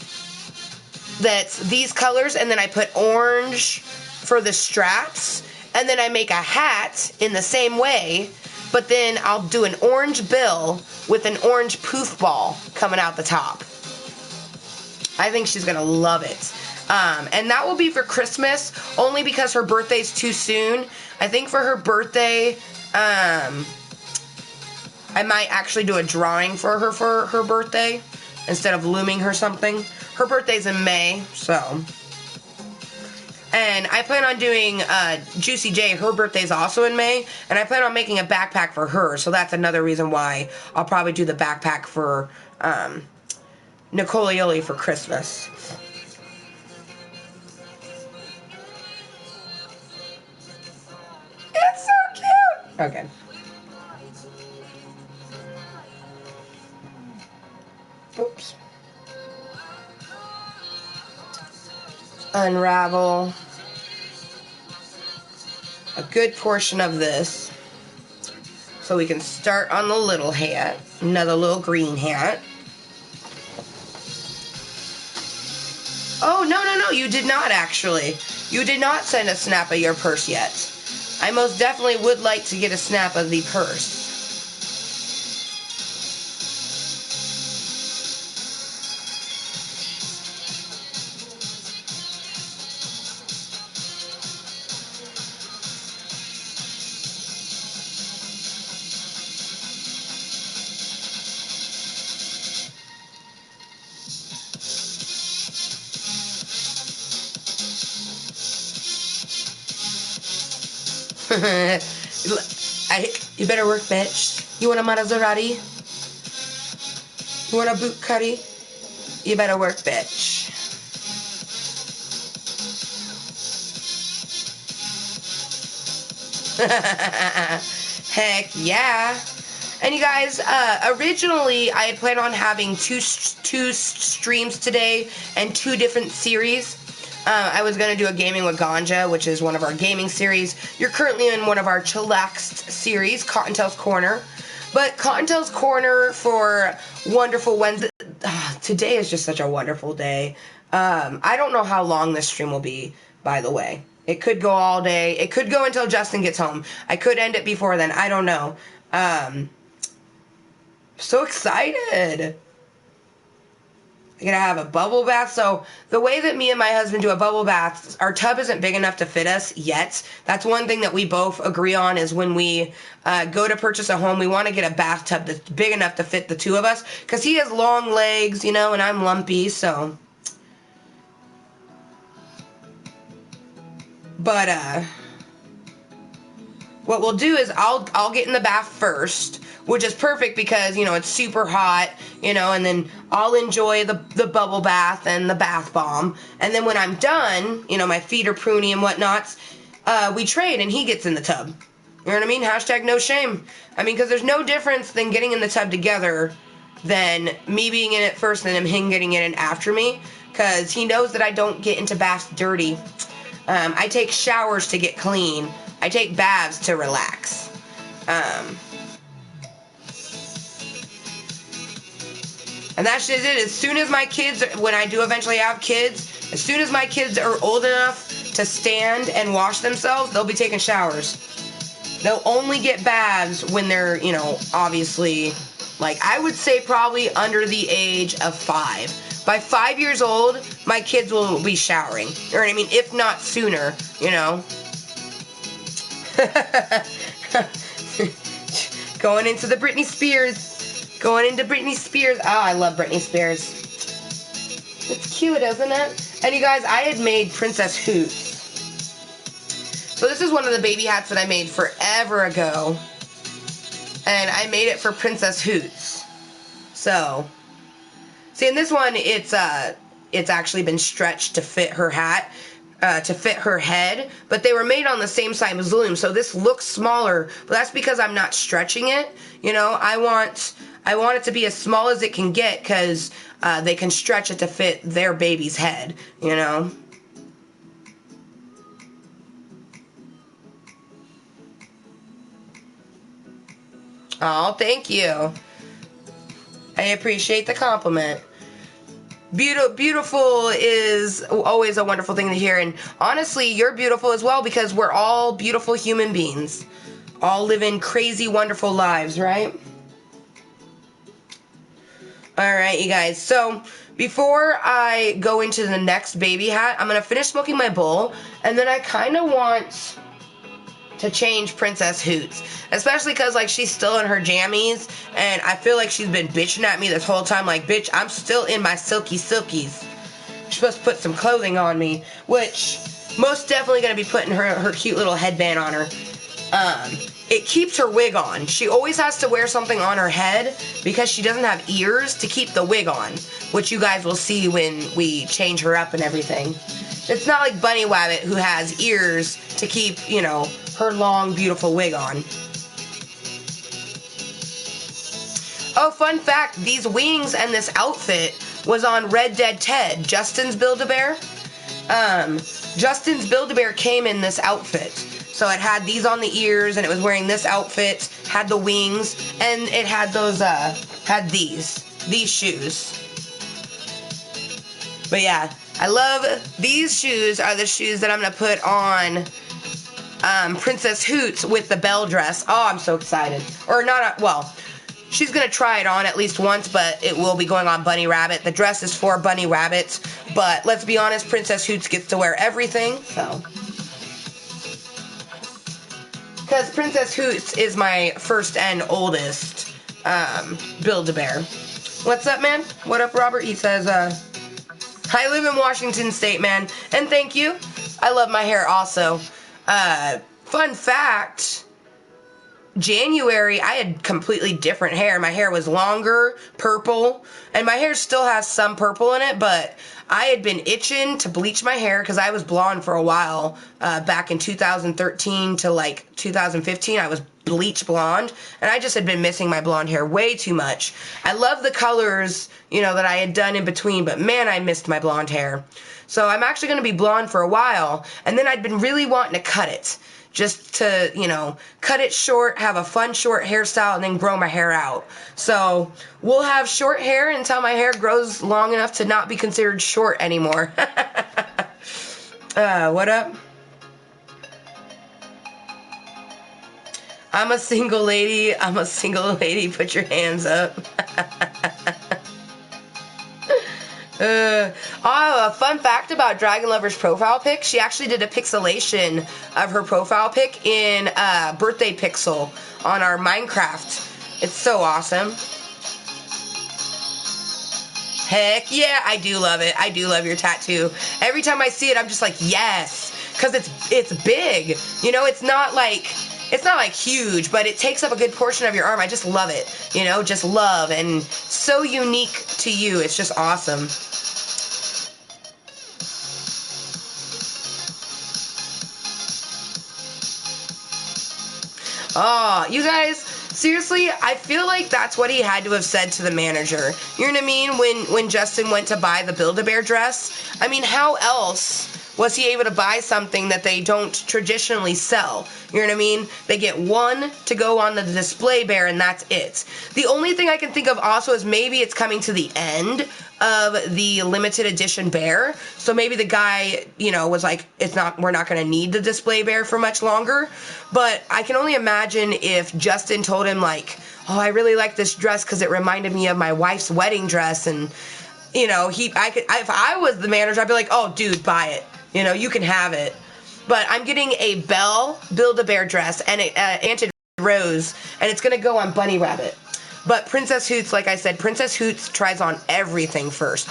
that's these colors, and then I put orange for the straps, and then I make a hat in the same way, but then I'll do an orange bill with an orange poof ball coming out the top. I think she's gonna love it. And that will be for Christmas, only because her birthday's too soon. I think for her birthday, I might actually do a drawing for her birthday instead of looming her something. Her birthday's in May, so. And I plan on doing Juicy J. Her birthday's also in May. And I plan on making a backpack for her. So that's another reason why I'll probably do the backpack for Nicolioli for Christmas. It's so cute! Okay. Oops. Unravel a good portion of this so we can start on the little hat, another little green hat. Oh, no, you did not actually. You did not send a snap of your purse yet. I most definitely would like to get a snap of the purse. You better work, bitch. You want a Maserati? You want a Bugatti? You better work, bitch. Heck yeah. And you guys, originally I had planned on having two streams today and 2 different series. I was going to do a Gaming with Ganja, which is one of our gaming series. You're currently in one of our chillaxed series, Kottontale's Corner. But Kottontale's Corner for Wonderful Wednesday. Today is just such a wonderful day. I don't know how long this stream will be, by the way. It could go all day. It could go until Justin gets home. I could end it before then. I don't know. So excited. I'm gonna have a bubble bath. So the way that me and my husband do a bubble bath, our tub isn't big enough to fit us yet. That's one thing that we both agree on, is when we go to purchase a home, we want to get a bathtub that's big enough to fit the two of us, because he has long legs, you know, and I'm lumpy, so. But what we'll do is I'll get in the bath first, which is perfect because, you know, it's super hot, you know, and then I'll enjoy the bubble bath and the bath bomb. And then when I'm done, you know, my feet are pruny and whatnots, we trade and he gets in the tub. You know what I mean? Hashtag no shame. I mean, because there's no difference than getting in the tub together than me being in it first and then him getting in it after me, because he knows that I don't get into baths dirty. I take showers to get clean. I take baths to relax. And that's just it. As soon as my kids, when I do eventually have kids, as soon as my kids are old enough to stand and wash themselves, they'll be taking showers. They'll only get baths when they're, you know, obviously, like, I would say probably under the age of 5. By 5 years old, my kids will be showering. You know what I mean? If not sooner, you know. Going into the Britney Spears. Going into Britney Spears. Oh, I love Britney Spears. It's cute, isn't it? And you guys, I had made Princess Hoots. So this is one of the baby hats that I made forever ago. And I made it for Princess Hoots. So, see, in this one, it's actually been stretched to fit her hat. To fit her head, but they were made on the same size as loom, so this looks smaller, but that's because I'm not stretching it. You know, I want it to be as small as it can get, because they can stretch it to fit their baby's head, you know. Oh, thank you. I appreciate the compliment. Beautiful is always a wonderful thing to hear, and honestly, you're beautiful as well, because we're all beautiful human beings, all living crazy, wonderful lives, right? Alright, you guys, so before I go into the next baby hat, I'm going to finish smoking my bowl, and then I kind of want to change Princess Hoots, especially because, like, she's still in her jammies, and I feel like she's been bitching at me this whole time, like, bitch, I'm still in my silkies. You're supposed to put some clothing on me, which, most definitely going to be putting her cute little headband on her. It keeps her wig on. She always has to wear something on her head, because she doesn't have ears to keep the wig on, which you guys will see when we change her up and everything. It's not like Bunny Wabbit, who has ears to keep, you know, her long, beautiful wig on. Oh, fun fact, these wings and this outfit was on Red Dead Ted, Justin's Build-A-Bear. Justin's Build-A-Bear came in this outfit. So it had these on the ears, and it was wearing this outfit, had the wings, and it had those, had these shoes. But yeah, I love, these shoes are the shoes that I'm going to put on Princess Hoots with the bell dress. Oh, I'm so excited. Or not, well, she's going to try it on at least once, but it will be going on Bunny Rabbit. The dress is for Bunny Rabbit, but let's be honest, Princess Hoots gets to wear everything, so. Because Princess Hoots is my first and oldest Build-A-Bear. What's up, man? What up, Robert? He says, I live in Washington State, man, and thank you. I love my hair also. Fun fact, January, I had completely different hair. My hair was longer, purple, and my hair still has some purple in it, but I had been itching to bleach my hair because I was blonde for a while. Back in 2013 to like 2015, I was bleach blonde, and I just had been missing my blonde hair way too much. I love the colors, you know, that I had done in between, but man, I missed my blonde hair. So I'm actually going to be blonde for a while, and then I'd been really wanting to cut it. Just to, you know, cut it short, have a fun short hairstyle, and then grow my hair out. So we'll have short hair until my hair grows long enough to not be considered short anymore. What up? I'm a single lady. I'm a single lady. Put your hands up. A fun fact about Dragon Lover's profile pic. She actually did a pixelation of her profile pic in Birthday Pixel on our Minecraft. It's so awesome. Heck yeah, I do love it. I do love your tattoo. Every time I see it, I'm just like, yes. Because it's big. You know, it's not like huge, but it takes up a good portion of your arm. I just love it. You know, just love. And so unique to you. It's just awesome. Oh, you guys, seriously, I feel like that's what he had to have said to the manager. You know what I mean? When Justin went to buy the Build-A-Bear dress, I mean, how else was he able to buy something that they don't traditionally sell? You know what I mean? They get one to go on the display bear, and that's it. The only thing I can think of also is maybe it's coming to the end of the limited edition bear. So maybe the guy, you know, was like, we're not going to need the display bear for much longer. But I can only imagine if Justin told him, like, oh, I really like this dress because it reminded me of my wife's wedding dress. And, you know, if I was the manager, I'd be like, oh, dude, buy it. You know, you can have it. But I'm getting a Belle Build-A-Bear dress and an Enchanted Rose, and it's going to go on Bunny Rabbit. But Princess Hoots, like I said, Princess Hoots tries on everything first.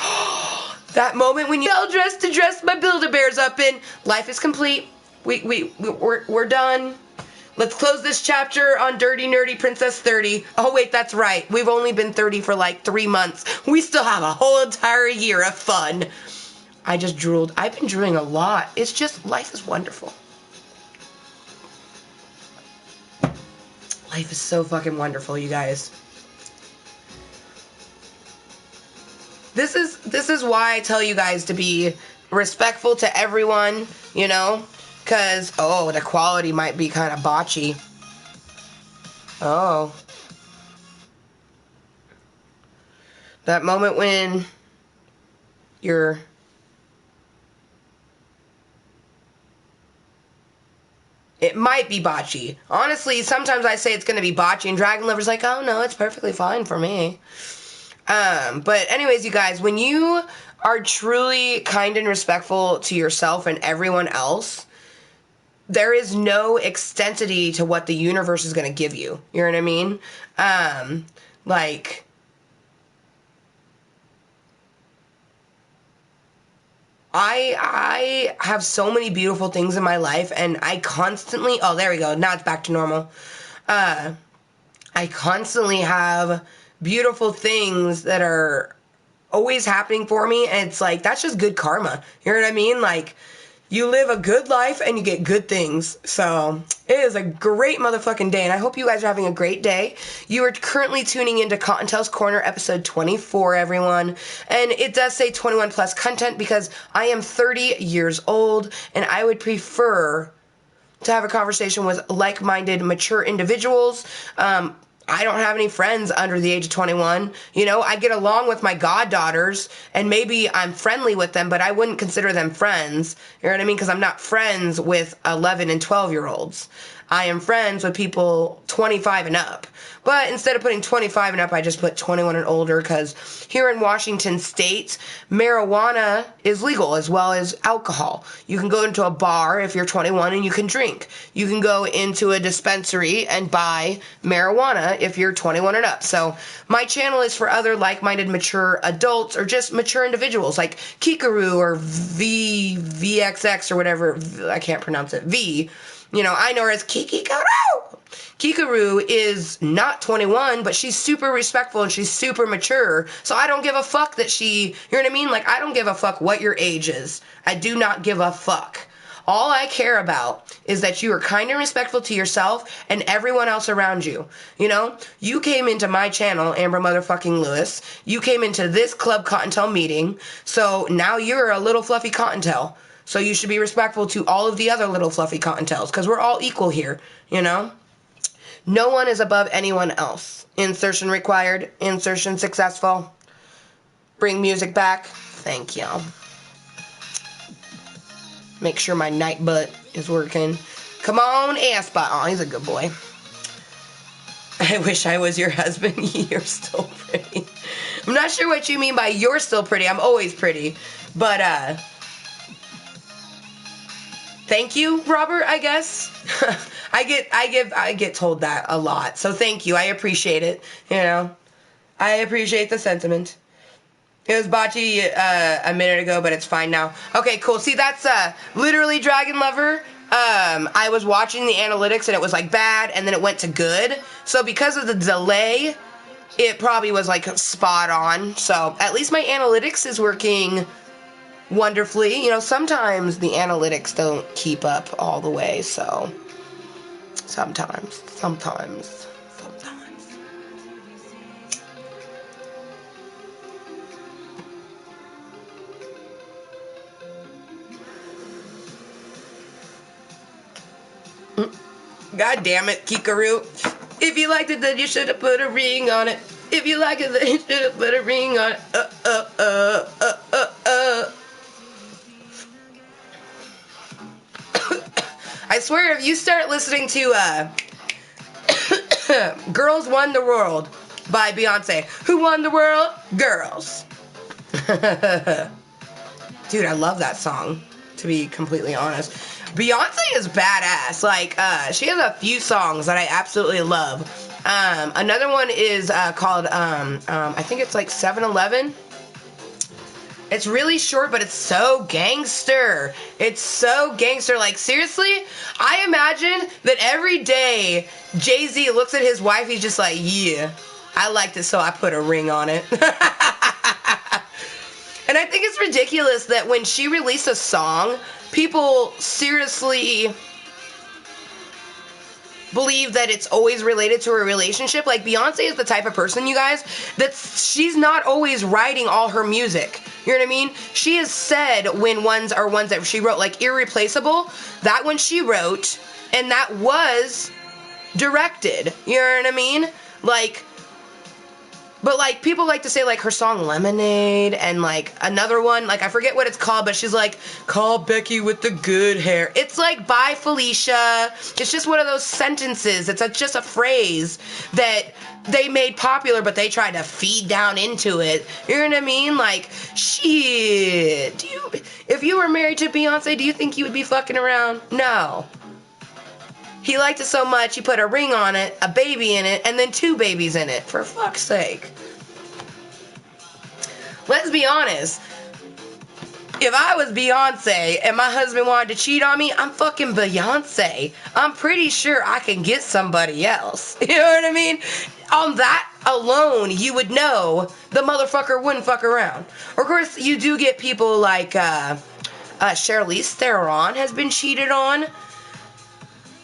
That moment when you're dressed to dress my Build-A-Bears up in. Life is complete. We're done. Let's close this chapter on Dirty Nerdy Princess 30. Oh, wait, that's right. We've only been 30 for like 3 months. We still have a whole entire year of fun. I just drooled. I've been drooling a lot. It's just, life is wonderful. Life is so fucking wonderful, you guys. This is why I tell you guys to be respectful to everyone, you know? Because, oh, the quality might be kind of botchy. Oh. That moment when you're... It might be botchy. Honestly, sometimes I say it's going to be botchy, and Dragon Lover's like, oh, no, it's perfectly fine for me. But anyways, you guys, when you are truly kind and respectful to yourself and everyone else, there is no extensity to what the universe is going to give you. You know what I mean? Like... I have so many beautiful things in my life, and I constantly... Oh, there we go. Now it's back to normal. I constantly have beautiful things that are always happening for me, and it's like, that's just good karma. You know what I mean? Like, you live a good life, and you get good things. So, it is a great motherfucking day, and I hope you guys are having a great day. You are currently tuning into Kottontale's Corner, episode 24, everyone. And it does say 21+Cuntent because I am 30 years old, and I would prefer to have a conversation with like-minded, mature individuals. I don't have any friends under the age of 21. You know, I get along with my goddaughters, and maybe I'm friendly with them, but I wouldn't consider them friends. You know what I mean? Because I'm not friends with 11 and 12-year-olds. I am friends with people 25 and up. But instead of putting 25 and up, I just put 21 and older, because here in Washington State, marijuana is legal as well as alcohol. You can go into a bar if you're 21 and you can drink. You can go into a dispensary and buy marijuana if you're 21 and up. So my channel is for other like-minded mature adults or just mature individuals like Kikaru or VXX or whatever. I can't pronounce it. V. You know, I know her as Kikaru. Kikaru is not 21, but she's super respectful and she's super mature. So I don't give a fuck that she, you know what I mean? Like, I don't give a fuck what your age is. I do not give a fuck. All I care about is that you are kind and respectful to yourself and everyone else around you. You know, you came into my channel, Amber motherfucking Lewis. You came into this Klub Kottontale meeting. So now you're a Little Fluffi Kottontale. So you should be respectful to all of the other Little Fluffi Kottontales, because we're all equal here, you know? No one is above anyone else. Insertion required. Insertion successful. Bring music back. Thank you. Make sure my night butt is working. Come on, ass-bot. Oh, he's a good boy. I wish I was your husband. You're still pretty. I'm not sure what you mean by you're still pretty. I'm always pretty. But, thank you, Robert, I guess. I get told that a lot. So thank you. I appreciate it. You know, I appreciate the sentiment. It was botchy a minute ago, but it's fine now. Okay, cool. See, that's literally Dragon Lover. I was watching the analytics and it was like bad, and then it went to good. So because of the delay, it probably was like spot on. So at least my analytics is working wonderfully. You know, sometimes the analytics don't keep up all the way, so sometimes. God damn it, Kikaru. If you liked it, then you should have put a ring on it. If you like it, then you should have put a ring on it. I swear, if you start listening to Girls Won the World by Beyonce. Who won the world? Girls. Dude, I love that song, to be completely honest. Beyonce is badass. Like, she has a few songs that I absolutely love. Another one is called, I think it's like 7-Eleven. It's really short, but it's so gangster. It's so gangster. Like, seriously, I imagine that every day Jay-Z looks at his wife, he's just like, yeah, I liked it, so I put a ring on it. And I think it's ridiculous that when she released a song, people seriously believe that it's always related to a relationship. Like, Beyonce is the type of person, you guys, that she's not always writing all her music. You know what I mean? She has said when ones are ones that she wrote, like Irreplaceable, that one she wrote, and that was directed. You know what I mean? Like, but, like, people like to say, like, her song Lemonade and, like, another one, like, I forget what it's called, but she's like, call Becky with the good hair. It's like, bye, Felicia. It's just one of those sentences. It's just a phrase that they made popular, but they tried to feed down into it. You know what I mean? Like, shit. If you were married to Beyonce, do you think you would be fucking around? No. He liked it so much, he put a ring on it, a baby in it, and then 2 babies in it. For fuck's sake. Let's be honest. If I was Beyonce and my husband wanted to cheat on me, I'm fucking Beyonce. I'm pretty sure I can get somebody else. You know what I mean? On that alone, you would know the motherfucker wouldn't fuck around. Of course, you do get people like Charlize Theron has been cheated on.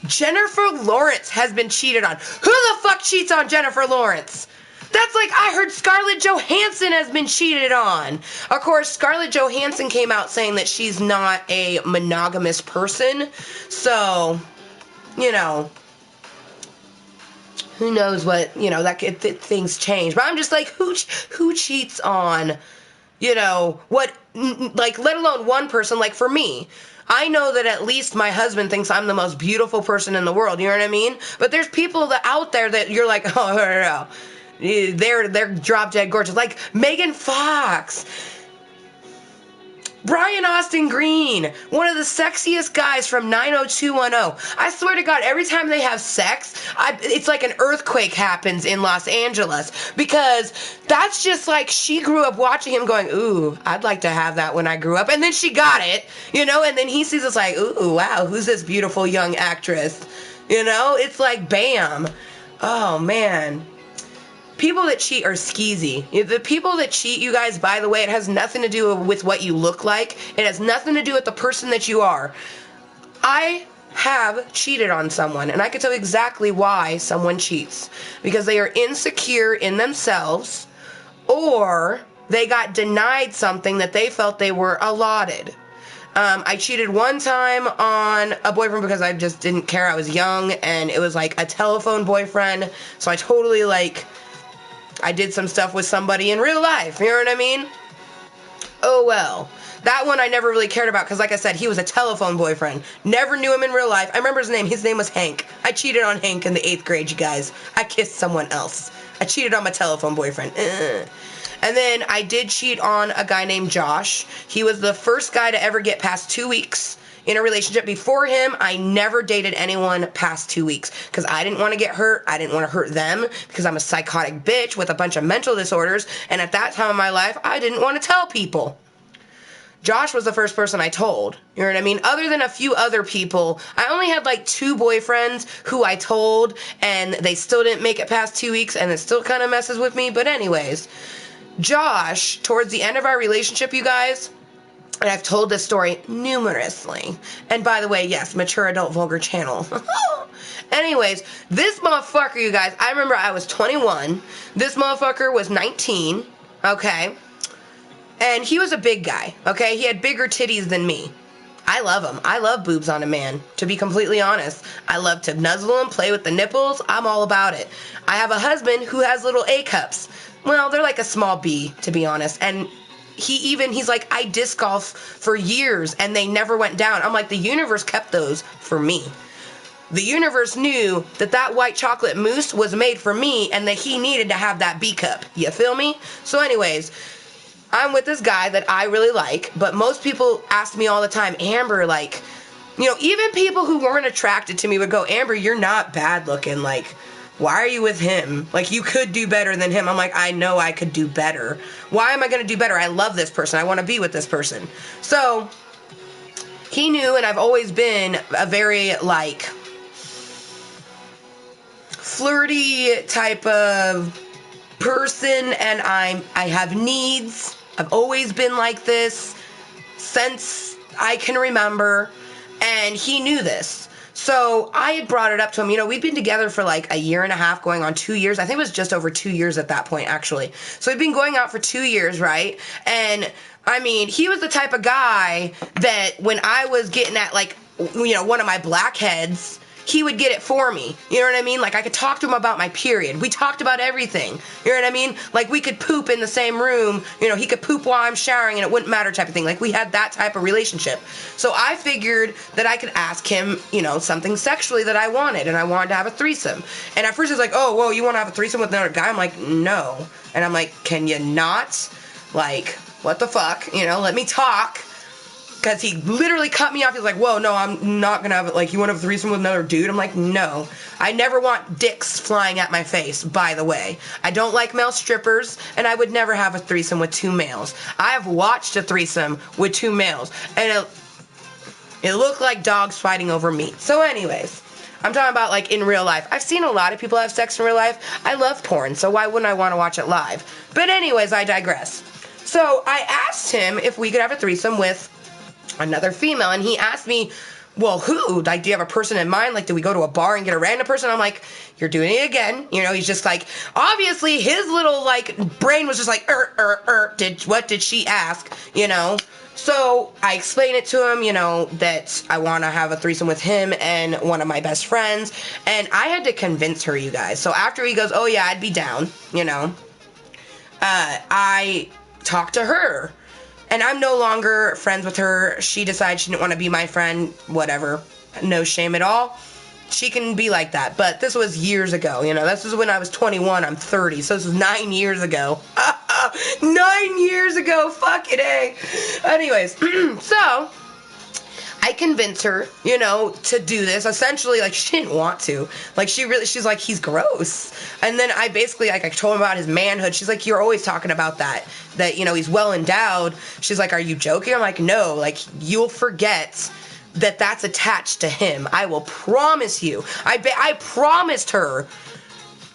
Jennifer Lawrence has been cheated on. Who the fuck cheats on Jennifer Lawrence? That's like, I heard Scarlett Johansson has been cheated on. Of course, Scarlett Johansson came out saying that she's not a monogamous person. So, you know, who knows what, you know, things change. But I'm just like, who cheats on, you know, what, like, let alone one person, like for me. I know that at least my husband thinks I'm the most beautiful person in the world, you know what I mean? But there's people that out there that you're like, oh, no. They're drop dead gorgeous. Like Megan Fox, Brian Austin Green, one of the sexiest guys from 90210. I swear to God, every time they have sex, it's like an earthquake happens in Los Angeles. Because that's just like, she grew up watching him going, ooh, I'd like to have that when I grew up. And then she got it, you know, and then he sees us like, ooh, wow, who's this beautiful young actress? You know, it's like, bam. Oh, man. People that cheat are skeezy. The people that cheat, you guys, by the way, it has nothing to do with what you look like. It has nothing to do with the person that you are. I have cheated on someone, and I can tell you exactly why someone cheats. Because they are insecure in themselves, or they got denied something that they felt they were allotted. I cheated one time on a boyfriend because I just didn't care. I was young, and it was like a telephone boyfriend, so I totally, like, I did some stuff with somebody in real life, you know what I mean? Oh well. That one I never really cared about because, like I said, he was a telephone boyfriend. Never knew him in real life. I remember his name. His name was Hank. I cheated on Hank in the 8th grade, you guys. I kissed someone else. I cheated on my telephone boyfriend. And then I did cheat on a guy named Josh. He was the first guy to ever get past 2 weeks in a relationship. Before him, I never dated anyone past 2 weeks because I didn't want to get hurt. I didn't want to hurt them because I'm a psychotic bitch with a bunch of mental disorders. And at that time of my life, I didn't want to tell people. Josh was the first person I told. You know what I mean? Other than a few other people, I only had like 2 boyfriends who I told, and they still didn't make it past 2 weeks, and it still kind of messes with me. But anyways, Josh, towards the end of our relationship, you guys, and I've told this story numerously. And by the way, yes, mature adult vulgar channel. Anyways, this motherfucker, you guys, I remember I was 21. This motherfucker was 19, okay? And he was a big guy, okay? He had bigger titties than me. I love him. I love boobs on a man, to be completely honest. I love to nuzzle him, play with the nipples. I'm all about it. I have a husband who has little A cups. Well, they're like a small B, to be honest. And he's like, I disc golf for years and they never went down. I'm like, the universe kept those for me. The universe knew that that white chocolate mousse was made for me and that he needed to have that B cup. You feel me? So anyways, I'm with this guy that I really like, but most people ask me all the time, Amber, like, you know, even people who weren't attracted to me would go, Amber, you're not bad looking. Like, why are you with him? Like, you could do better than him. I'm like, I know I could do better. Why am I going to do better? I love this person. I want to be with this person. So he knew, and I've always been a very, like, flirty type of person, and I have needs. I've always been like this since I can remember, and he knew this. So I had brought it up to him. You know, we'd been together for like a year and a half, going on 2 years. I think it was just over 2 years at that point, actually. So we'd been going out for 2 years, right? And I mean, he was the type of guy that when I was getting at, like, you know, one of my blackheads, he would get it for me. You know what I mean? Like, I could talk to him about my period. We talked about everything. You know what I mean? Like, we could poop in the same room. You know, he could poop while I'm showering and it wouldn't matter type of thing. Like, we had that type of relationship. So I figured that I could ask him, you know, something sexually that I wanted. And I wanted to have a threesome. And at first he was like, oh, whoa, you want to have a threesome with another guy? I'm like, no. And I'm like, can you not? Like, what the fuck? You know, let me talk. Because he literally cut me off. He's like, whoa, no, I'm not going to have it. Like, you want to have a threesome with another dude? I'm like, no. I never want dicks flying at my face, by the way. I don't like male strippers, and I would never have a threesome with 2 males. I have watched a threesome with 2 males, and it looked like dogs fighting over meat. So anyways, I'm talking about, like, in real life. I've seen a lot of people have sex in real life. I love porn, so why wouldn't I want to watch it live? But anyways, I digress. So I asked him if we could have a threesome with another female, and he asked me, well, who? Like, do you have a person in mind? Like, do we go to a bar and get a random person? I'm like, you're doing it again. You know, he's just like, obviously his little, like, brain was just like, what did she ask? You know? So I explained it to him, you know, that I want to have a threesome with him and one of my best friends, and I had to convince her, you guys. So after he goes, oh yeah, I'd be down, you know, I talked to her. And I'm no longer friends with her. She decided she didn't want to be my friend. Whatever. No shame at all. She can be like that. But this was years ago. You know, this was when I was 21. I'm 30. So this was 9 years ago. 9 years ago. Fuck it, eh? Anyways. So I convinced her, you know, to do this. Essentially, like, she didn't want to. Like, she's like, he's gross. And then I basically, like, I told him about his manhood. She's like, you're always talking about that, you know, he's well endowed. She's like, are you joking? I'm like, no, like, you'll forget that that's attached to him. I will promise you. I promised her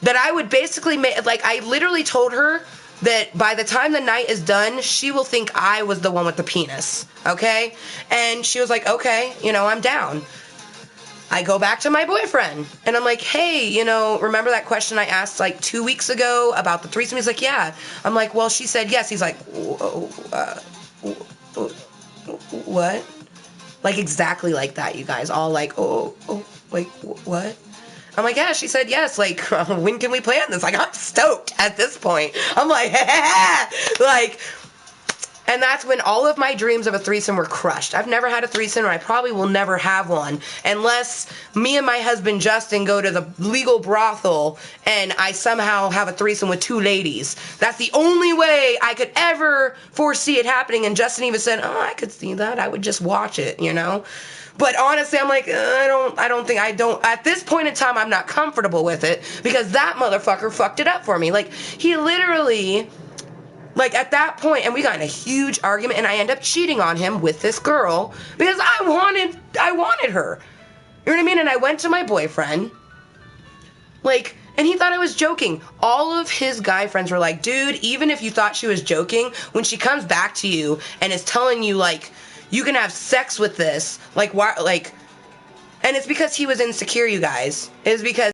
that I would basically make, like, I literally told her that by the time the night is done, she will think I was the one with the penis, okay? And she was like, okay, you know, I'm down. I go back to my boyfriend, and I'm like, hey, you know, remember that question I asked, like, 2 weeks ago about the threesome? He's like, yeah. I'm like, well, she said yes. He's like, what? Like, exactly like that, you guys. All like, like, what? I'm like, yeah, she said yes. Like, when can we plan this? Like, I'm stoked at this point. I'm like, like, And that's when all of my dreams of a threesome were crushed. I've never had a threesome, and I probably will never have one unless me and my husband Justin go to the legal brothel and I somehow have a threesome with 2 ladies. That's the only way I could ever foresee it happening. And Justin even said, oh, I could see that. I would just watch it, you know? But honestly, I'm like, at this point in time, I'm not comfortable with it because that motherfucker fucked it up for me. Like, he literally... Like, at that point, and we got in a huge argument, and I end up cheating on him with this girl because I wanted her. You know what I mean? And I went to my boyfriend, like, and he thought I was joking. All of his guy friends were like, dude, even if you thought she was joking, when she comes back to you and is telling you, like, you can have sex with this, like, why, like, and it's because he was insecure, you guys. It's because